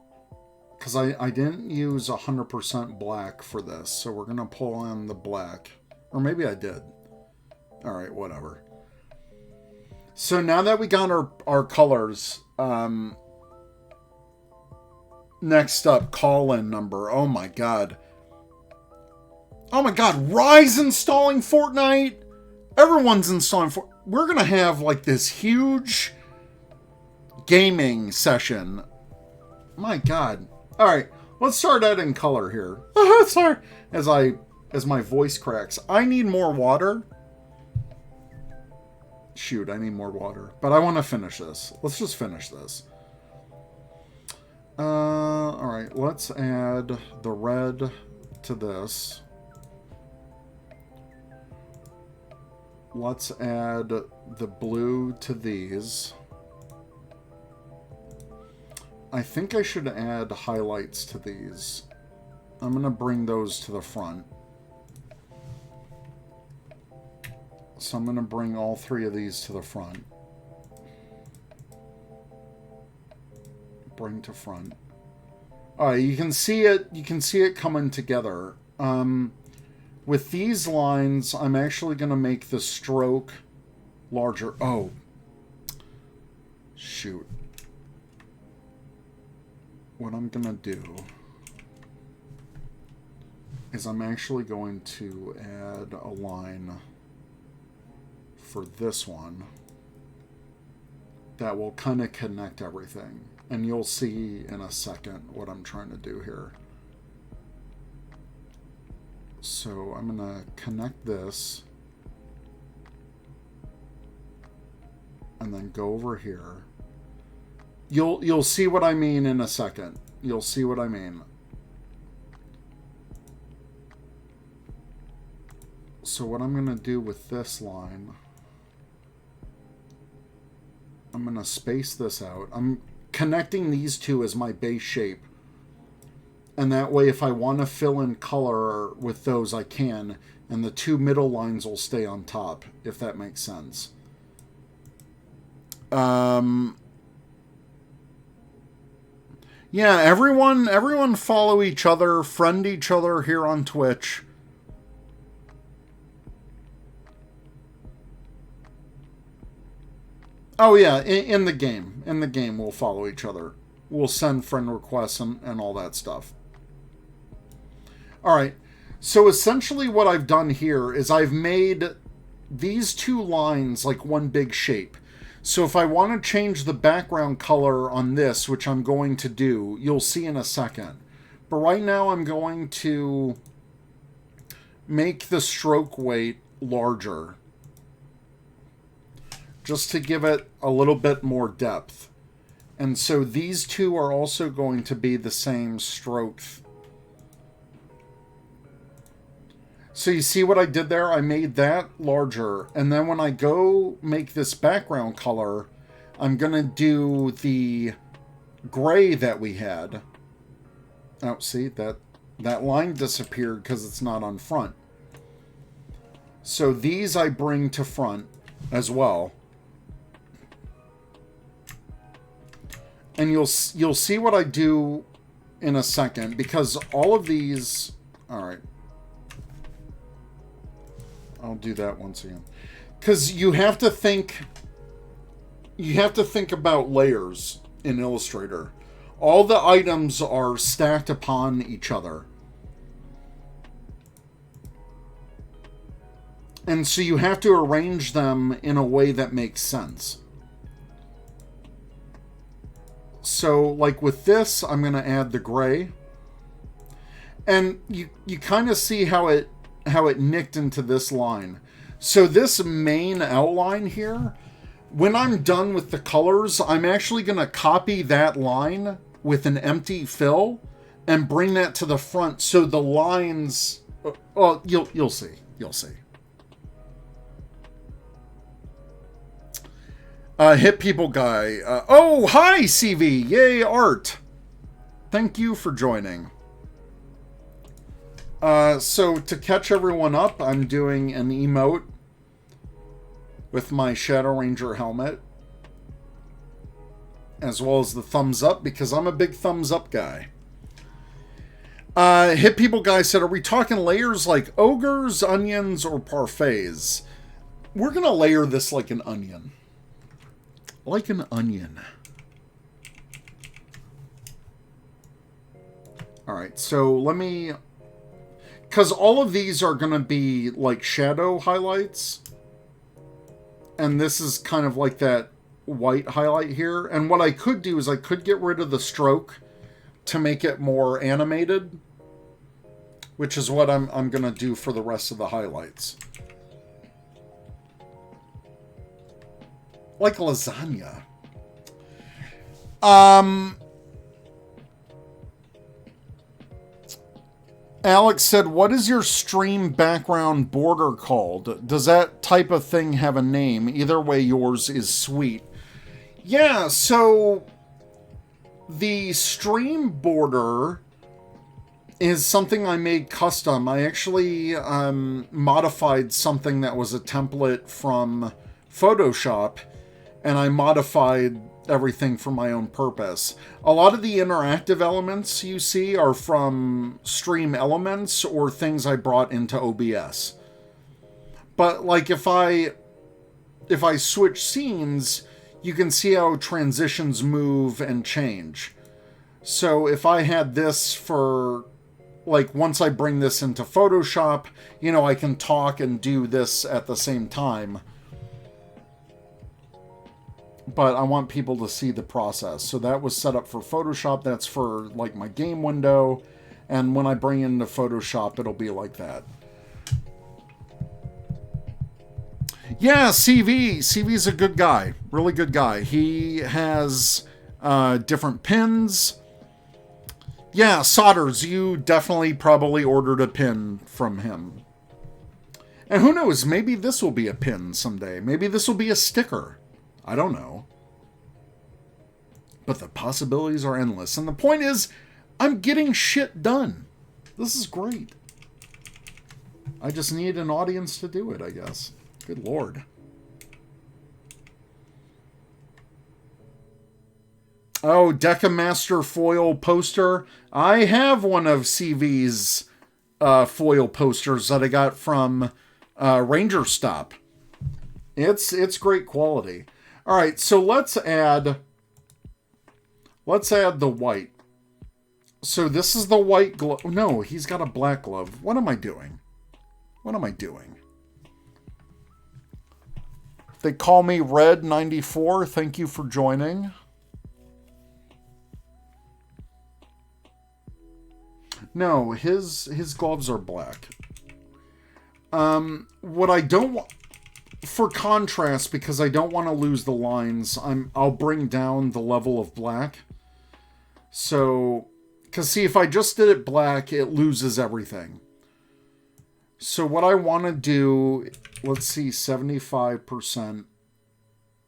because I didn't use 100% black for this, so we're going to pull in the black. Or maybe I did. Alright, whatever. So now that we got our colors, next up, call-in number. Oh my god. Oh my god, Rise installing Fortnite? Everyone's installing Fortnite. We're gonna have like this huge gaming session. My god. Alright, let's start adding color here. Sorry. As my voice cracks. I need more water. Shoot, I need more water. But I want to finish this. Let's just finish this. Alright, let's add the red to this. Let's add the blue to these. I think I should add highlights to these. I'm going to bring those to the front. So I'm going to bring all three of these to the front. Bring to front. Alright, you can see it coming together. With these lines, I'm actually going to make the stroke larger. Oh. Shoot. What I'm going to do is I'm actually going to add a line for this one that will kind of connect everything. And you'll see in a second what I'm trying to do here. So I'm going to connect this and then go over here. You'll see what I mean in a second. You'll see what I mean. So what I'm going to do with this line, I'm going to space this out. I'm connecting these two as my base shape. And that way, if I want to fill in color with those, I can. And the two middle lines will stay on top, if that makes sense. Yeah, everyone follow each other, friend each other here on Twitch. Oh yeah, in the game. In the game, we'll follow each other. We'll send friend requests and all that stuff. Alright, so essentially what I've done here is I've made these two lines like one big shape. So if I want to change the background color on this, which I'm going to do, you'll see in a second. But right now I'm going to make the stroke weight larger, just to give it a little bit more depth. And so these two are also going to be the same stroke. So you see what I did there? I made that larger. And then when I go make this background color, I'm going to do the gray that we had. Oh, see, that line disappeared because it's not on front. So these I bring to front as well. And you'll see what I do in a second, because all of these... Alright. I'll do that once again. Because you have to think about layers in Illustrator. All the items are stacked upon each other. And so you have to arrange them in a way that makes sense. So, like with this, I'm going to add the gray. And you kind of see how it nicked into this line. So this main outline here, when I'm done with the colors, I'm actually going to copy that line with an empty fill and bring that to the front so the lines... Well, you'll see. You'll see. Hit People Guy. Oh, hi, CV. Yay, art. Thank you for joining. So to catch everyone up, I'm doing an emote with my Shadow Ranger helmet, as well as the thumbs up, because I'm a big thumbs up guy. Hit People Guy said, are we talking layers like ogres, onions, or parfaits? We're going to layer this like an onion. like an onion. Alright, so let me... Because all of these are going to be like shadow highlights. And this is kind of like that white highlight here. And what I could do is I could get rid of the stroke to make it more animated. Which is what I'm going to do for the rest of the highlights. Like lasagna. Alex said, what is your stream background border called? Does that type of thing have a name? Either way, yours is sweet. Yeah, so the stream border is something I made custom. I actually modified something that was a template from Photoshop, and I modified everything for my own purpose. A lot of the interactive elements you see are from stream elements or things I brought into OBS. But like if I switch scenes, you can see how transitions move and change. So if I had this for, like, once I bring this into Photoshop, you know, I can talk and do this at the same time. But I want people to see the process. So that was set up for Photoshop. That's for, like, my game window. And when I bring it into Photoshop, it'll be like that. Yeah, CV. CV's a good guy. Really good guy. He has different pins. Yeah, Solders. You definitely probably ordered a pin from him. And who knows? Maybe this will be a pin someday. Maybe this will be a sticker. I don't know. But the possibilities are endless. And the point is, I'm getting shit done. This is great. I just need an audience to do it, I guess. Good Lord. Oh, Decamaster foil poster. I have one of CV's foil posters that I got from Ranger Stop. It's great quality. All right, so let's add the white. So this is the white glove. No, he's got a black glove. What am I doing? What am I doing? They call me Red94. Thank you for joining. No, his gloves are black. What I don't want, for contrast, because I don't want to lose the lines, I'll bring down the level of black. So, because see, if I just did it black, it loses everything. So what I want to do, let's see, 75%.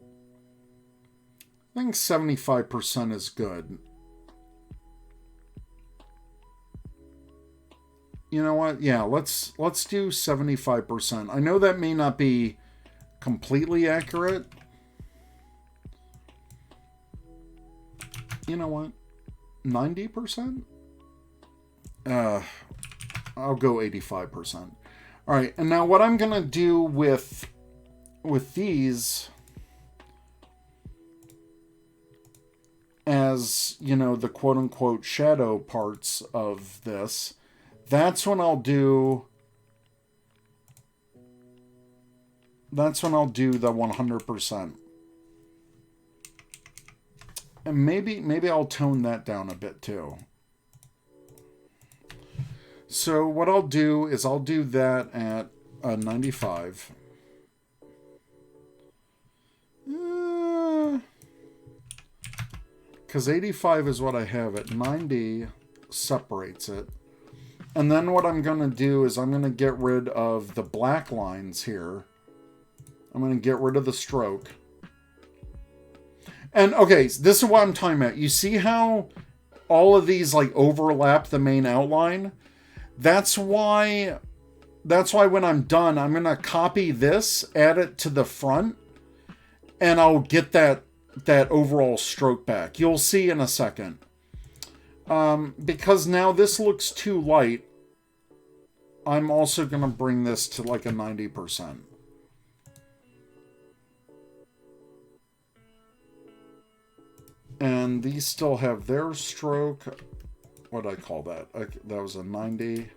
I think 75% is good. You know what? Yeah, let's do 75%. I know that may not be completely accurate. You know what? 90%? I'll go 85%. All right, and now what I'm going to do with these, as, you know, the quote-unquote shadow parts of this, that's when I'll do the 100%. And maybe I'll tone that down a bit too. So what I'll do is I'll do that at 95. Because 85 is what I have it. 90 separates it. And then what I'm going to do is I'm going to get rid of the black lines here. I'm going to get rid of the stroke. And okay, this is what I'm talking about. You see how all of these like overlap the main outline? That's why when I'm done, I'm going to copy this, add it to the front, and I'll get that overall stroke back. You'll see in a second. Because now this looks too light, I'm also going to bring this to like a 90%. And these still have their stroke. What did I call that? That was a 90.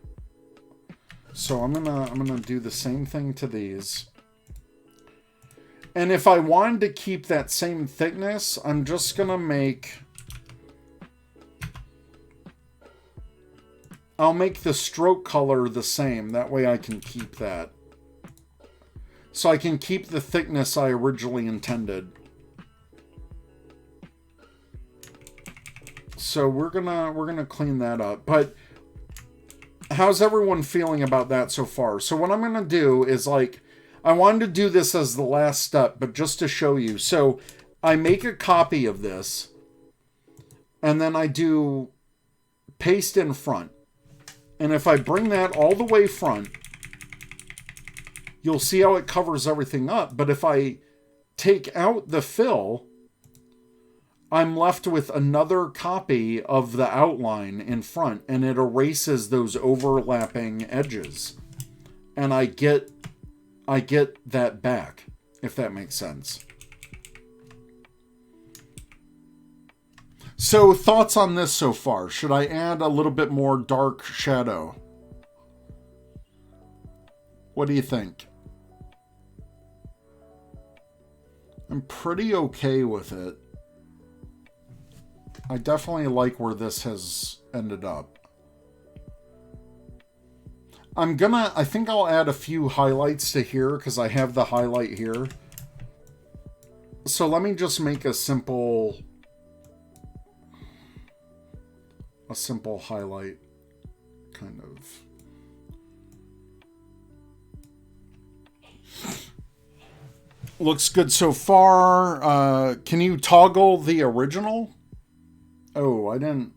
So I'm gonna do the same thing to these. And if I wanted to keep that same thickness, I'm just gonna I'll make the stroke color the same. That way I can keep that. So I can keep the thickness I originally intended. So we're gonna clean that up. But how's everyone feeling about that so far? So what I'm gonna do is, like, I wanted to do this as the last step, but just to show you. So I make a copy of this, and then I do paste in front. And if I bring that all the way front, you'll see how it covers everything up. But if I take out the fill, I'm left with another copy of the outline in front, and it erases those overlapping edges. And I get that back, if that makes sense. So, thoughts on this so far? Should I add a little bit more dark shadow? What do you think? I'm pretty okay with it. I definitely like where this has ended up. I think I'll add a few highlights to here because I have the highlight here. So let me just make a simple highlight, kind of. Looks good so far. Can you toggle the original? Oh, I didn't.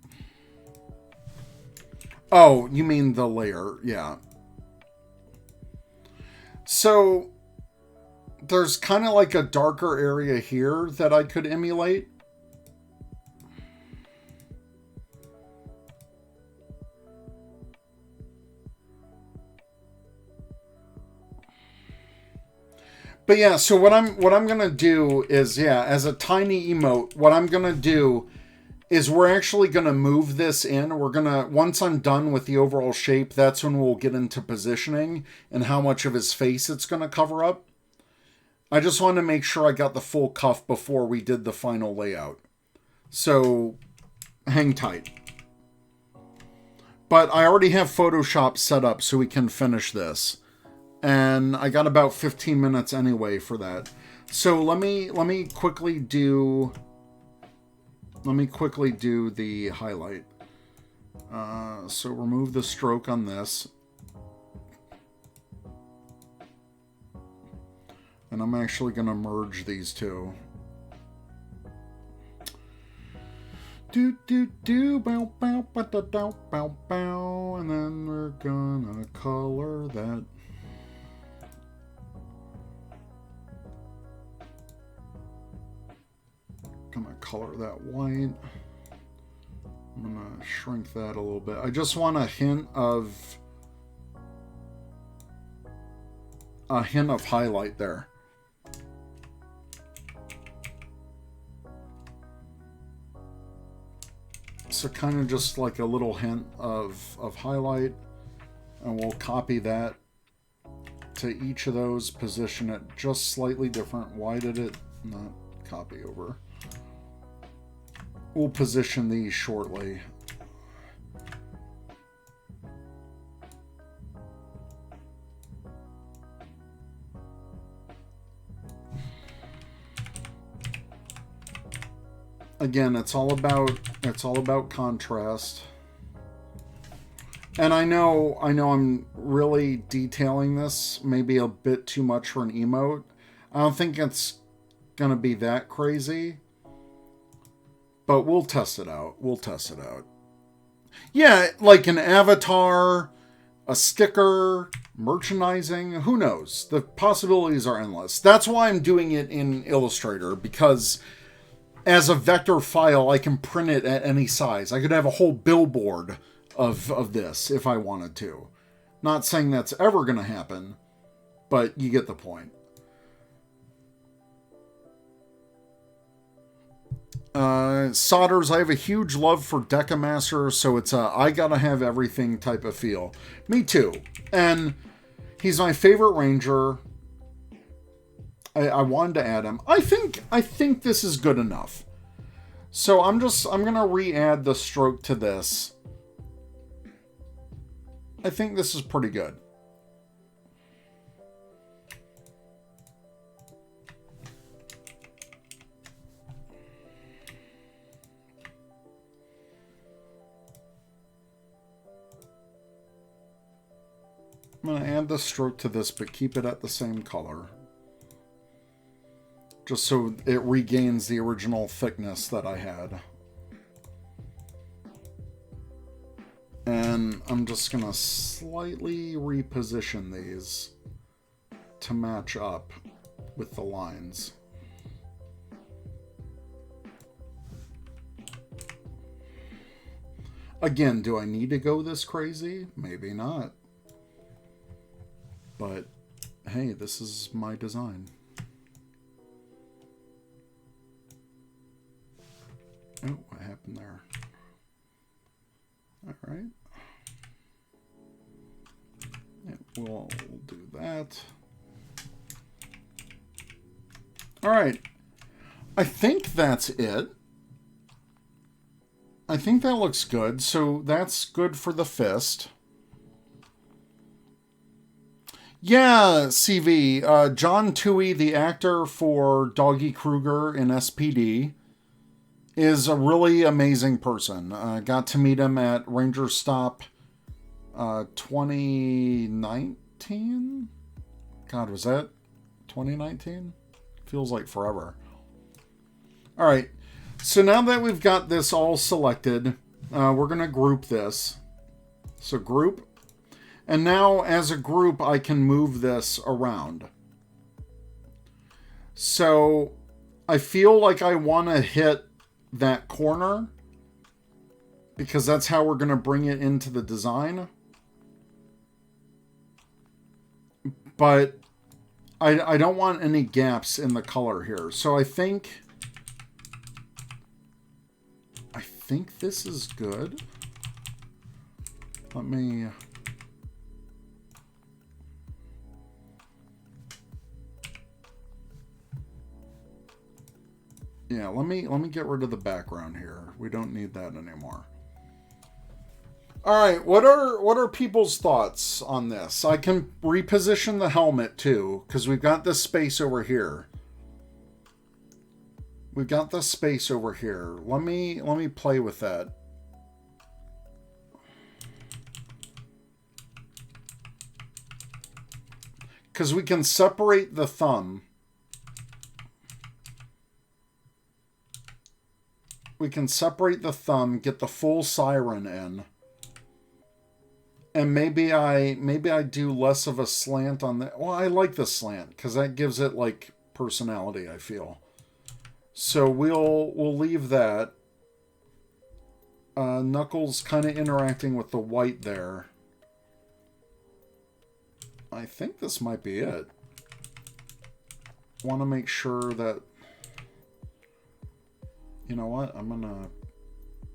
Oh, you mean the layer, yeah. So there's kind of like a darker area here that I could emulate. But yeah, so what I'm gonna do is, yeah, as a tiny emote, what I'm gonna do is we're actually gonna move this in. We're gonna, once I'm done with the overall shape, that's when we'll get into positioning and how much of his face it's gonna cover up. I just wanted to make sure I got the full cuff before we did the final layout. So hang tight. But I already have Photoshop set up so we can finish this. And I got about 15 minutes anyway for that. So let me quickly do the highlight. So remove the stroke on this. And I'm actually going to merge these two. Bow, bow, ba, da, bow, bow, bow. And then we're gonna color that. Gonna color that white. I'm gonna shrink that a little bit. I just want a hint of highlight there. So kind of just like a little hint of highlight, and we'll copy that to each of those, position it just slightly different. Why did it not copy over? We'll position these shortly. Again, it's all about contrast. And I know I'm really detailing this maybe a bit too much for an emote. I don't think it's gonna be that crazy. But we'll test it out. Yeah, like an avatar, a sticker, merchandising, who knows? The possibilities are endless. That's why I'm doing it in Illustrator, because as a vector file, I can print it at any size. I could have a whole billboard of this if I wanted to. Not saying that's ever going to happen, but you get the point. Sodders, I have a huge love for Decamaster, so it's a I gotta have everything type of feel. Me too. And he's my favorite ranger. I wanted to add him. I think this is good enough. So I'm gonna re-add the stroke to this. I think this is pretty good. I'm going to add the stroke to this, but keep it at the same color. Just so it regains the original thickness that I had. And I'm just going to slightly reposition these to match up with the lines. Again, do I need to go this crazy? Maybe not. But, hey, this is my design. Oh, what happened there? Alright. Yeah, we'll do that. Alright. I think that's it. I think that looks good. So that's good for the fist. Yeah, CV. John Toohey, the actor for Doggy Kruger in SPD, is a really amazing person. Got to meet him at Ranger Stop 2019? God, was that 2019? Feels like forever. All right. So now that we've got this all selected, we're going to group this. So group. And now, as a group, I can move this around. So, I feel like I want to hit that corner, because that's how we're going to bring it into the design. But I don't want any gaps in the color here. So I think this is good. Let me... Yeah, let me get rid of the background here. We don't need that anymore. All right, what are people's thoughts on this? I can reposition the helmet too, because we've got this space over here. We've got the space over here. Let me play with that. Because we can separate the thumb. We can separate the thumb, get the full siren in. And maybe I do less of a slant on the... Well, I like the slant, because that gives it, like, personality, I feel. So we'll leave that. Knuckles kind of interacting with the white there. I think this might be it. Want to make sure that... You know what? I'm going to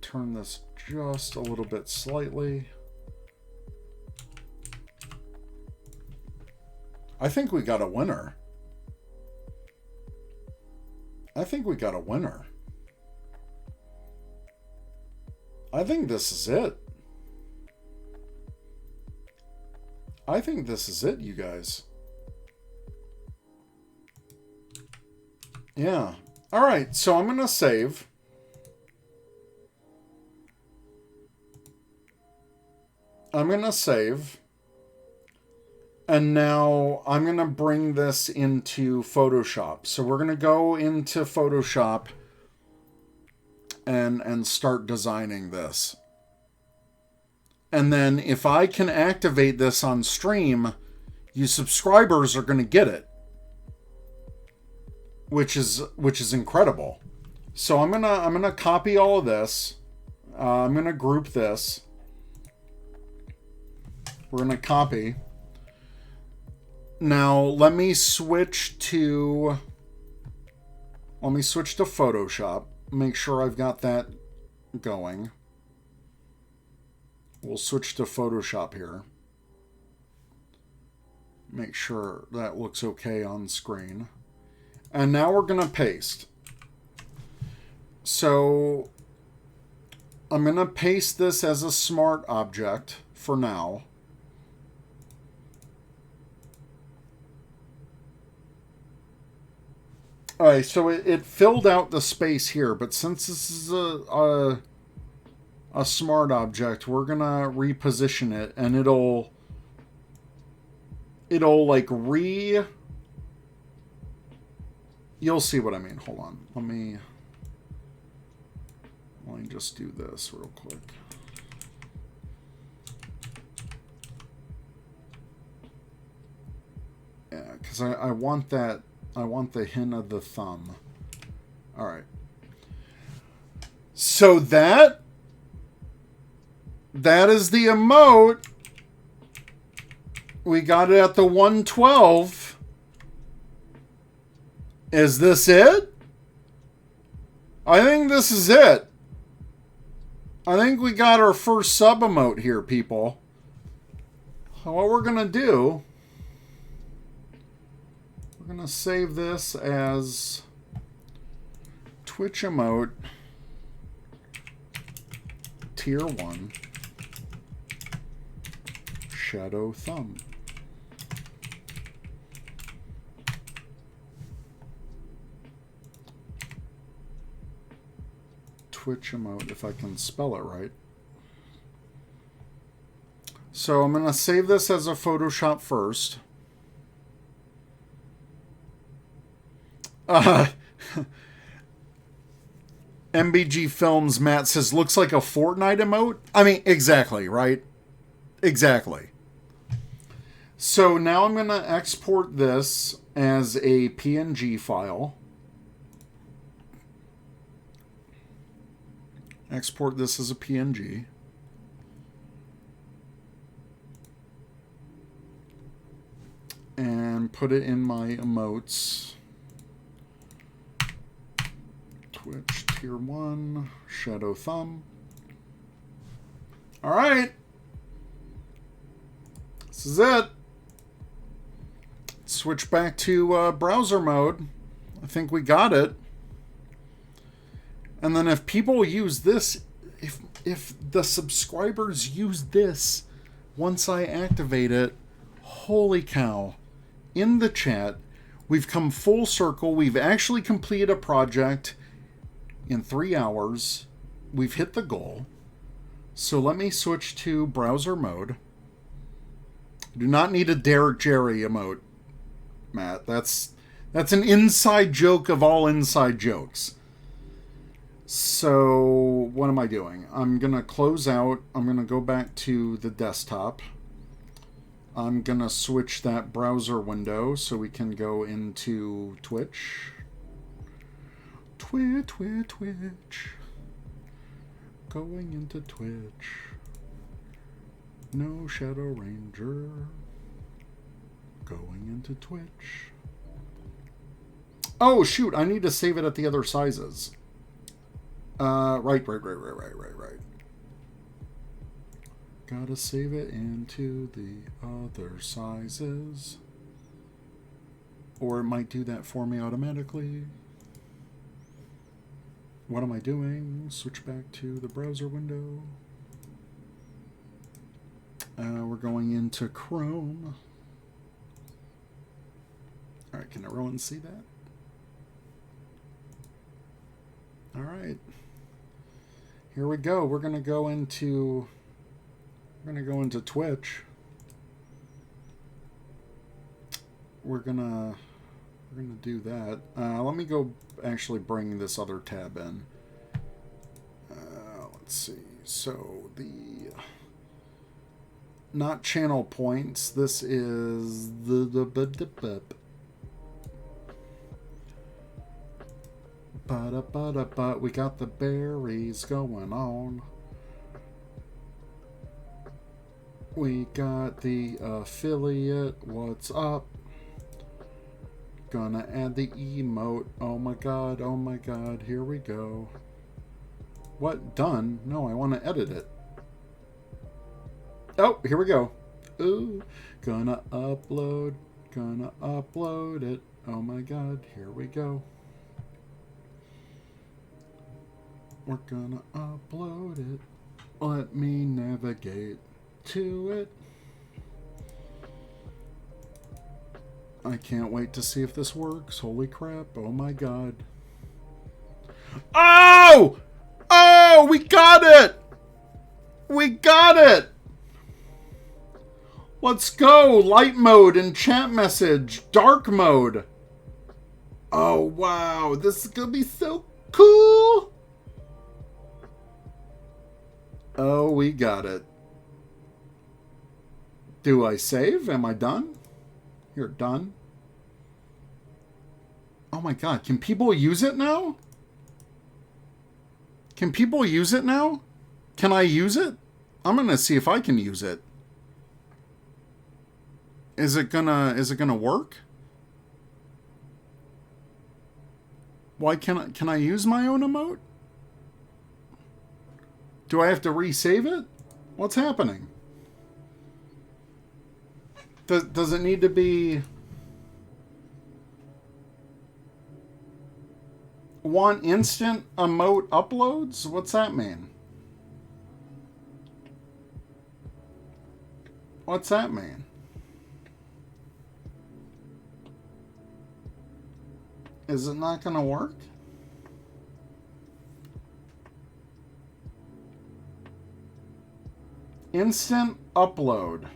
turn this just a little bit slightly. I think we got a winner. I think we got a winner. I think this is it. I think this is it, you guys. Yeah. All right, so I'm going to save. I'm going to save. And now I'm going to bring this into Photoshop. So we're going to go into Photoshop and start designing this. And then if I can activate this on stream, you subscribers are going to get it. Which is incredible. So I'm gonna copy all of this. I'm gonna group this. We're gonna copy. Now let me switch to Photoshop. make sure I've got that going. We'll switch to Photoshop here. Make sure that looks okay on screen. And now we're going to paste. So I'm going to paste this as a smart object for now. Alright, so it filled out the space here, but since this is a smart object, we're going to reposition it, and it'll like you'll see what I mean. Hold on. Let me just do this real quick. Yeah, because I want that. I want the hint of the thumb. All right. So that is the emote. We got it at the 112. Is this it? I think this is it. I think we got our first sub emote here, people. So what we're going to do, we're going to save this as Twitch emote tier 1 shadow thumb. Twitch emote, if I can spell it right. So I'm going to save this as a Photoshop first. MBG Films, Matt says, looks like a Fortnite emote. I mean, exactly, right? Exactly. So now I'm going to export this as a PNG file. Export this as a PNG. And put it in my emotes. Twitch tier 1 shadow thumb. All right. This is it. Switch back to browser mode. I think we got it. And then if people use this, if the subscribers use this once I activate it, holy cow. In the chat, we've come full circle. We've actually completed a project in 3 hours. We've hit the goal. So let me switch to browser mode. Do not need a Derek Jerry emote, Matt. That's an inside joke of all inside jokes. So what am I doing? I'm going to close out. I'm going to go back to the desktop. I'm going to switch that browser window so we can go into Twitch. Twitch. Going into Twitch. No Shadow Ranger. Going into Twitch. Oh, shoot. I need to save it at the other sizes. Right. Gotta save it into the other sizes. Or it might do that for me automatically. What am I doing? Switch back to the browser window. We're going into Chrome. Alright, can everyone see that? Alright. Here we go. We're gonna go into Twitch. We're gonna do that. Let me go actually bring this other tab in. Let's see. So the not channel points. This is the we got the berries going on. We got the affiliate. What's up? Gonna add the emote. Oh my god, oh my god. Here we go. What? Done? No, I want to edit it. Oh, here we go. Ooh, gonna upload it. Oh my god, here we go. We're gonna upload it. Let me navigate to it. I can't wait to see if this works. Holy crap, oh my god. Oh! Oh, we got it! We got it! Let's go! Light mode and chat message. Dark mode. Oh, wow. This is gonna be so cool. Oh, we got it. Do I save? Am I done? You're done. Oh my god. Can people use it now? Can people use it now? Can I use it? I'm gonna see if I can use it. Is it gonna work? Why can I use my own emote? Do I have to resave it? What's happening? Does it need to be one instant emote uploads? What's that mean? What's that mean? Is it not going to work? Instant upload.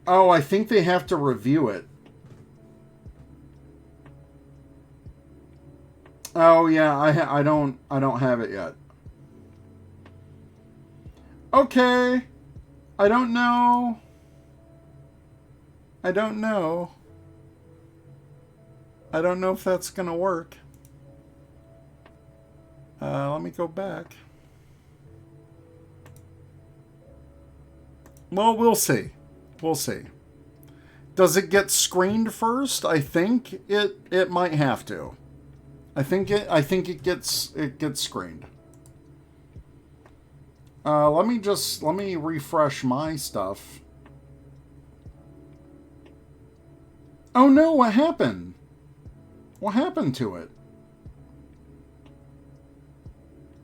Oh, I think they have to review it. Oh yeah, I don't have it yet. Okay. I don't know. I don't know if that's gonna work. Let me go back. Well, we'll see. We'll see. Does it get screened first? I think it might have to. I think it gets screened. Let me refresh my stuff. Oh no, what happened? What happened to it?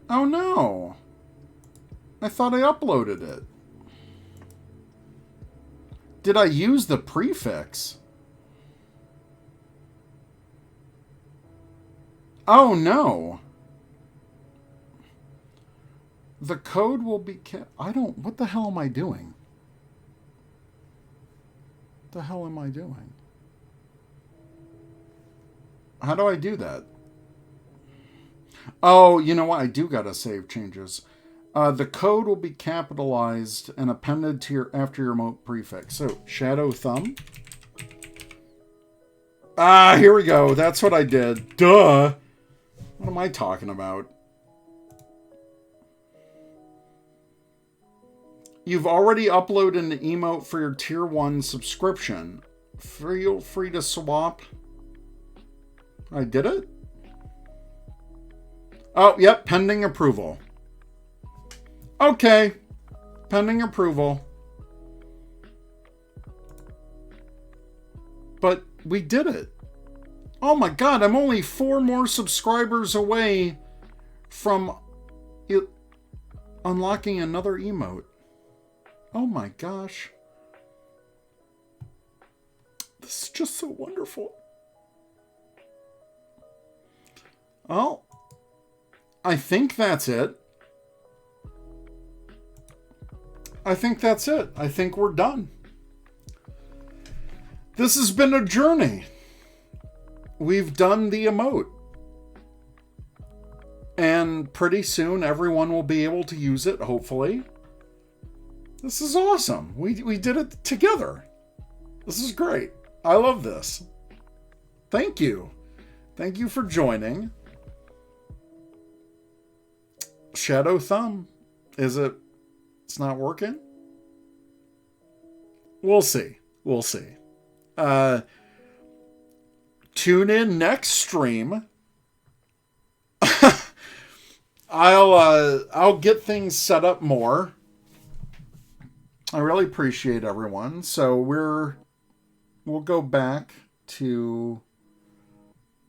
Oh no. I thought I uploaded it. Did I use the prefix? Oh no. The code will be what the hell am I doing? What the hell am I doing? How do I do that? Oh, you know what? I do gotta save changes. The code will be capitalized and appended to after your emote prefix. So, shadow thumb. Ah, here we go. That's what I did. Duh. What am I talking about? You've already uploaded an emote for your tier 1 subscription. Feel free to swap. I did it? Oh, yep, pending approval. Okay, pending approval. But we did it. Oh my god, I'm only 4 more subscribers away from unlocking another emote. Oh my gosh. This is just so wonderful. Well, I think that's it. I think that's it. I think we're done. This has been a journey. We've done the emote. And pretty soon everyone will be able to use it, hopefully. This is awesome. We did it together. This is great. I love this. Thank you. Thank you for joining. Shadow thumb. It's not working? We'll see. We'll see. Tune in next stream. I'll get things set up more. I really appreciate everyone. So we'll go back to...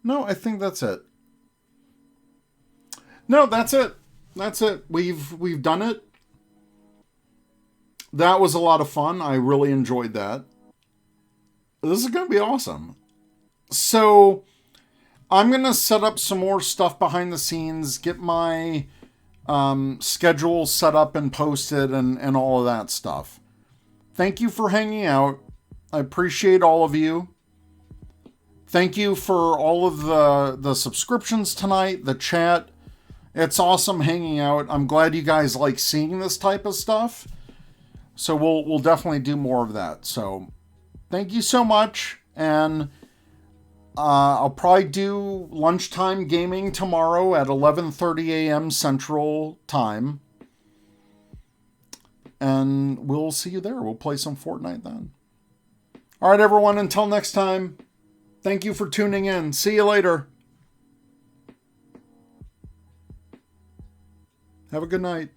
No, I think that's it. No, that's it. That's it. We've done it. That was a lot of fun. I really enjoyed that. This is going to be awesome. So I'm going to set up some more stuff behind the scenes, get my schedule set up and posted and all of that stuff. Thank you for hanging out. I appreciate all of you. Thank you for all of the subscriptions tonight, the chat. It's awesome hanging out. I'm glad you guys like seeing this type of stuff. So we'll definitely do more of that. So thank you so much. And I'll probably do lunchtime gaming tomorrow at 11:30 a.m. Central Time. And we'll see you there. We'll play some Fortnite then. All right, everyone. Until next time. Thank you for tuning in. See you later. Have a good night.